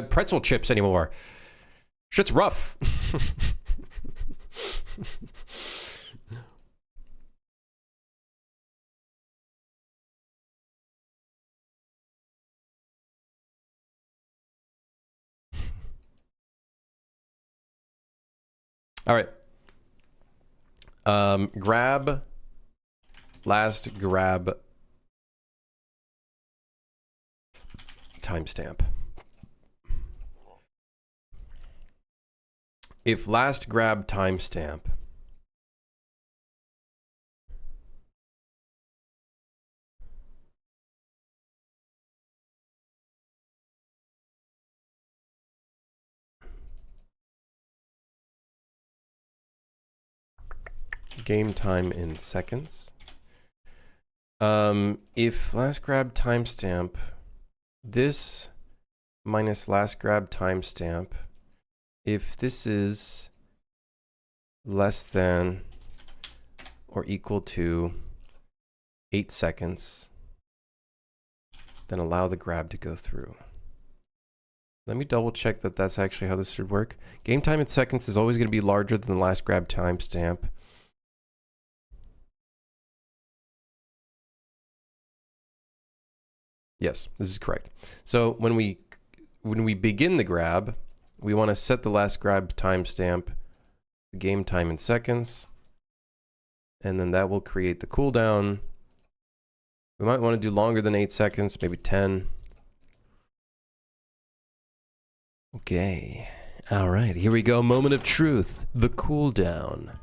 pretzel chips anymore. Shit's rough. All right. Last grab timestamp. If last grab timestamp game time in seconds. If last grab timestamp, this minus last grab timestamp, if this is less than or equal to 8 seconds, then allow the grab to go through. Let me double check that that's actually how this should work. Game time in seconds is always going to be larger than the last grab timestamp. Yes, this is correct. So when we begin the grab, we want to set the last grab timestamp, game time in seconds, and then that will create the cooldown. We might want to do longer than 8 seconds, maybe 10. Okay. All right, here we go. Moment of truth. The cooldown.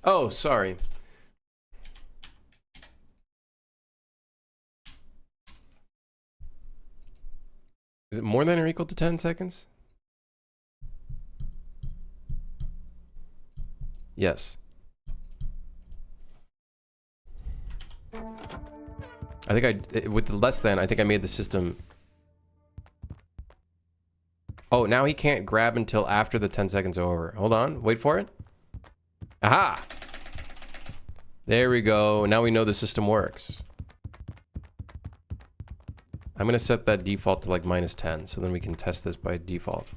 Oh, sorry. Is it more than or equal to 10 seconds? Yes. I think with the less than, I think I made the system. Oh, now he can't grab until after the 10 seconds are over. Hold on, wait for it. Aha! There we go. Now we know the system works. I'm gonna set that default to like -10, so then we can test this by default.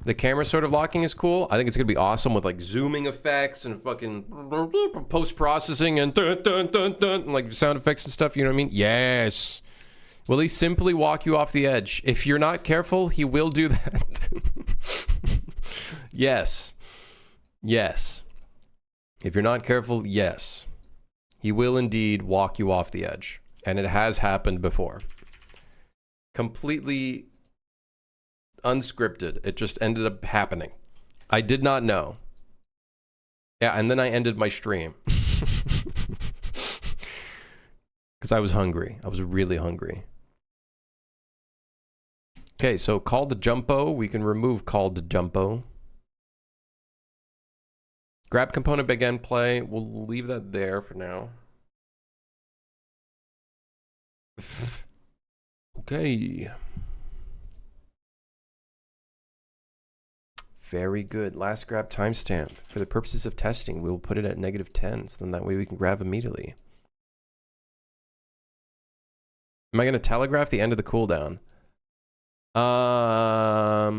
The camera sort of locking is cool. I think it's gonna be awesome with like zooming effects and fucking post-processing and dun, dun, dun, dun, and like sound effects and stuff, you know what I mean? Yes. Will he simply walk you off the edge? If you're not careful, he will do that. Yes. Yes. If you're not careful, yes. He will indeed walk you off the edge. And it has happened before. Completely unscripted. It just ended up happening. I did not know. Yeah, and then I ended my stream. Because I was hungry. I was really hungry. Okay, so call to jumpo. We can remove call to jumpo. Grab component begin play. We'll leave that there for now. Okay. Very good. Last grab timestamp. For the purposes of testing, we will put it at -10, so then that way we can grab immediately. Am I going to telegraph the end of the cooldown? I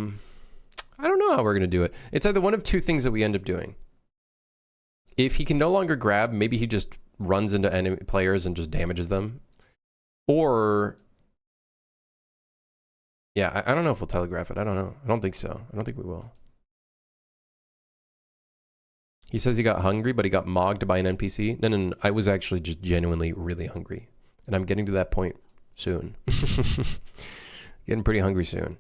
don't know how we're going to do it. It's either one of two things that we end up doing. If he can no longer grab, maybe he just runs into enemy players and just damages them. Or, yeah, I don't know if we'll telegraph it. I don't know. I don't think so. I don't think we will. He says he got hungry, but he got mogged by an NPC. No. I was actually just genuinely really hungry. And I'm getting to that point soon. Getting pretty hungry soon.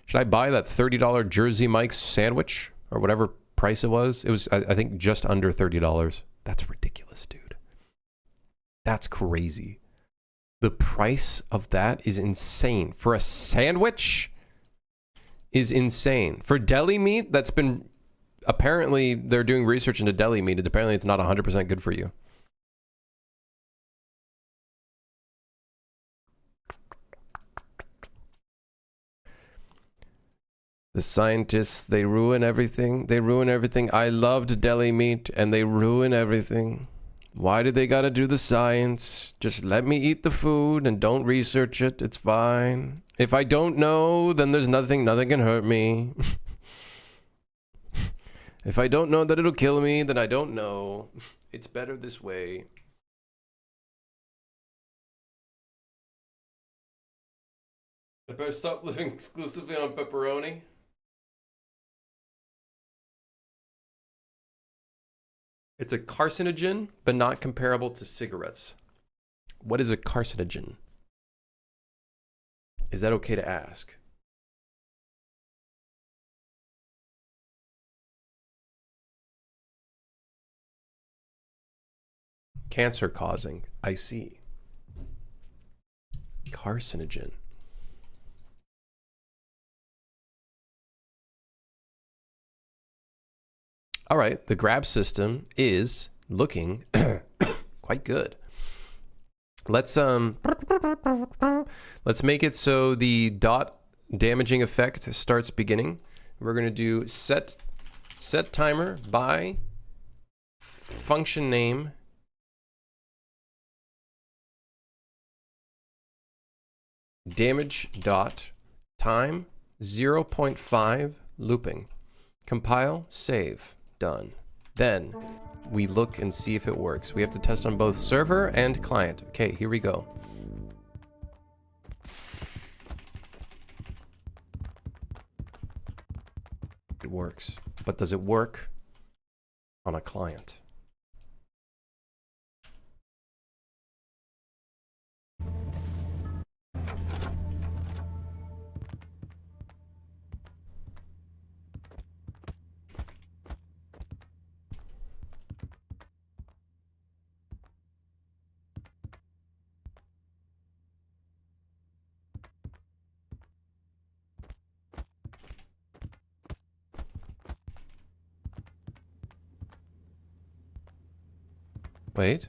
Should I buy that $30 Jersey Mike's sandwich? Or whatever price it was? It was, I think, just under $30. That's ridiculous, dude. That's crazy. The price of that is insane. For a sandwich is insane. For deli meat, that's been... Apparently, they're doing research into deli meat. Apparently, it's not 100% good for you. The scientists, they ruin everything. They ruin everything. I loved deli meat, and they ruin everything. Why do they gotta do the science? Just let me eat the food and don't research it. It's fine. If I don't know, then there's nothing can hurt me. If I don't know that it'll kill me, then I don't know. It's better this way. I better stop living exclusively on pepperoni. It's a carcinogen, but not comparable to cigarettes. What is a carcinogen? Is that okay to ask? Cancer causing. I see. Carcinogen. All right, the grab system is looking quite good. Let's make it so the dot damaging effect starts beginning. We're going to do set timer by function name damage dot time 0.5 looping. Compile, save. Done. Then we look and see if it works. We have to test on both server and client. Okay, here we go. It works. But does it work on a client? Wait.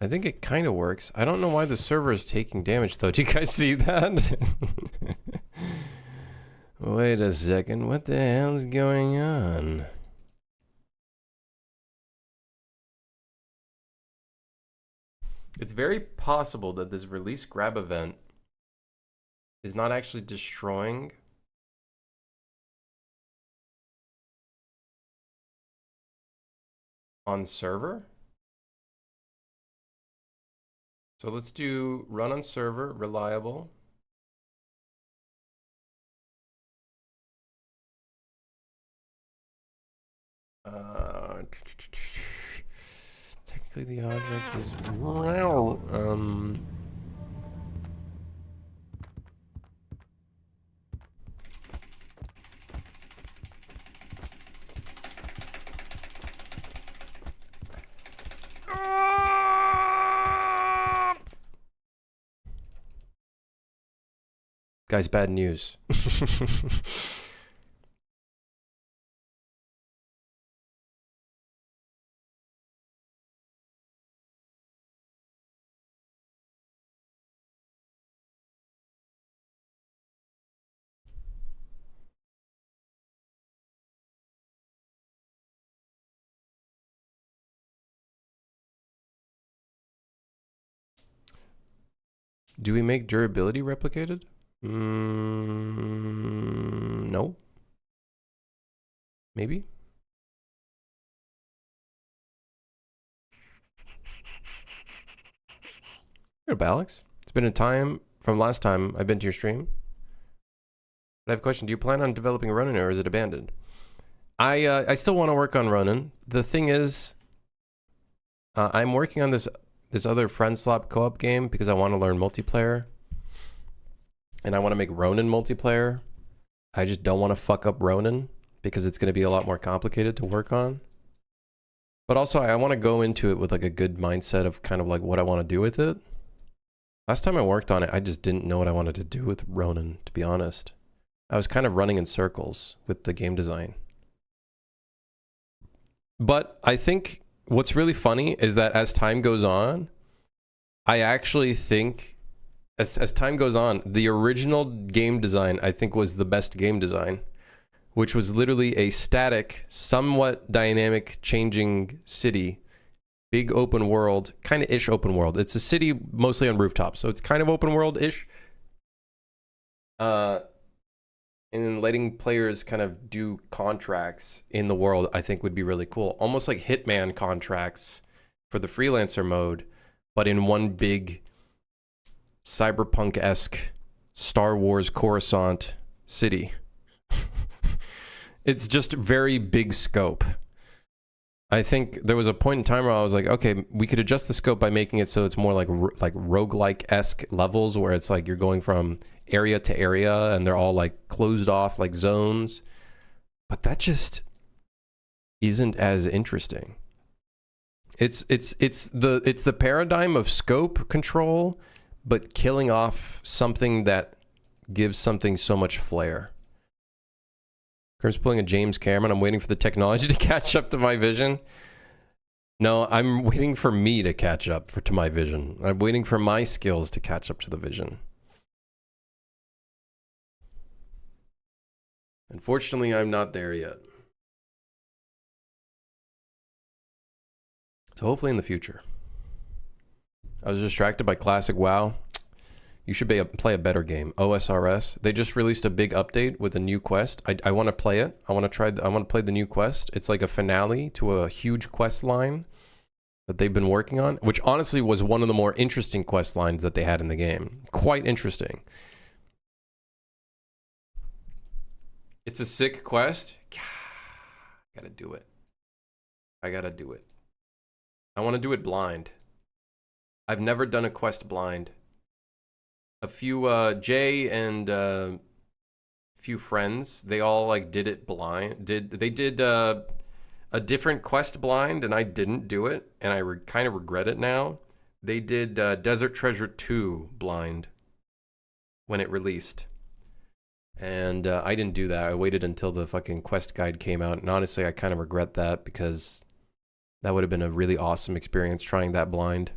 I think it kind of works. I don't know why the server is taking damage though. Do you guys see that? Wait a second. What the hell's going on? It's very possible that this release grab event is not actually destroying on server. So let's do run on server, reliable. Technically the object is guys, bad news. Do we make durability replicated? No. Maybe. Here, Alex. It's been a time from last time I've been to your stream. But I have a question. Do you plan on developing Ronin or is it abandoned? I still want to work on Ronin. The thing is, I'm working on this other friend slap co-op game because I want to learn multiplayer. And I want to make Ronin multiplayer. I just don't want to fuck up Ronin because it's going to be a lot more complicated to work on. But also I want to go into it with like a good mindset of kind of like what I want to do with it. Last time I worked on it, I just didn't know what I wanted to do with Ronin, to be honest. I was kind of running in circles with the game design. But I think what's really funny is that as time goes on, I actually think as time goes on, the original game design, I think, was the best game design, which was literally a static, somewhat dynamic, changing city, big open world, kind of ish open world. It's a city mostly on rooftops, so it's kind of open world-ish. And then letting players kind of do contracts in the world, I think would be really cool. Almost like Hitman contracts for the freelancer mode, but in one big cyberpunk-esque Star Wars Coruscant city. It's just very big scope. I think there was a point in time where I was like, okay, we could adjust the scope by making it so it's more like roguelike-esque levels where it's like you're going from area to area and they're all like closed off like zones. But that just isn't as interesting. It's the paradigm of scope control, but killing off something that gives something so much flair. Grim's pulling a James Cameron. I'm waiting for the technology to catch up to my vision. No, I'm waiting for me to catch up to my vision. I'm waiting for my skills to catch up to the vision. Unfortunately, I'm not there yet. So hopefully in the future. I was distracted by classic WoW. You should play a better game. OSRS. They just released a big update with a new quest. I want to play it. I want to play the new quest. It's like a finale to a huge quest line that they've been working on, which honestly was one of the more interesting quest lines that they had in the game. Quite interesting. It's a sick quest. Gotta do it. I gotta do it. I want to do it blind. I've never done a quest blind. A few Jay and a few friends, they all like did it blind. They did a different quest blind, and I didn't do it, and I kind of regret it now. They did Desert Treasure 2 blind when it released, and I didn't do that. I waited until the fucking quest guide came out, and honestly, I kind of regret that because That would have been a really awesome experience trying that blind.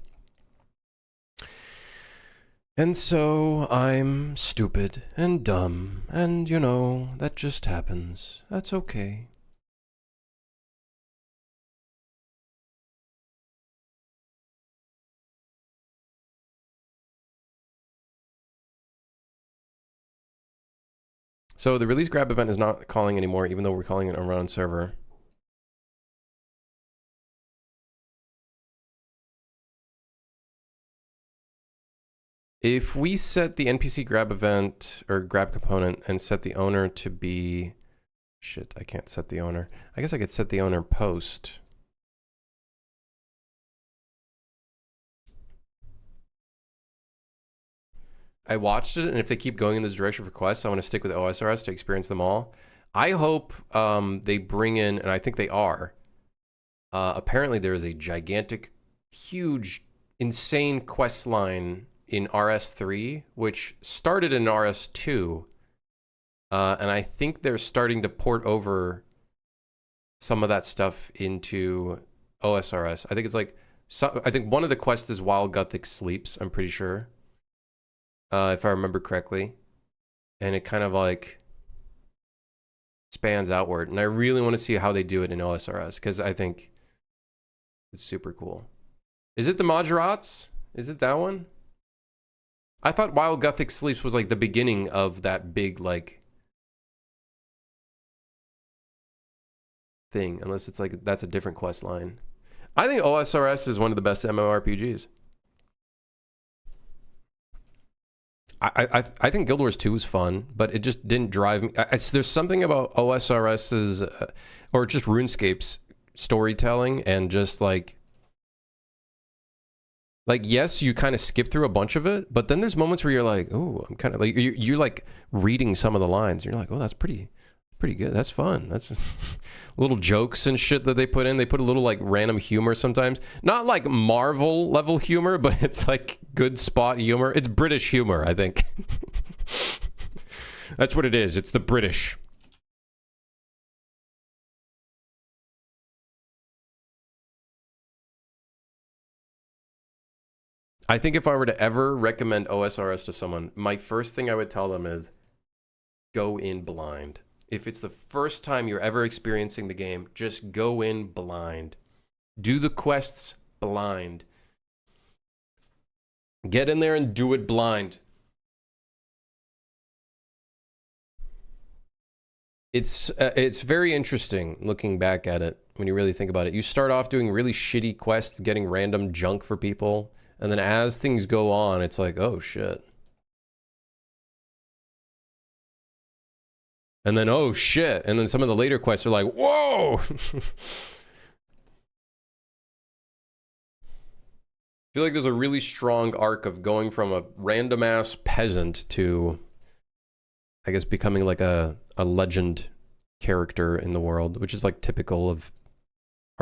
And so I'm stupid and dumb, and you know, that just happens. That's okay. So the release grab event is not calling anymore, even though we're calling it a run server. If we set the NPC grab event or grab component and set the owner to be, shit, I can't set the owner. I guess I could set the owner post. I watched it, and if they keep going in this direction for quests, I want to stick with OSRS to experience them all. I hope they bring in, and I think they are. Apparently, there is a gigantic, huge, insane quest line in RS3, which started in RS2, and I think they're starting to port over some of that stuff into OSRS. I think it's like, I think one of the quests is While Guthix Sleeps, I'm pretty sure. If I remember correctly. And it kind of like spans outward. And I really want to see how they do it in OSRS, because I think it's super cool. Is it the Majorats? Is it that one? I thought While Guthix Sleeps was like the beginning of that big like thing, unless it's like that's a different quest line. I think OSRS is one of the best MMORPGs. I think Guild Wars 2 was fun, but it just didn't drive me. There's something about OSRS's or just RuneScape's storytelling and just like yes, you kind of skip through a bunch of it, but then there's moments where you're like, oh, I'm kind of like you're like reading some of the lines. And you're like, oh, that's pretty good. That's fun. That's little jokes and shit that they put in. They put a little like random humor sometimes. Not like Marvel level humor, but it's like good spot humor. It's British humor, I think. That's what it is. It's the British. I think if I were to ever recommend OSRS to someone, my first thing I would tell them is go in blind. If it's the first time you're ever experiencing the game, just go in blind. Do the quests blind. Get in there and do it blind. It's very interesting looking back at it when you really think about it. You start off doing really shitty quests, getting random junk for people, and then as things go on, it's like, oh shit. And then, oh shit. And then some of the later quests are like, whoa! I feel like there's a really strong arc of going from a random ass peasant to, I guess, becoming like a legend character in the world, which is like typical of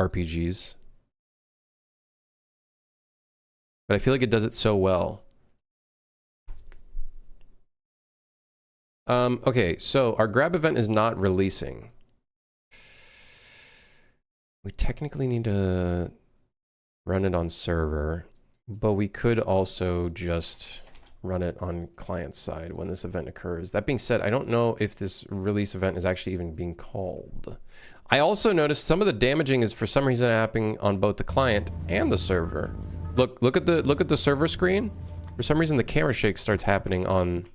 RPGs. But I feel like it does it so well. Okay, so our grab event is not releasing. We technically need to run it on server, but we could also just run it on client side when this event occurs. That being said, I don't know if this release event is actually even being called. I also noticed some of the damaging is for some reason happening on both the client and the server. Look at the server screen. For some reason the camera shake starts happening on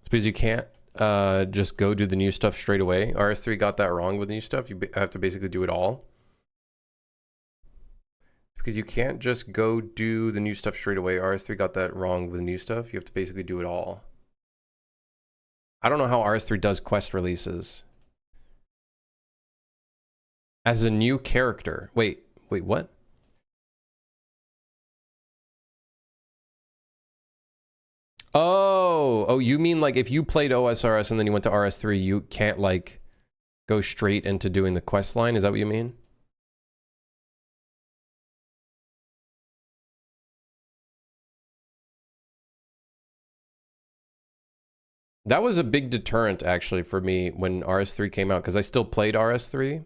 because you can't just go do the new stuff straight away. RS3 got that wrong with new stuff. You have to basically do it all. Because you can't just go do the new stuff straight away. RS3 got that wrong with new stuff. You have to basically do it all. I don't know how RS3 does quest releases. As a new character. Wait, what? Oh, you mean like if you played OSRS and then you went to RS3, you can't like go straight into doing the quest line? Is that what you mean? That was a big deterrent, actually, for me when RS3 came out, because I still played RS3.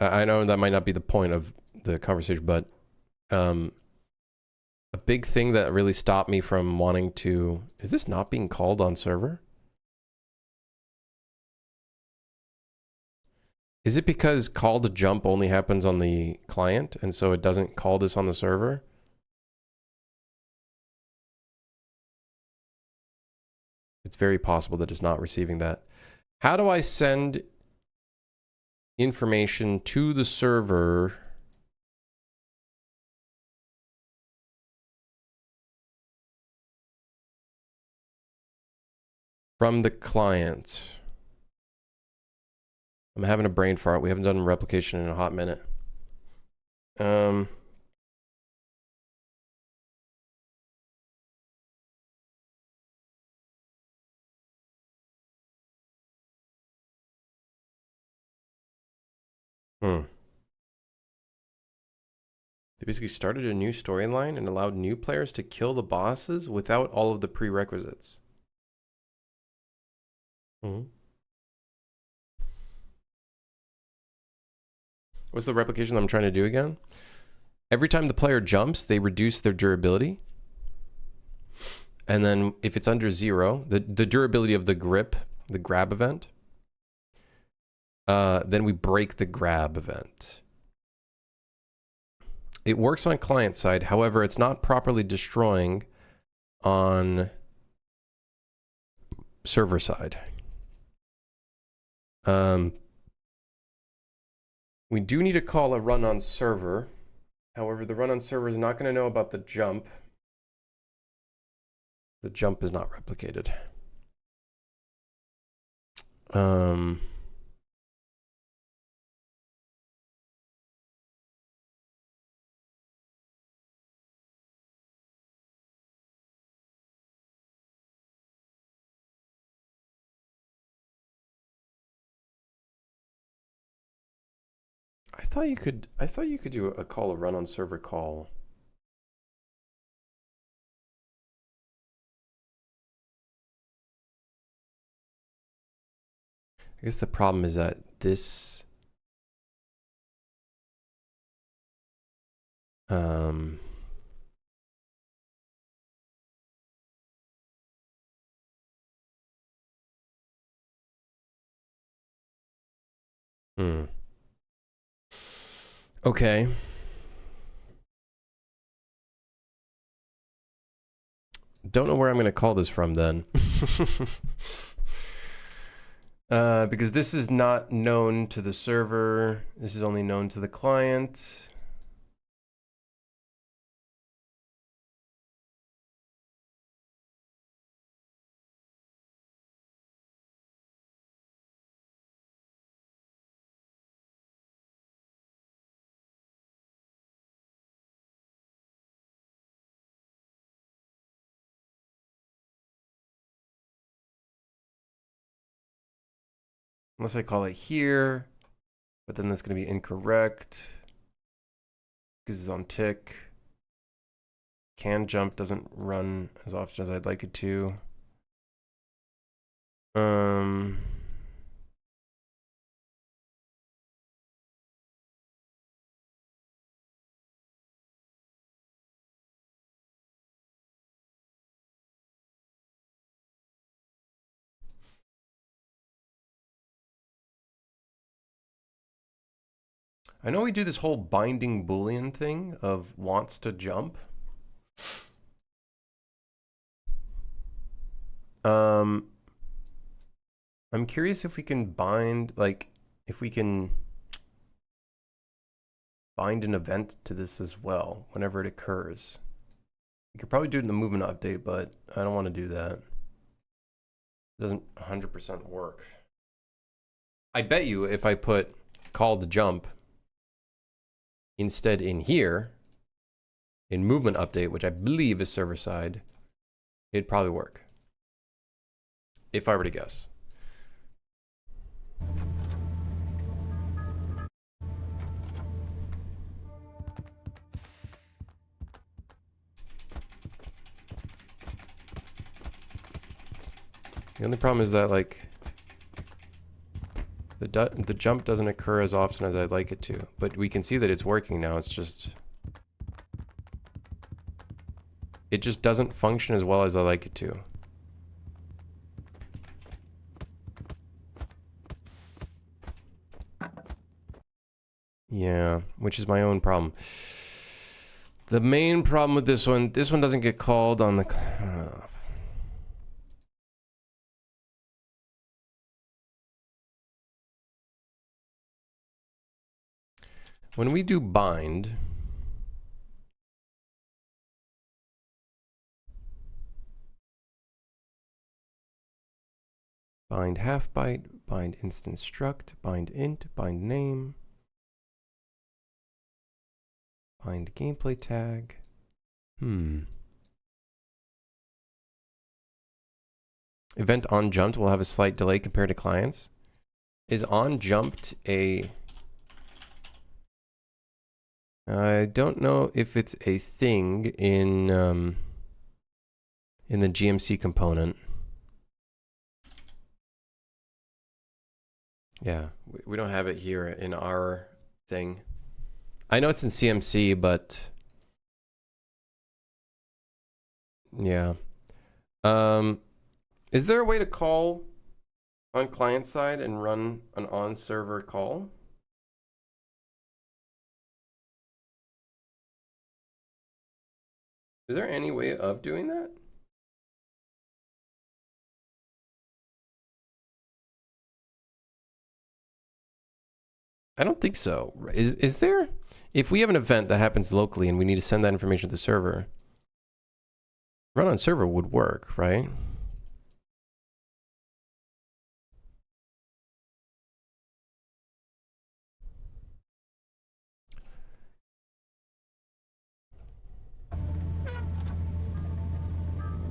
I know that might not be the point of the conversation, but a big thing that really stopped me from wanting to... Is this not being called on server? Is it because call to jump only happens on the client, and so it doesn't call this on the server? It's very possible that it's not receiving that. How do I send information to the server from the client? I'm having a brain fart. We haven't done replication in a hot minute. They basically started a new storyline and allowed new players to kill the bosses without all of the prerequisites. What's the replication I'm trying to do again? Every time the player jumps, they reduce their durability. And then if it's under 0, the durability of the grip, the grab event, then we break the grab event. It works on client side, however, it's not properly destroying on server side. We do need to call a run on server. However, the run on server is not going to know about the jump. The jump is not replicated. I thought you could do a call, a run on server call. I guess the problem is that this Okay. Don't know where I'm going to call this from then. Because this is not known to the server. This is only known to the client. Unless I call it here, but then that's going to be incorrect because it's on tick. Can jump doesn't run as often as I'd like it to. I know we do this whole binding Boolean thing of wants to jump. I'm curious if we can bind, like, if we can bind an event to this as well whenever it occurs. We could probably do it in the movement update, but I don't want to do that. It doesn't 100% work. I bet you if I put call to jump instead in here, in movement update, which I believe is server side, it'd probably work. If I were to guess. The only problem is that, like, the jump doesn't occur as often as I'd like it to. But we can see that it's working now. It's just... It just doesn't function as well as I like it to. Yeah, which is my own problem. The main problem with this one doesn't get called on the... When we do bind... Bind half byte, bind instance struct, bind int, bind name, bind gameplay tag. Event on jumped will have a slight delay compared to clients. Is on jumped a... I don't know if it's a thing in the GMC component. Yeah, we don't have it here in our thing. I know it's in CMC, but yeah. Is there a way to call on client side and run an on server call? Is there any way of doing that? I don't think so. Is there? If we have an event that happens locally and we need to send that information to the server, run on server would work, right?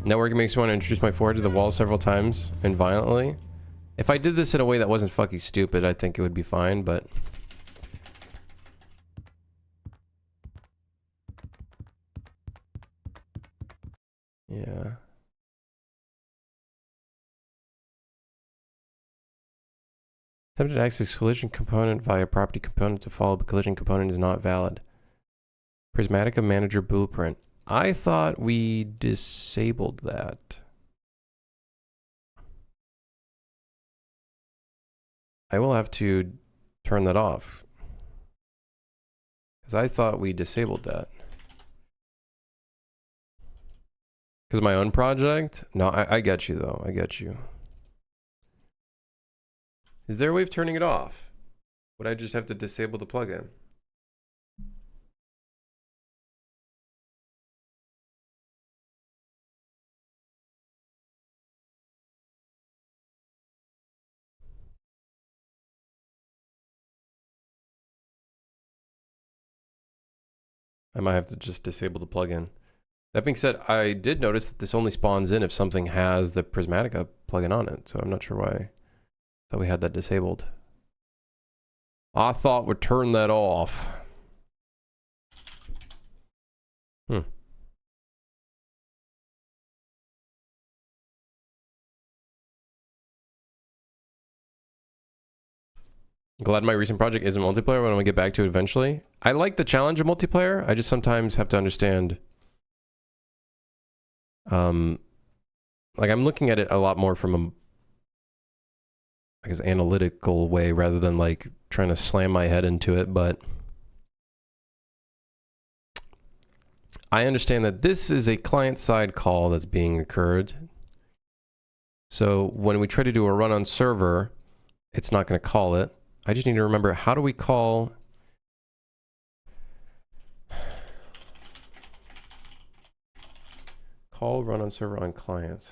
Networking makes me want to introduce my forward to the wall several times and violently. If I did this in a way that wasn't fucking stupid, I think it would be fine, but... Yeah. Attempted to access collision component via property component to follow, but collision component is not valid. Prismatica Manager Blueprint. I thought we disabled that. I will have to turn that off. Because I thought we disabled that. Because my own project? No, I get you though. I get you. Is there a way of turning it off? Would I just have to disable the plugin? I might have to just disable the plugin. That being said, I did notice that this only spawns in if something has the Prismatica plugin on it, so I'm not sure why I thought we had that disabled. I thought we'd turn that off. Glad my recent project isn't multiplayer, but I'm gonna get back to it eventually. I like the challenge of multiplayer. I just sometimes have to understand. Like I'm looking at it a lot more from a, I guess, analytical way rather than like trying to slam my head into it. But I understand that this is a client-side call that's being occurred. So when we try to do a run on server, it's not going to call it. I just need to remember, how do we call... Call run on server on client.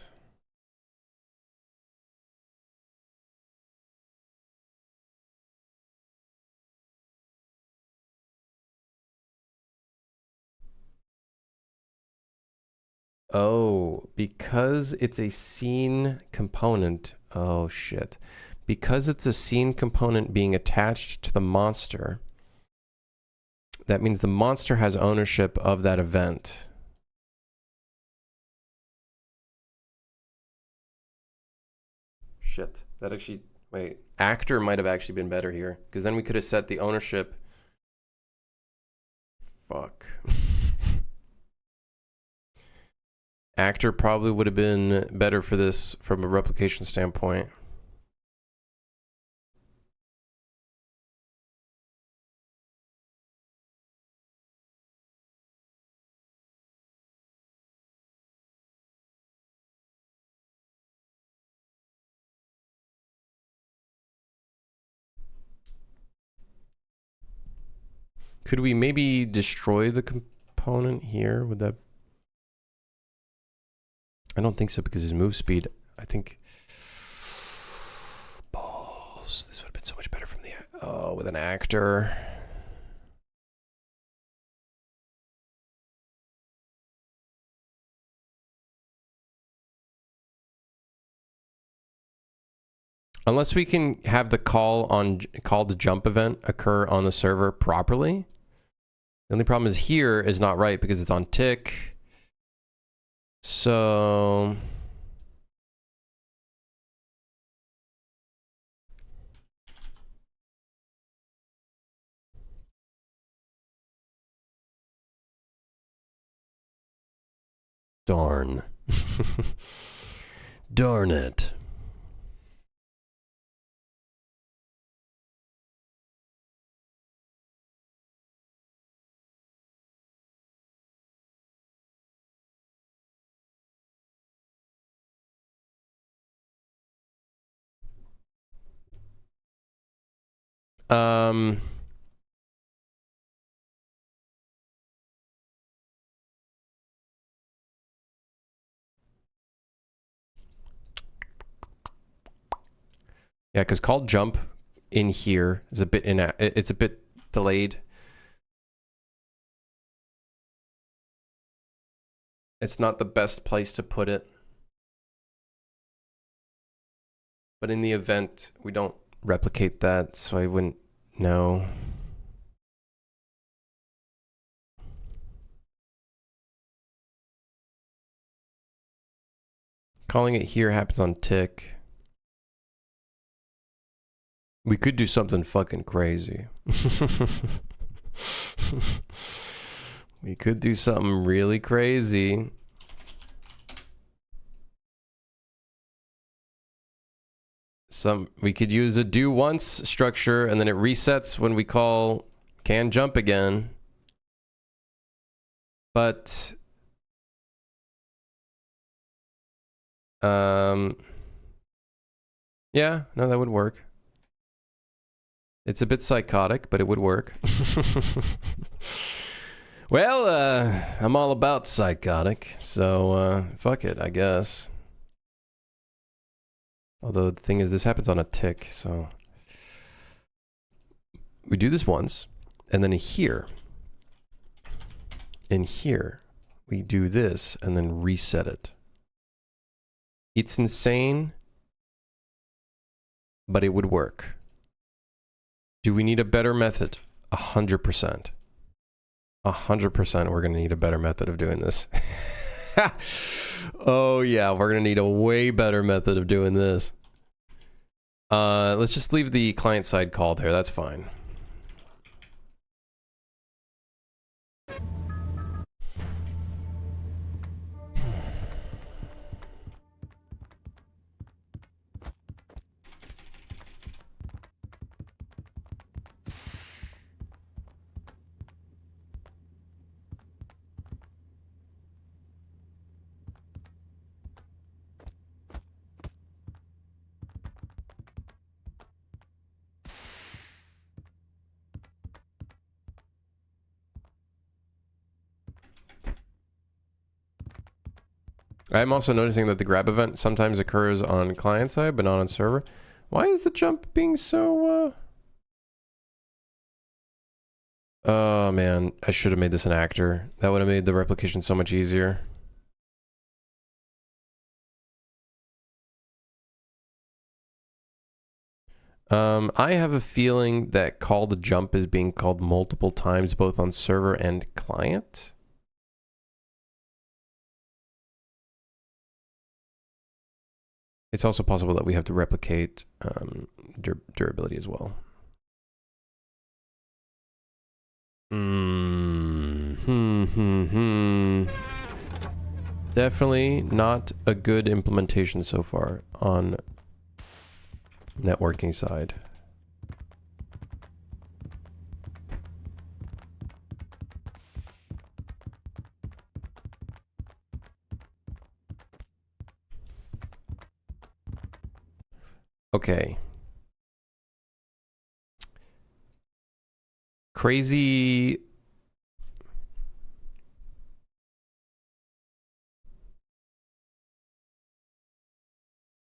Oh, because it's a scene component. Oh, shit. Because it's a scene component being attached to the monster, that means the monster has ownership of that event. shit. That actually, wait, actor might have actually been better here, because then we could have set the ownership. Fuck. Actor probably would have been better for this from a replication standpoint. Could we maybe destroy the component here? Would that... I don't think so because his move speed, I think... Balls. This would have been so much better from the... Oh, with an actor. Unless we can have the call to jump event occur on the server properly. The only problem is here is not right because it's on tick. So darn. Darn it. Yeah, because called jump in here is a bit it's a bit delayed. It's not the best place to put it. But in the event, we don't replicate that, so I wouldn't know. Calling it here happens on tick. We could do something fucking crazy. We could do something really crazy. We could use a do once structure and then it resets when we call can jump again. But yeah, no, that would work. It's a bit psychotic, but it would work. Well, I'm all about psychotic, so fuck it, I guess. Although the thing is, this happens on a tick, so... We do this once, and then here. In here, we do this, and then reset it. It's insane, but it would work. Do we need a better method? 100%. 100% we're going to need a better method of doing this. Oh yeah, we're going to need a way better method of doing this. Let's just leave the client side call there. That's fine. I'm also noticing that the grab event sometimes occurs on client side, but not on server. Why is the jump being so, Oh man, I should have made this an actor. That would have made the replication so much easier. I have a feeling that call to jump is being called multiple times, both on server and client. It's also possible that we have to replicate durability as well. Definitely not a good implementation so far on networking side. Okay. Crazy.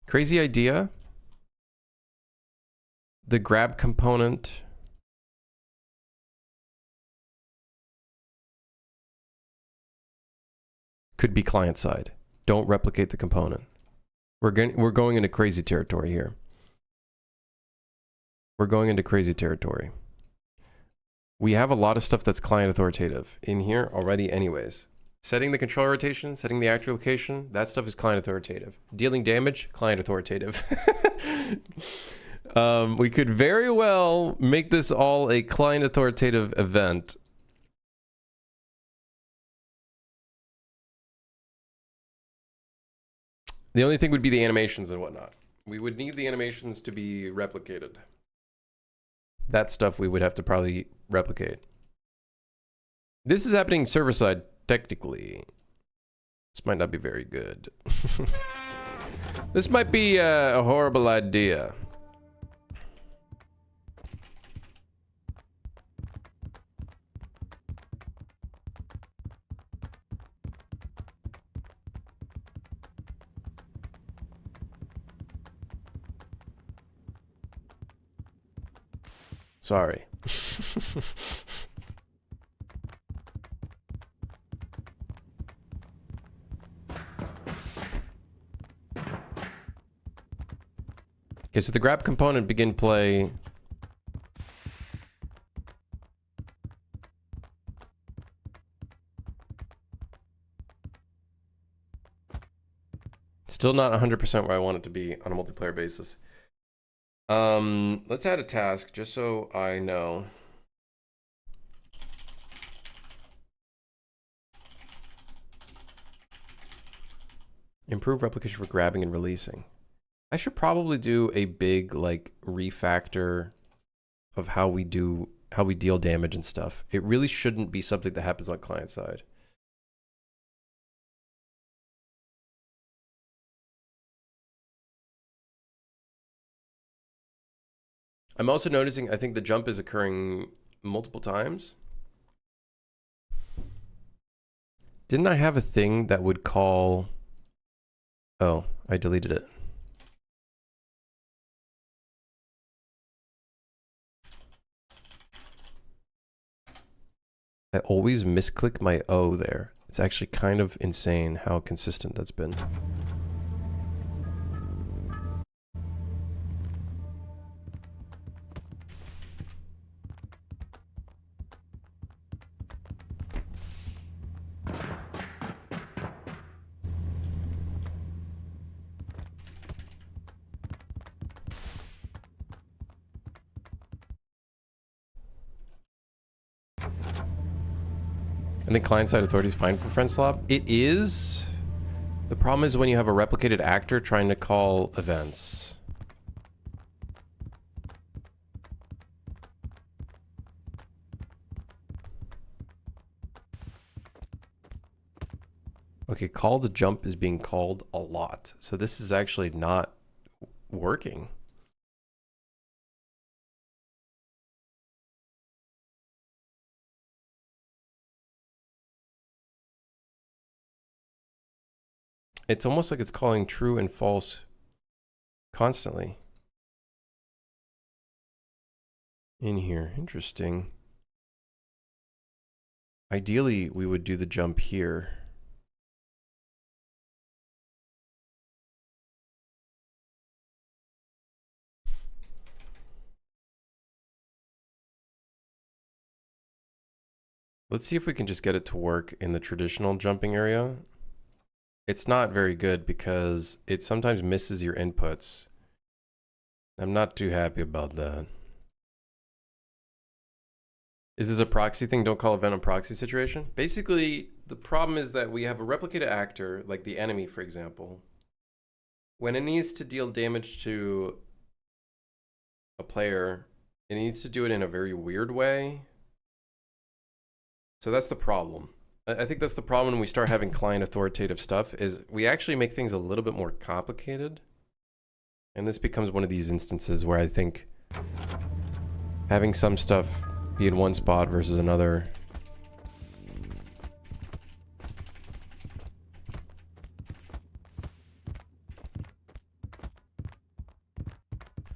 Crazy idea. The grab component. Could be client side. Don't replicate the component. We're going into crazy territory here. We're going into crazy territory. We have a lot of stuff that's client authoritative in here already anyways. Setting the control rotation, setting the actor location, that stuff is client authoritative. Dealing damage, client authoritative. We could very well make this all a client authoritative event. The only thing would be the animations and whatnot. We would need the animations to be replicated. That stuff we would have to probably replicate. This is happening server side, technically. This might not be very good. This might be a horrible idea. Sorry. Okay, so the grab component begin play. Still not 100% where I want it to be on a multiplayer basis. Let's add a task just so I know. Improve replication for grabbing and releasing. I should probably do a big like refactor of how we deal damage and stuff. It really shouldn't be something that happens on client side. I'm also noticing, I think the jump is occurring multiple times. Didn't I have a thing that would call... Oh, I deleted it. I always misclick my O there. It's actually kind of insane how consistent that's been. And the client-side authority is fine for friend swap. It is. The problem is when you have a replicated actor trying to call events. Okay, call to jump is being called a lot. So this is actually not working. It's almost like it's calling true and false constantly. In here, interesting. Ideally, we would do the jump here. Let's see if we can just get it to work in the traditional jumping area. it's not very good because it sometimes misses your inputs. I'm not too happy about that. Is this a proxy thing? Don't call event a proxy situation? Basically, the problem is that we have a replicated actor, like the enemy, for example. When it needs to deal damage to a player, it needs to do it in a very weird way. So that's the problem. I think that's the problem when we start having client authoritative stuff, is we actually make things a little bit more complicated. And this becomes one of these instances where I think having some stuff be in one spot versus another.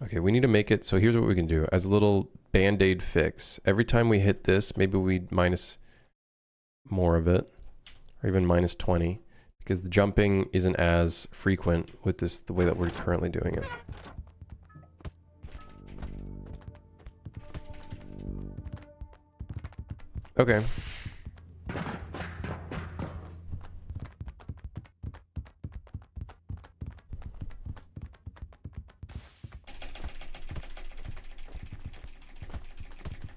Okay, we need to make it, so here's what we can do. As a little band-aid fix, every time we hit this, maybe we minus more of it, or even minus 20, because the jumping isn't as frequent with this, the way that we're currently doing it. Okay.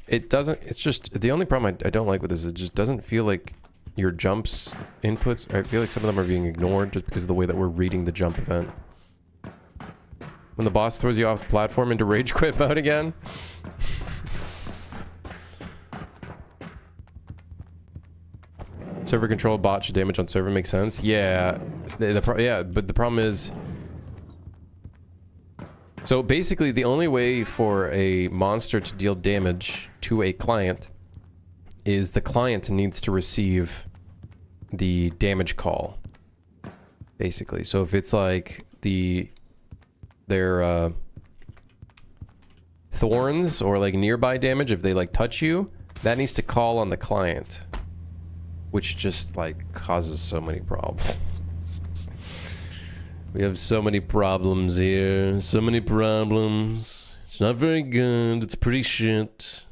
It doesn't, it's just, the only problem I don't like with this is it just doesn't feel like your jumps inputs, I feel like some of them are being ignored just because of the way that we're reading the jump event. When the boss throws you off platform into rage quit mode again. Server control bot should damage on server, makes sense. Yeah, yeah, but the problem is, so basically the only way for a monster to deal damage to a client is the client needs to receive the damage call. Basically, so if it's like their thorns or like nearby damage, if they like touch you, that needs to call on the client. Which just like causes so many problems. We have so many problems here. So many problems. It's not very good. It's pretty shit.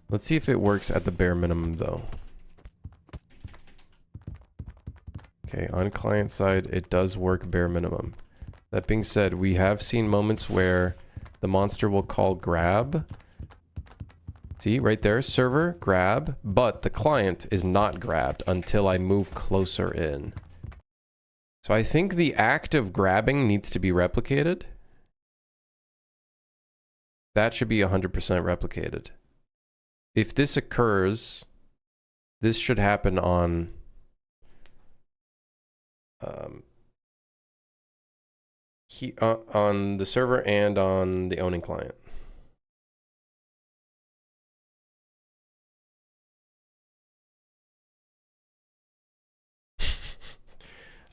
Let's see if it works at the bare minimum though. Okay, on client side, it does work bare minimum. That being said, we have seen moments where the monster will call grab. See, right there, server, grab, but the client is not grabbed until I move closer in. So I think the act of grabbing needs to be replicated. That should be 100% replicated. If this occurs, this should happen on on the server and on the owning client.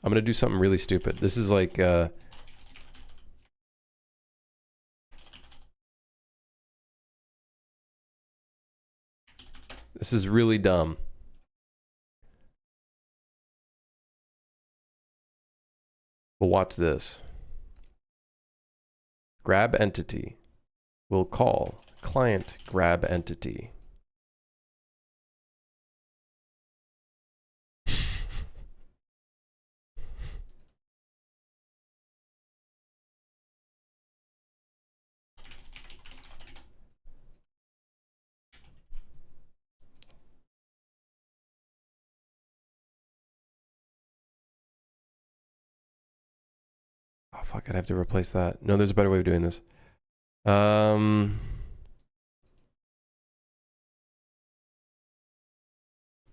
I'm gonna do something really stupid. This is like this is really dumb. But watch this. Grab entity will call client grab entity. Oh fuck, I'd have to replace that. No, there's a better way of doing this.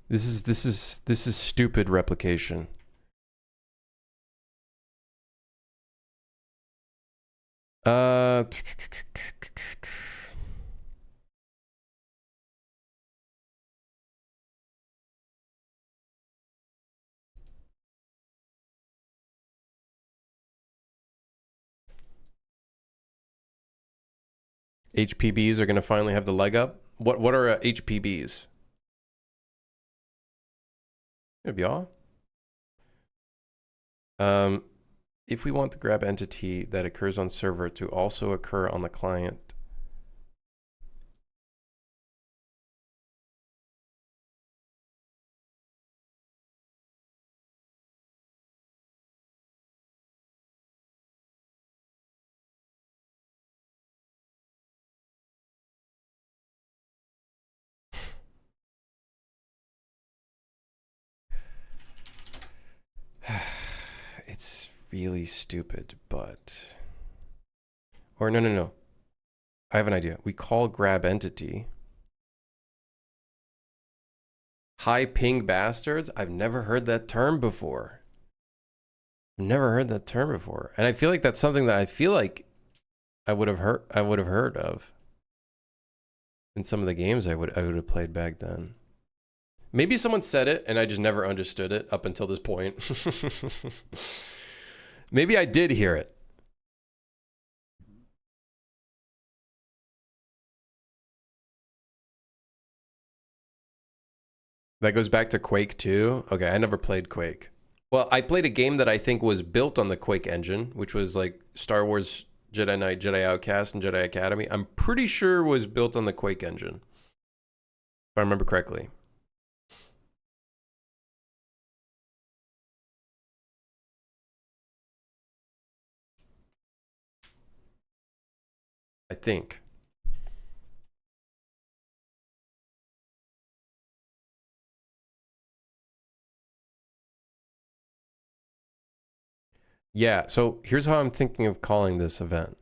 This is stupid replication. HPBs are going to finally have the leg up. What are HPBs? Ja. If we want the grab entity that occurs on server to also occur on the client, it's really stupid, but... Or no. I have an idea. We call grab entity high ping bastards. I've never heard that term before. And I feel like that's something that I feel like I would have heard of in some of the games I would have played back then. Maybe someone said it and I just never understood it up until this point. Maybe I did hear it. That goes back to Quake 2. Okay, I never played Quake. Well, I played a game that I think was built on the Quake engine, which was like Star Wars Jedi Knight, Jedi Outcast, and Jedi Academy. I'm pretty sure was built on the Quake engine, if I remember correctly. I think. Yeah, so here's how I'm thinking of calling this event.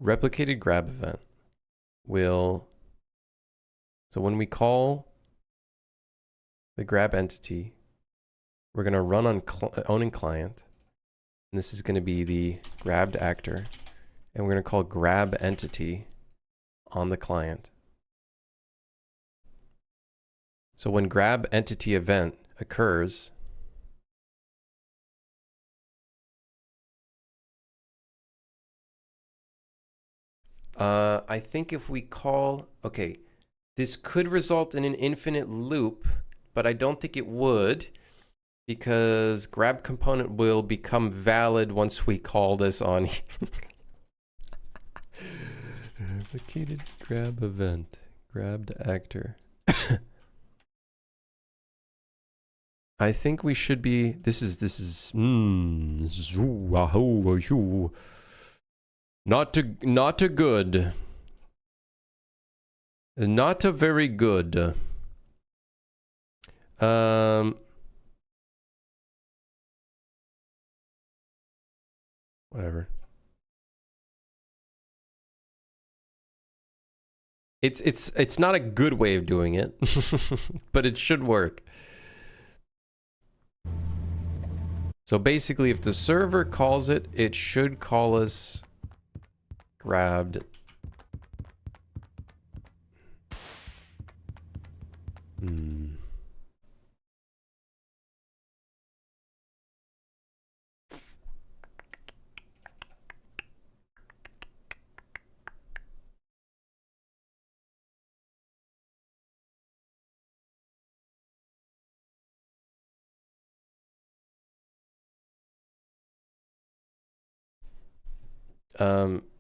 Replicated grab event will... So when we call the grab entity, we're going to run on owning client. And this is going to be the grabbed actor. And we're going to call grab entity on the client. So when grab entity event occurs, I think if we call, okay, this could result in an infinite loop, but I don't think it would, because grab component will become valid once we call this on. Replicated grab event, grabbed actor. I think we should be, this is not a good. Not a very good. Whatever. It's not a good way of doing it, but it should work. So basically, if the server calls it, it should call us grabbed.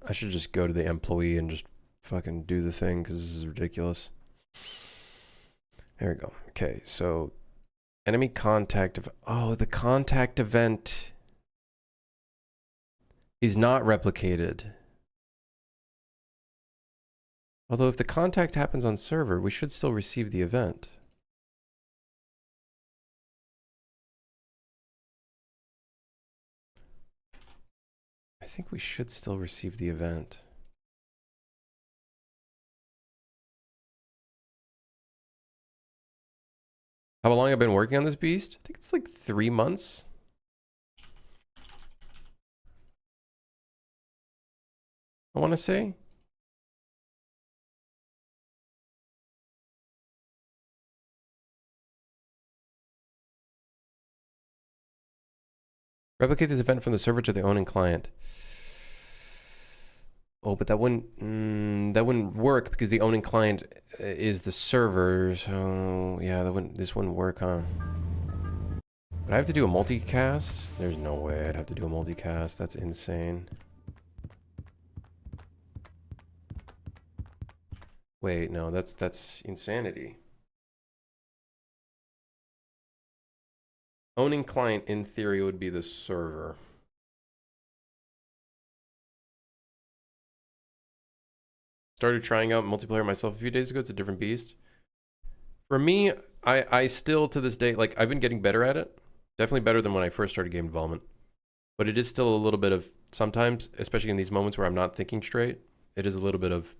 I should just go to the employee and just fucking do the thing because this is ridiculous. There we go. Okay, so enemy contact of the contact event is not replicated. Although if the contact happens on server, we should still receive the event. I think we should still receive the event. How long I've been working on this beast? I think it's like 3 months. I want to say. Replicate this event from the server to the owning client. Oh, but that wouldn't work because the owning client is the server. So yeah, this wouldn't work, huh? But I have to do a multicast? There's no way I'd have to do a multicast. That's insane. Wait, no, that's insanity. Owning client in theory would be the server. Started trying out multiplayer myself a few days ago. It's a different beast. For me, I still to this day, like, I've been getting better at it. Definitely better than when I first started game development. But it is still a little bit of, sometimes, especially in these moments where I'm not thinking straight, it is a little bit of,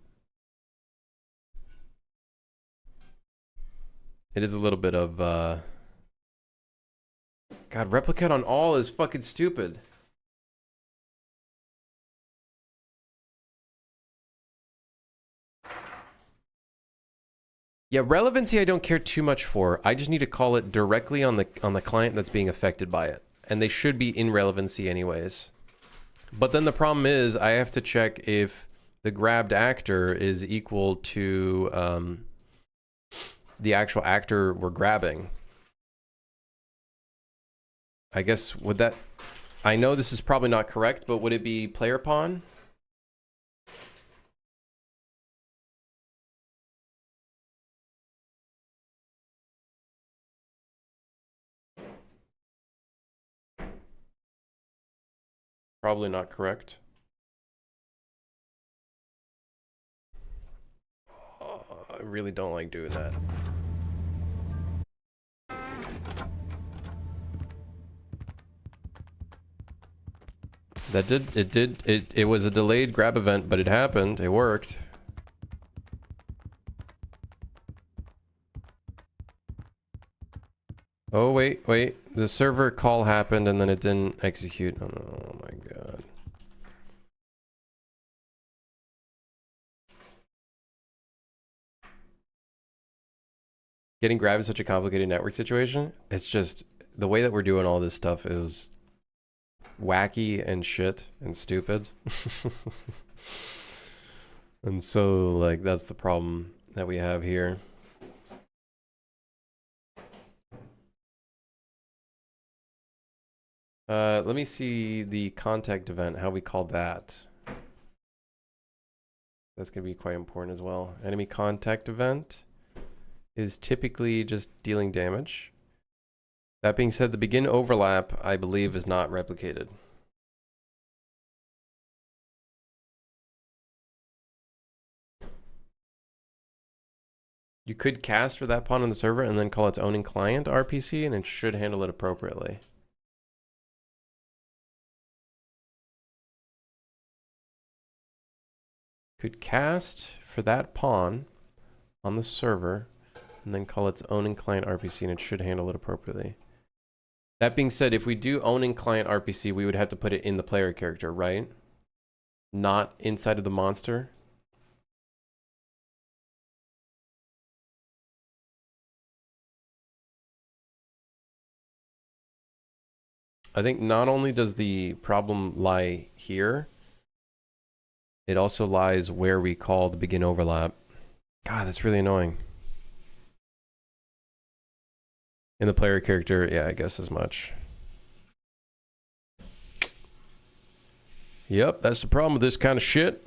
God, replicate on all is fucking stupid. Yeah, relevancy I don't care too much for. I just need to call it directly on the client that's being affected by it. And they should be in relevancy anyways. But then the problem is I have to check if the grabbed actor is equal to the actual actor we're grabbing. I guess would that, I know this is probably not correct, but would it be player pawn? Probably not correct. Oh, I really don't like doing that. It was a delayed grab event, but it happened. It worked. Oh, wait. The server call happened and then it didn't execute. Oh my god. Getting grabbed in such a complicated network situation, it's just, the way that we're doing all this stuff is wacky and shit and stupid. And so, like, that's the problem that we have here. Let me see the contact event, how we called that. That's going to be quite important as well. Enemy contact event is typically just dealing damage. That being said, the begin overlap, I believe, is not replicated. You could cast for that pawn on the server and then call its owning client RPC, and it should handle it appropriately. Could cast for that pawn on the server and then call its owning client RPC, and it should handle it appropriately. That being said, if we do owning client RPC, we would have to put it in the player character, right? Not inside of the monster. I think not only does the problem lie here, it also lies where we call the begin overlap. God, that's really annoying. In the player character, yeah, I guess as much. Yep, that's the problem with this kind of shit.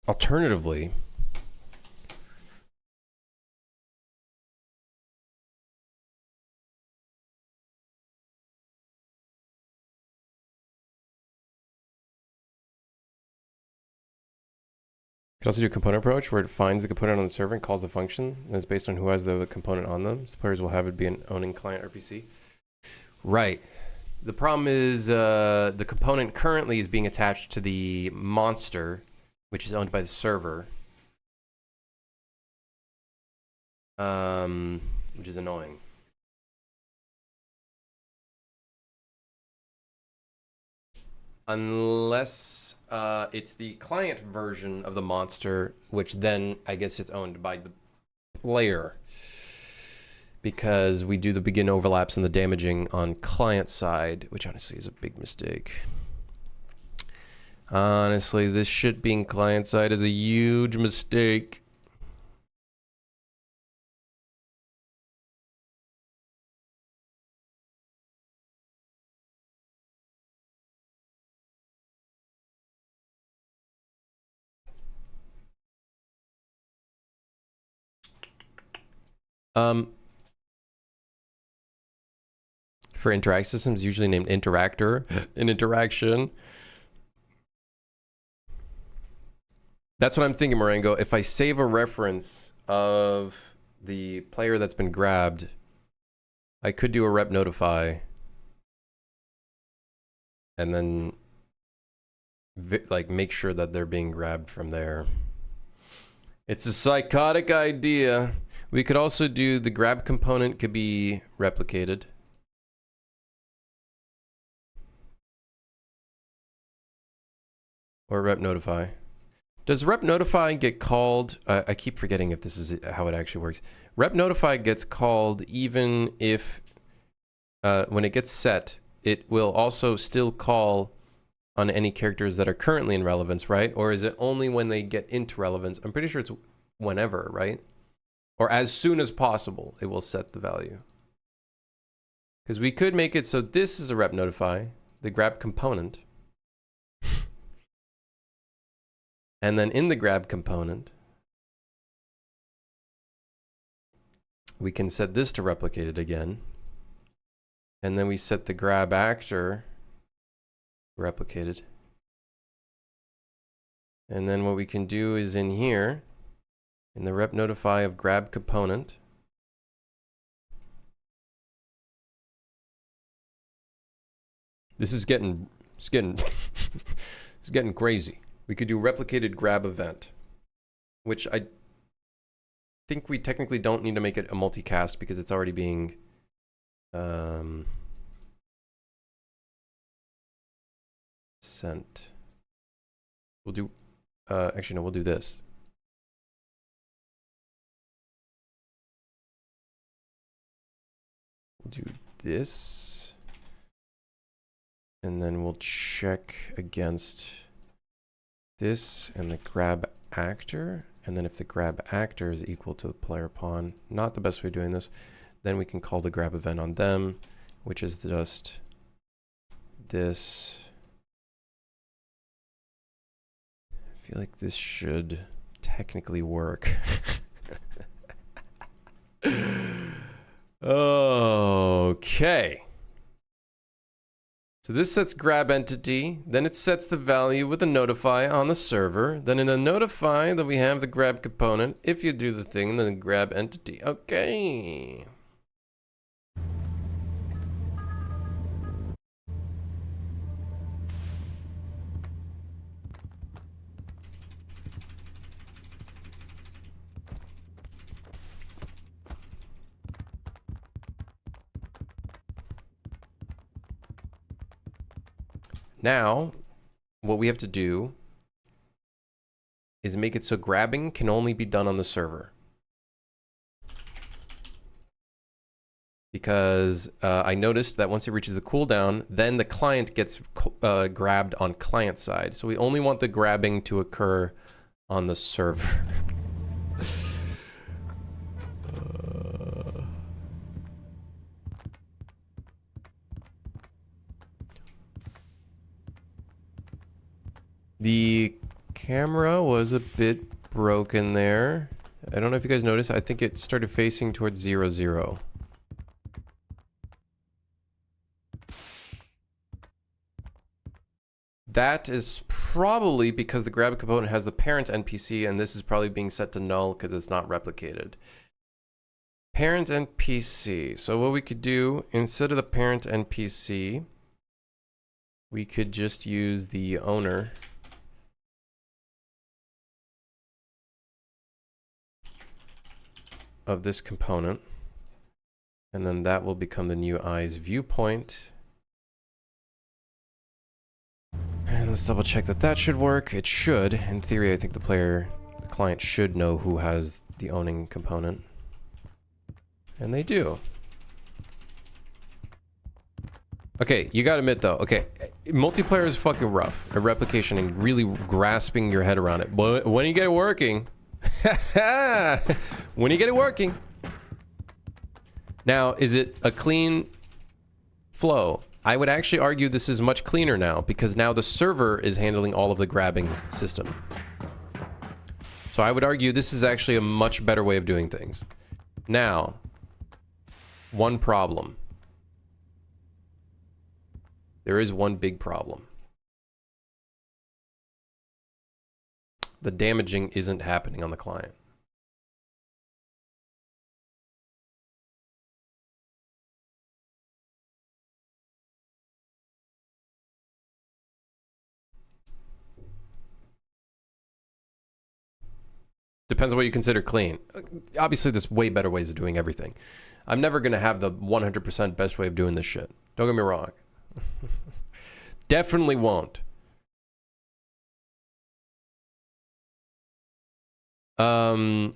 Alternatively, you could also do a component approach where it finds the component on the server and calls the function, and it's based on who has the component on them. So players will have it be an owning client RPC. Right. The problem is the component currently is being attached to the monster, which is owned by the server. Which is annoying. Unless it's the client version of the monster, which then I guess it's owned by the player. Because we do the begin overlaps and the damaging on client side, which honestly is a big mistake. Honestly, this shit being client side is a huge mistake. For interact systems, usually named interactor, an interaction. That's what I'm thinking, Marengo. If I save a reference of the player that's been grabbed, I could do a rep notify. And then like make sure that they're being grabbed from there. It's a psychotic idea. We could also do the grab component could be replicated. Or rep notify. Does rep notify get called? I keep forgetting if this is how it actually works. Rep notify gets called even if when it gets set, it will also still call on any characters that are currently in relevance, right? Or is it only when they get into relevance? I'm pretty sure it's whenever, right? Or as soon as possible, it will set the value. Because we could make it so this is a rep notify, the grab component. And then in the grab component, we can set this to replicated again. And then we set the grab actor replicated. And then what we can do is in here, in the rep notify of grab component, this is getting it's getting crazy. We could do replicated grab event, which I think we technically don't need to make it a multicast because it's already being sent. We'll do actually no, we'll do this. We'll do this, and then we'll check against this and the grab actor, and then if the grab actor is equal to the player pawn, not the best way of doing this, then we can call the grab event on them, which is just this. I feel like this should technically work. Okay. So this sets grab entity, then it sets the value with a notify on the server. Then in the notify, then we have the grab component. If you do the thing, then the grab entity. Okay. Now, what we have to do is make it so grabbing can only be done on the server. Because I noticed that once it reaches the cooldown, then the client gets grabbed on client side. So we only want the grabbing to occur on the server. The camera was a bit broken there. I don't know if you guys noticed. I think it started facing towards 0, 0. That is probably because the grab component has the parent NPC, and this is probably being set to null because it's not replicated. Parent NPC. So what we could do, instead of the parent NPC, we could just use the owner. Of this component, and then that will become the new eyes viewpoint. And let's double check that that should work. It should. In theory, I think the client should know who has the owning component, and they do. Okay, you gotta admit though, okay, multiplayer is fucking rough at replication and really grasping your head around it. But when you get it working, when you get it working. Now, is it a clean flow? I would actually argue this is much cleaner now because now the server is handling all of the grabbing system. So I would argue this is actually a much better way of doing things. Now, one problem. There is one big problem. The damaging isn't happening on the client. Depends on what you consider clean. Obviously, there's way better ways of doing everything. I'm never going to have the 100% best way of doing this shit. Don't get me wrong. Definitely won't. So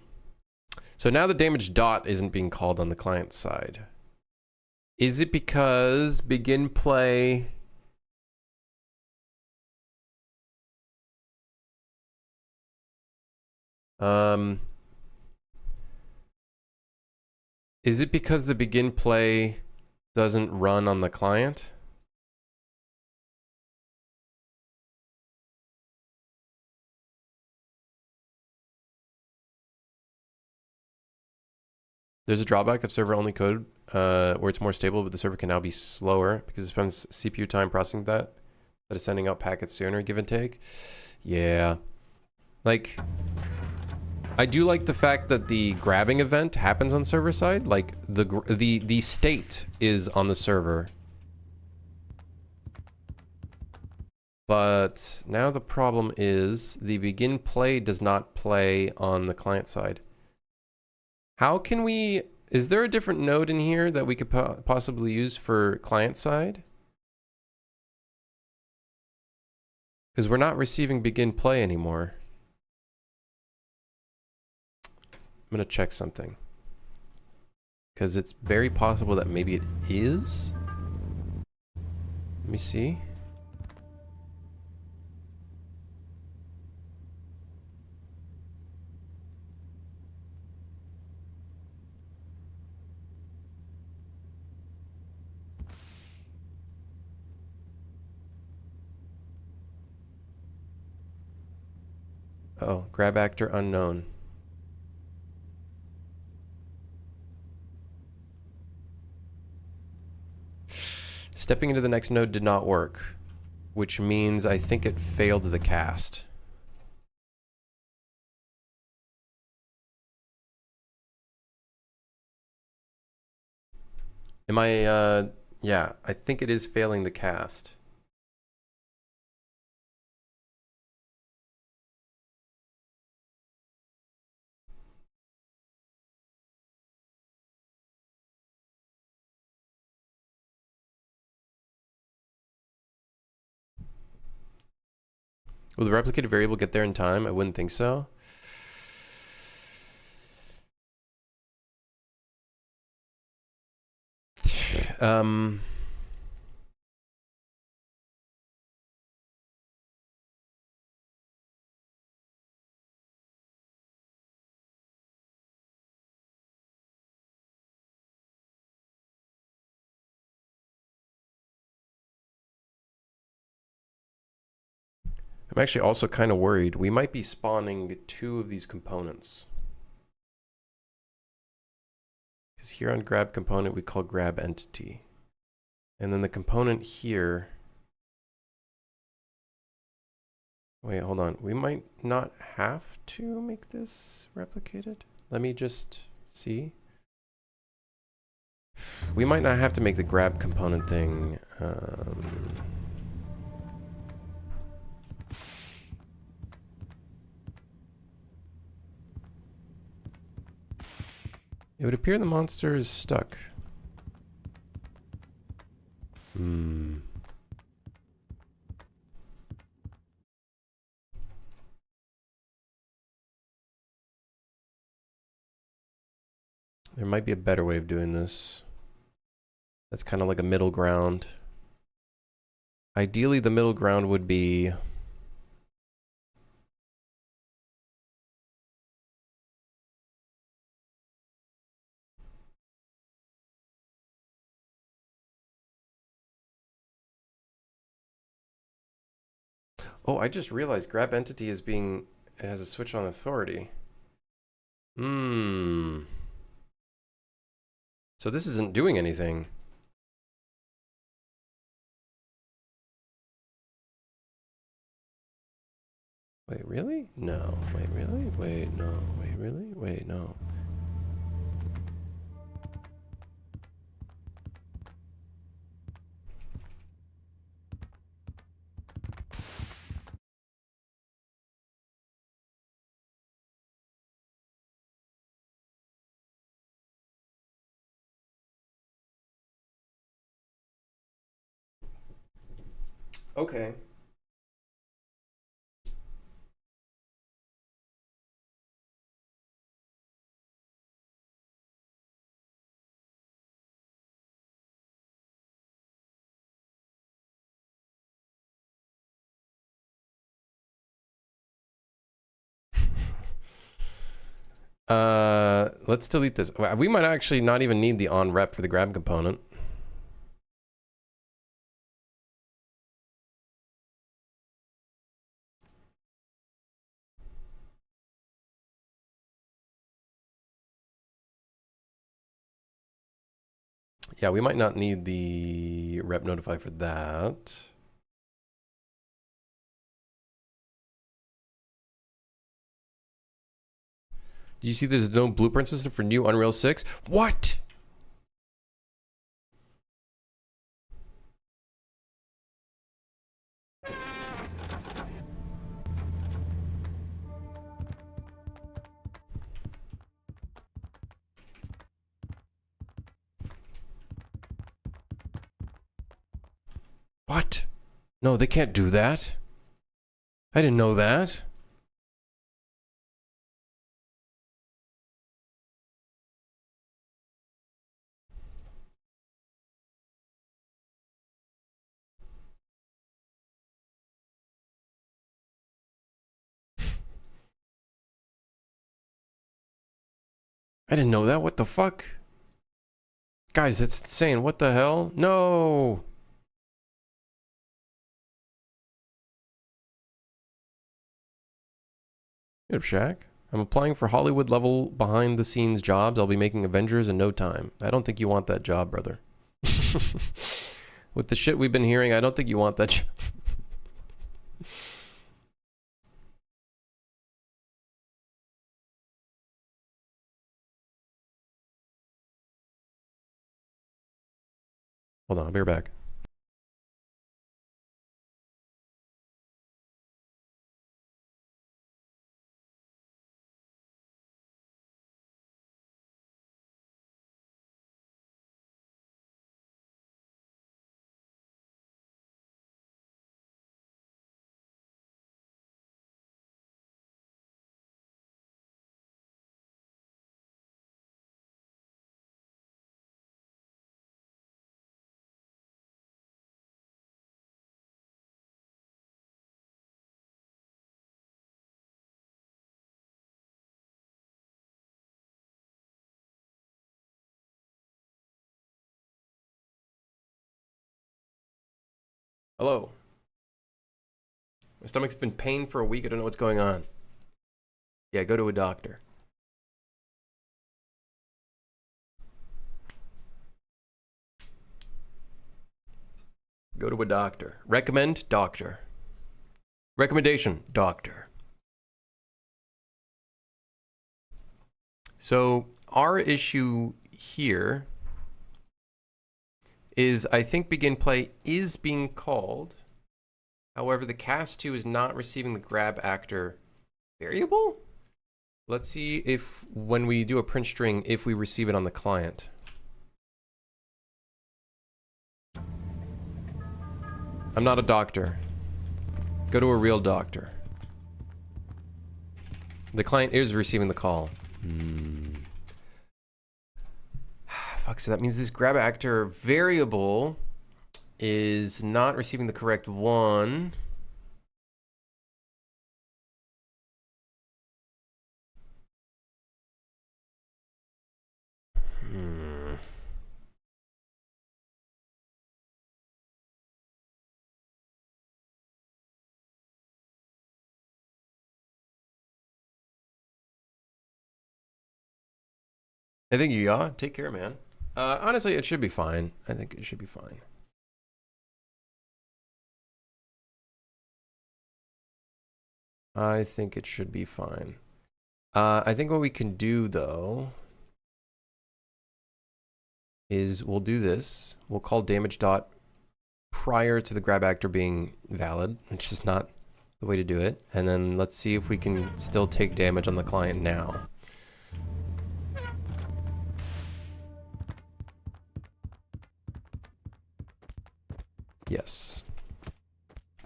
now the damage dot isn't being called on the client side. Is it because begin play... Is it because the begin play doesn't run on the client? There's a drawback of server-only code where it's more stable, but the server can now be slower because it spends CPU time processing that is sending out packets sooner, give and take. Yeah. Like... I do like the fact that the grabbing event happens on server side. Like the state is on the server. But now the problem is the begin play does not play on the client side. How can we... Is there a different node in here that we could possibly use for client side? Because we're not receiving begin play anymore. I'm gonna check something. Because it's very possible that maybe it is. Let me see. Oh, grab actor unknown. Stepping into the next node did not work, which means I think it failed the cast. Am I, yeah, I think it is failing the cast. Will the replicated variable get there in time? I wouldn't think so. I'm actually also kind of worried. We might be spawning two of these components. Because here on grab component, we call grab entity. And then the component here... Wait, hold on. We might not have to make this replicated. Let me just see. We might not have to make the grab component thing. It would appear the monster is stuck. Hmm. There might be a better way of doing this. That's kind of like a middle ground. Ideally, the middle ground would be... Oh, I just realized grab entity is being... It has a switch on authority. Hmm. So this isn't doing anything. Wait, really? No. Wait, really? Wait, no. Wait, really? Wait, no. Okay. Let's delete this. We might actually not even need the on rep for the grab component. Yeah, we might not need the rep notify for that. Do you see there's no blueprint system for new Unreal 6? What? What? No, they can't do that. I didn't know that. I didn't know that. What the fuck? Guys, that's insane. What the hell? No! Get up, Shaq. I'm applying for Hollywood level behind the scenes jobs. I'll be making Avengers in no time. I don't think you want that job, brother. With the shit we've been hearing, I don't think you want that job. Hold on, I'll be right back. Hello. My stomach's been pain for a week. I don't know what's going on. Yeah, go to a doctor. Go to a doctor. Recommend doctor. Recommendation doctor. So our issue here is I think begin play is being called. However, the cast2 is not receiving the grab actor variable. Let's see if when we do a print string, if we receive it on the client. I'm not a doctor. Go to a real doctor. The client is receiving the call. Fuck, so that means this grab actor variable is not receiving the correct one. I think you are. Take care, man. Honestly, it should be fine. I think it should be fine. I think it should be fine. I think what we can do, though, is we'll do this. We'll call damage dot prior to the grab actor being valid, which is not the way to do it. And then let's see if we can still take damage on the client now. Yes.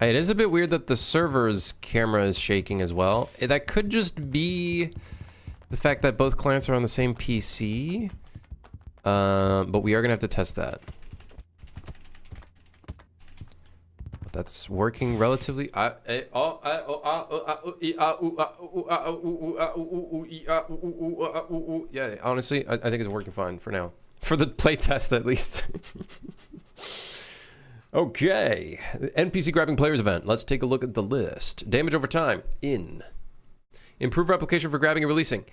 It is a bit weird that the server's camera is shaking as well. That could just be the fact that both clients are on the same PC. But we are going to have to test that. But that's working relatively... Yeah, honestly, I think it's working fine for now. For the playtest, at least. Okay, NPC grabbing players event. Let's take a look at the list. Damage over time, in. Improve replication for grabbing and releasing.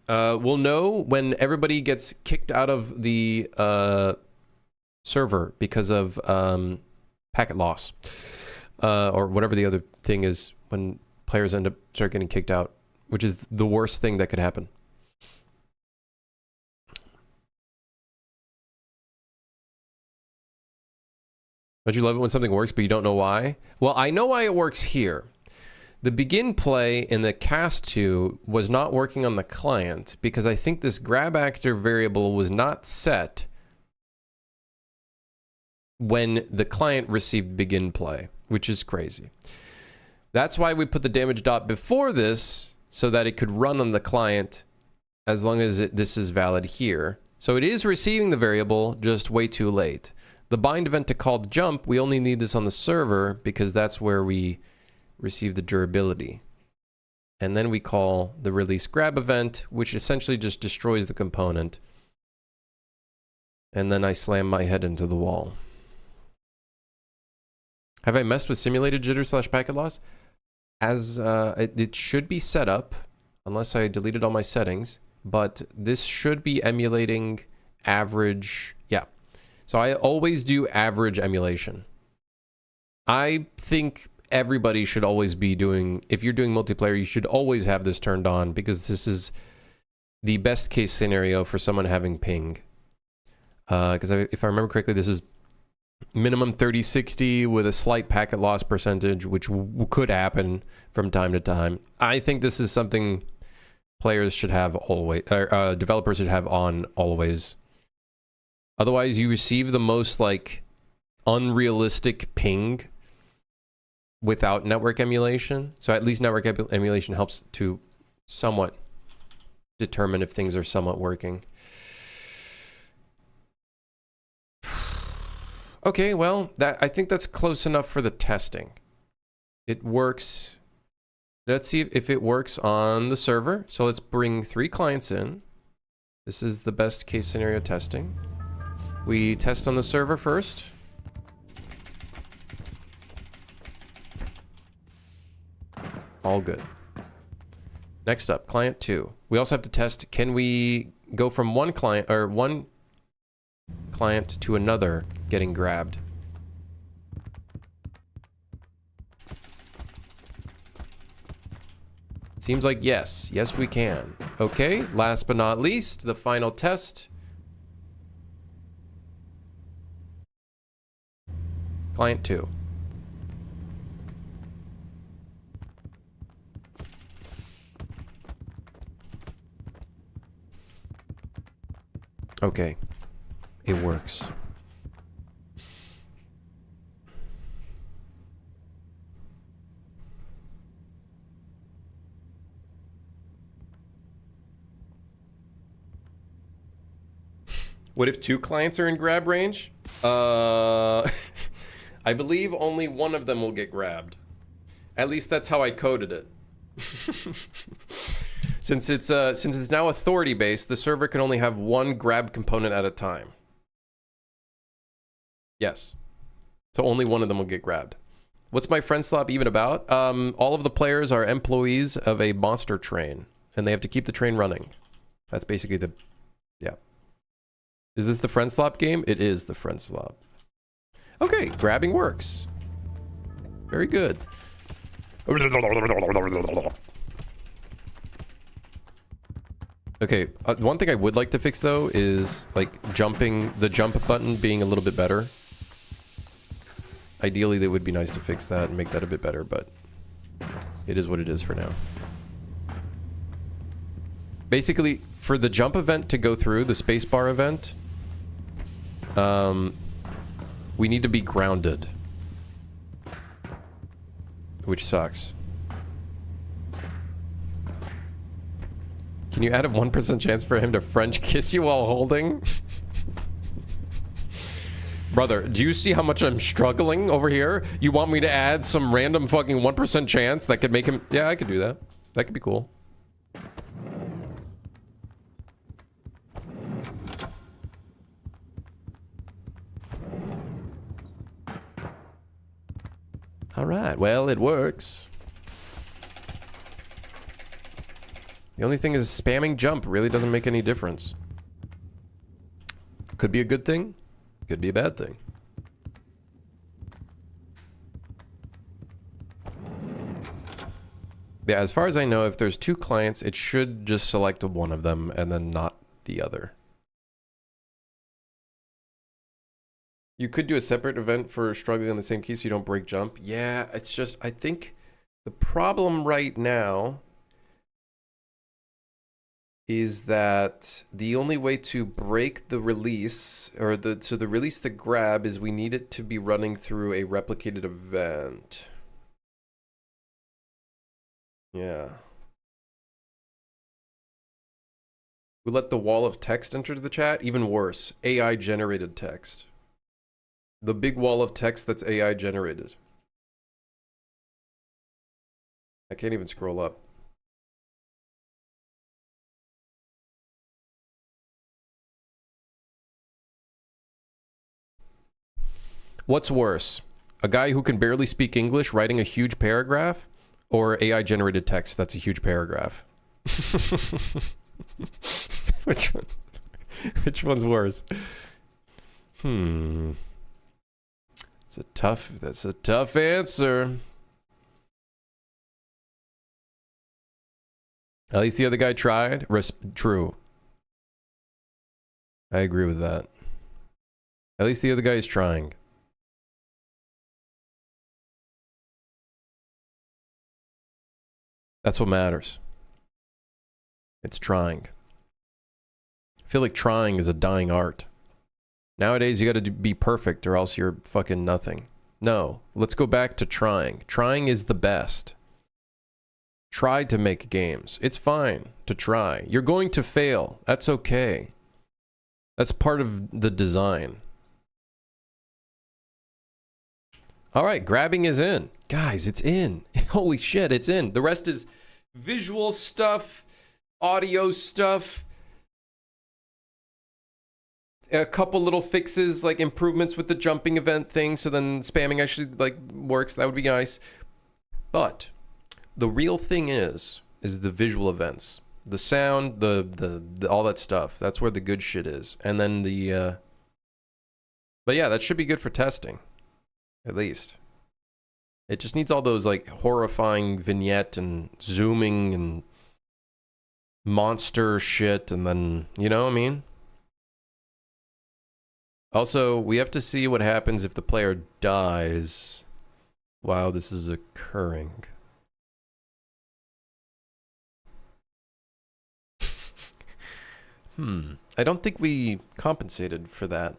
We'll know when everybody gets kicked out of the server because of packet loss. Or whatever the other thing is when players start getting kicked out. Which is the worst thing that could happen. Don't you love it when something works but you don't know why? Well, I know why it works here. The begin play in the cast 2 was not working on the client because I think this grab actor variable was not set when the client received begin play, which is crazy. That's why we put the damage dot before this, so that it could run on the client as long as this is valid here. So it is receiving the variable, just way too late. The bind event to call the jump, we only need this on the server because that's where we receive the durability. And then we call the release grab event, which essentially just destroys the component. And then I slam my head into the wall. Have I messed with simulated jitter / packet loss? As it should be set up, unless I deleted all my settings, but this should be emulating average. Yeah, so I always do average emulation. I think everybody should always be doing, if you're doing multiplayer, you should always have this turned on because this is the best case scenario for someone having ping. Because if I remember correctly, this is minimum 3060 with a slight packet loss percentage, which could happen from time to time. I think this is something players should have always, or developers should have on always. Otherwise, you receive the most like unrealistic ping without network emulation. So at least network emulation helps to somewhat determine if things are somewhat working. Okay, well, I think that's close enough for the testing. It works. Let's see if it works on the server. So let's bring 3 clients in. This is the best case scenario testing. We test on the server first. All good. Next up, client 2. We also have to test, can we go from one client to another getting grabbed? Seems like yes. Yes, we can. Okay, last but not least, the final test. Client 2. Okay. It works. What if 2 clients are in grab range? I believe only one of them will get grabbed. At least that's how I coded it. Since it's now authority based, the server can only have 1 grab component at a time. Yes. So only one of them will get grabbed. What's my friend swap even about? All of the players are employees of a monster train, and they have to keep the train running. That's basically the... Yeah. Is this the friend swap game? It is the friend swap. Okay, grabbing works. Very good. Okay, one thing I would like to fix though is like the jump button being a little bit better. Ideally, it would be nice to fix that and make that a bit better, but it is what it is for now. Basically, for the jump event to go through, the spacebar event, we need to be grounded. Which sucks. Can you add a 1% chance for him to French kiss you while holding? Brother, do you see how much I'm struggling over here? You want me to add some random fucking 1% chance that could make him... Yeah, I could do that. That could be cool. Alright, well, it works. The only thing is spamming jump really doesn't make any difference. Could be a good thing. Could be a bad thing. Yeah, as far as I know, if there's 2 clients, it should just select one of them and then not the other. You could do a separate event for struggling on the same key so you don't break jump. Yeah, it's just, I think the problem right now is that the only way to break the release, or to release the grab, is we need it to be running through a replicated event. Yeah. We let the wall of text enter the chat? Even worse, AI generated text. The big wall of text that's AI generated. I can't even scroll up. What's worse? A guy who can barely speak English writing a huge paragraph, or AI generated text that's a huge paragraph? Which one's worse? That's a tough answer. At least the other guy tried. True. I agree with that. At least the other guy is trying. That's what matters. It's trying. I feel like trying is a dying art. Nowadays, you gotta be perfect or else you're fucking nothing. No, let's go back to trying. Trying is the best. Try to make games. It's fine to try. You're going to fail. That's okay. That's part of the design. Alright, grabbing is in. Guys, it's in. Holy shit, it's in. The rest is visual stuff, audio stuff, a couple little fixes, like improvements with the jumping event thing, so then spamming actually like works. That would be nice. But the real thing is the visual events, the sound, the all that stuff. That's where the good shit is. And then the but yeah, that should be good for testing, at least. It just needs all those like horrifying vignette and zooming and monster shit, and then, you know what I mean? Also, we have to see what happens if the player dies while this is occurring. I don't think we compensated for that.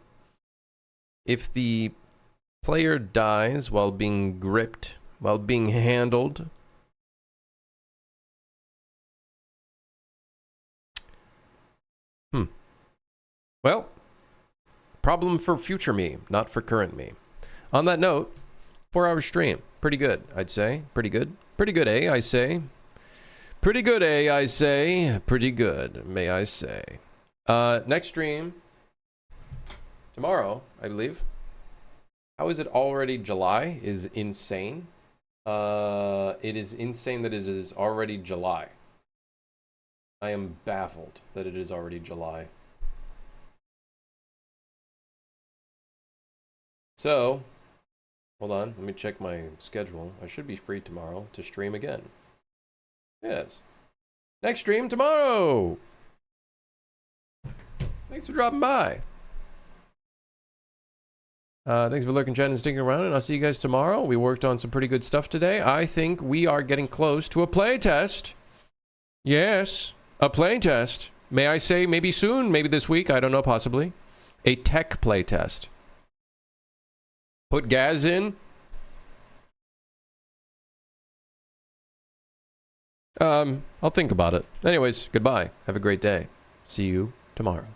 If the player dies while being gripped, while being handled, well, Problem for future me, not for current me. On that note, 4-hour stream. Pretty good, I'd say. Pretty good. Pretty good, eh, I say. Pretty good, eh, I say. Pretty good, may I say. Next stream. Tomorrow, I believe. How is it already July? Is insane. It is insane that it is already July. I am baffled that it is already July. So, hold on, let me check my schedule. I should be free tomorrow to stream again. Yes. Next stream tomorrow! Thanks for dropping by. Thanks for lurking, chat, and sticking around, and I'll see you guys tomorrow. We worked on some pretty good stuff today. I think we are getting close to a playtest. Yes, a playtest. May I say, maybe soon, maybe this week, I don't know, possibly. A tech playtest. Put Gaz in. I'll think about it. Anyways, goodbye. Have a great day. See you tomorrow.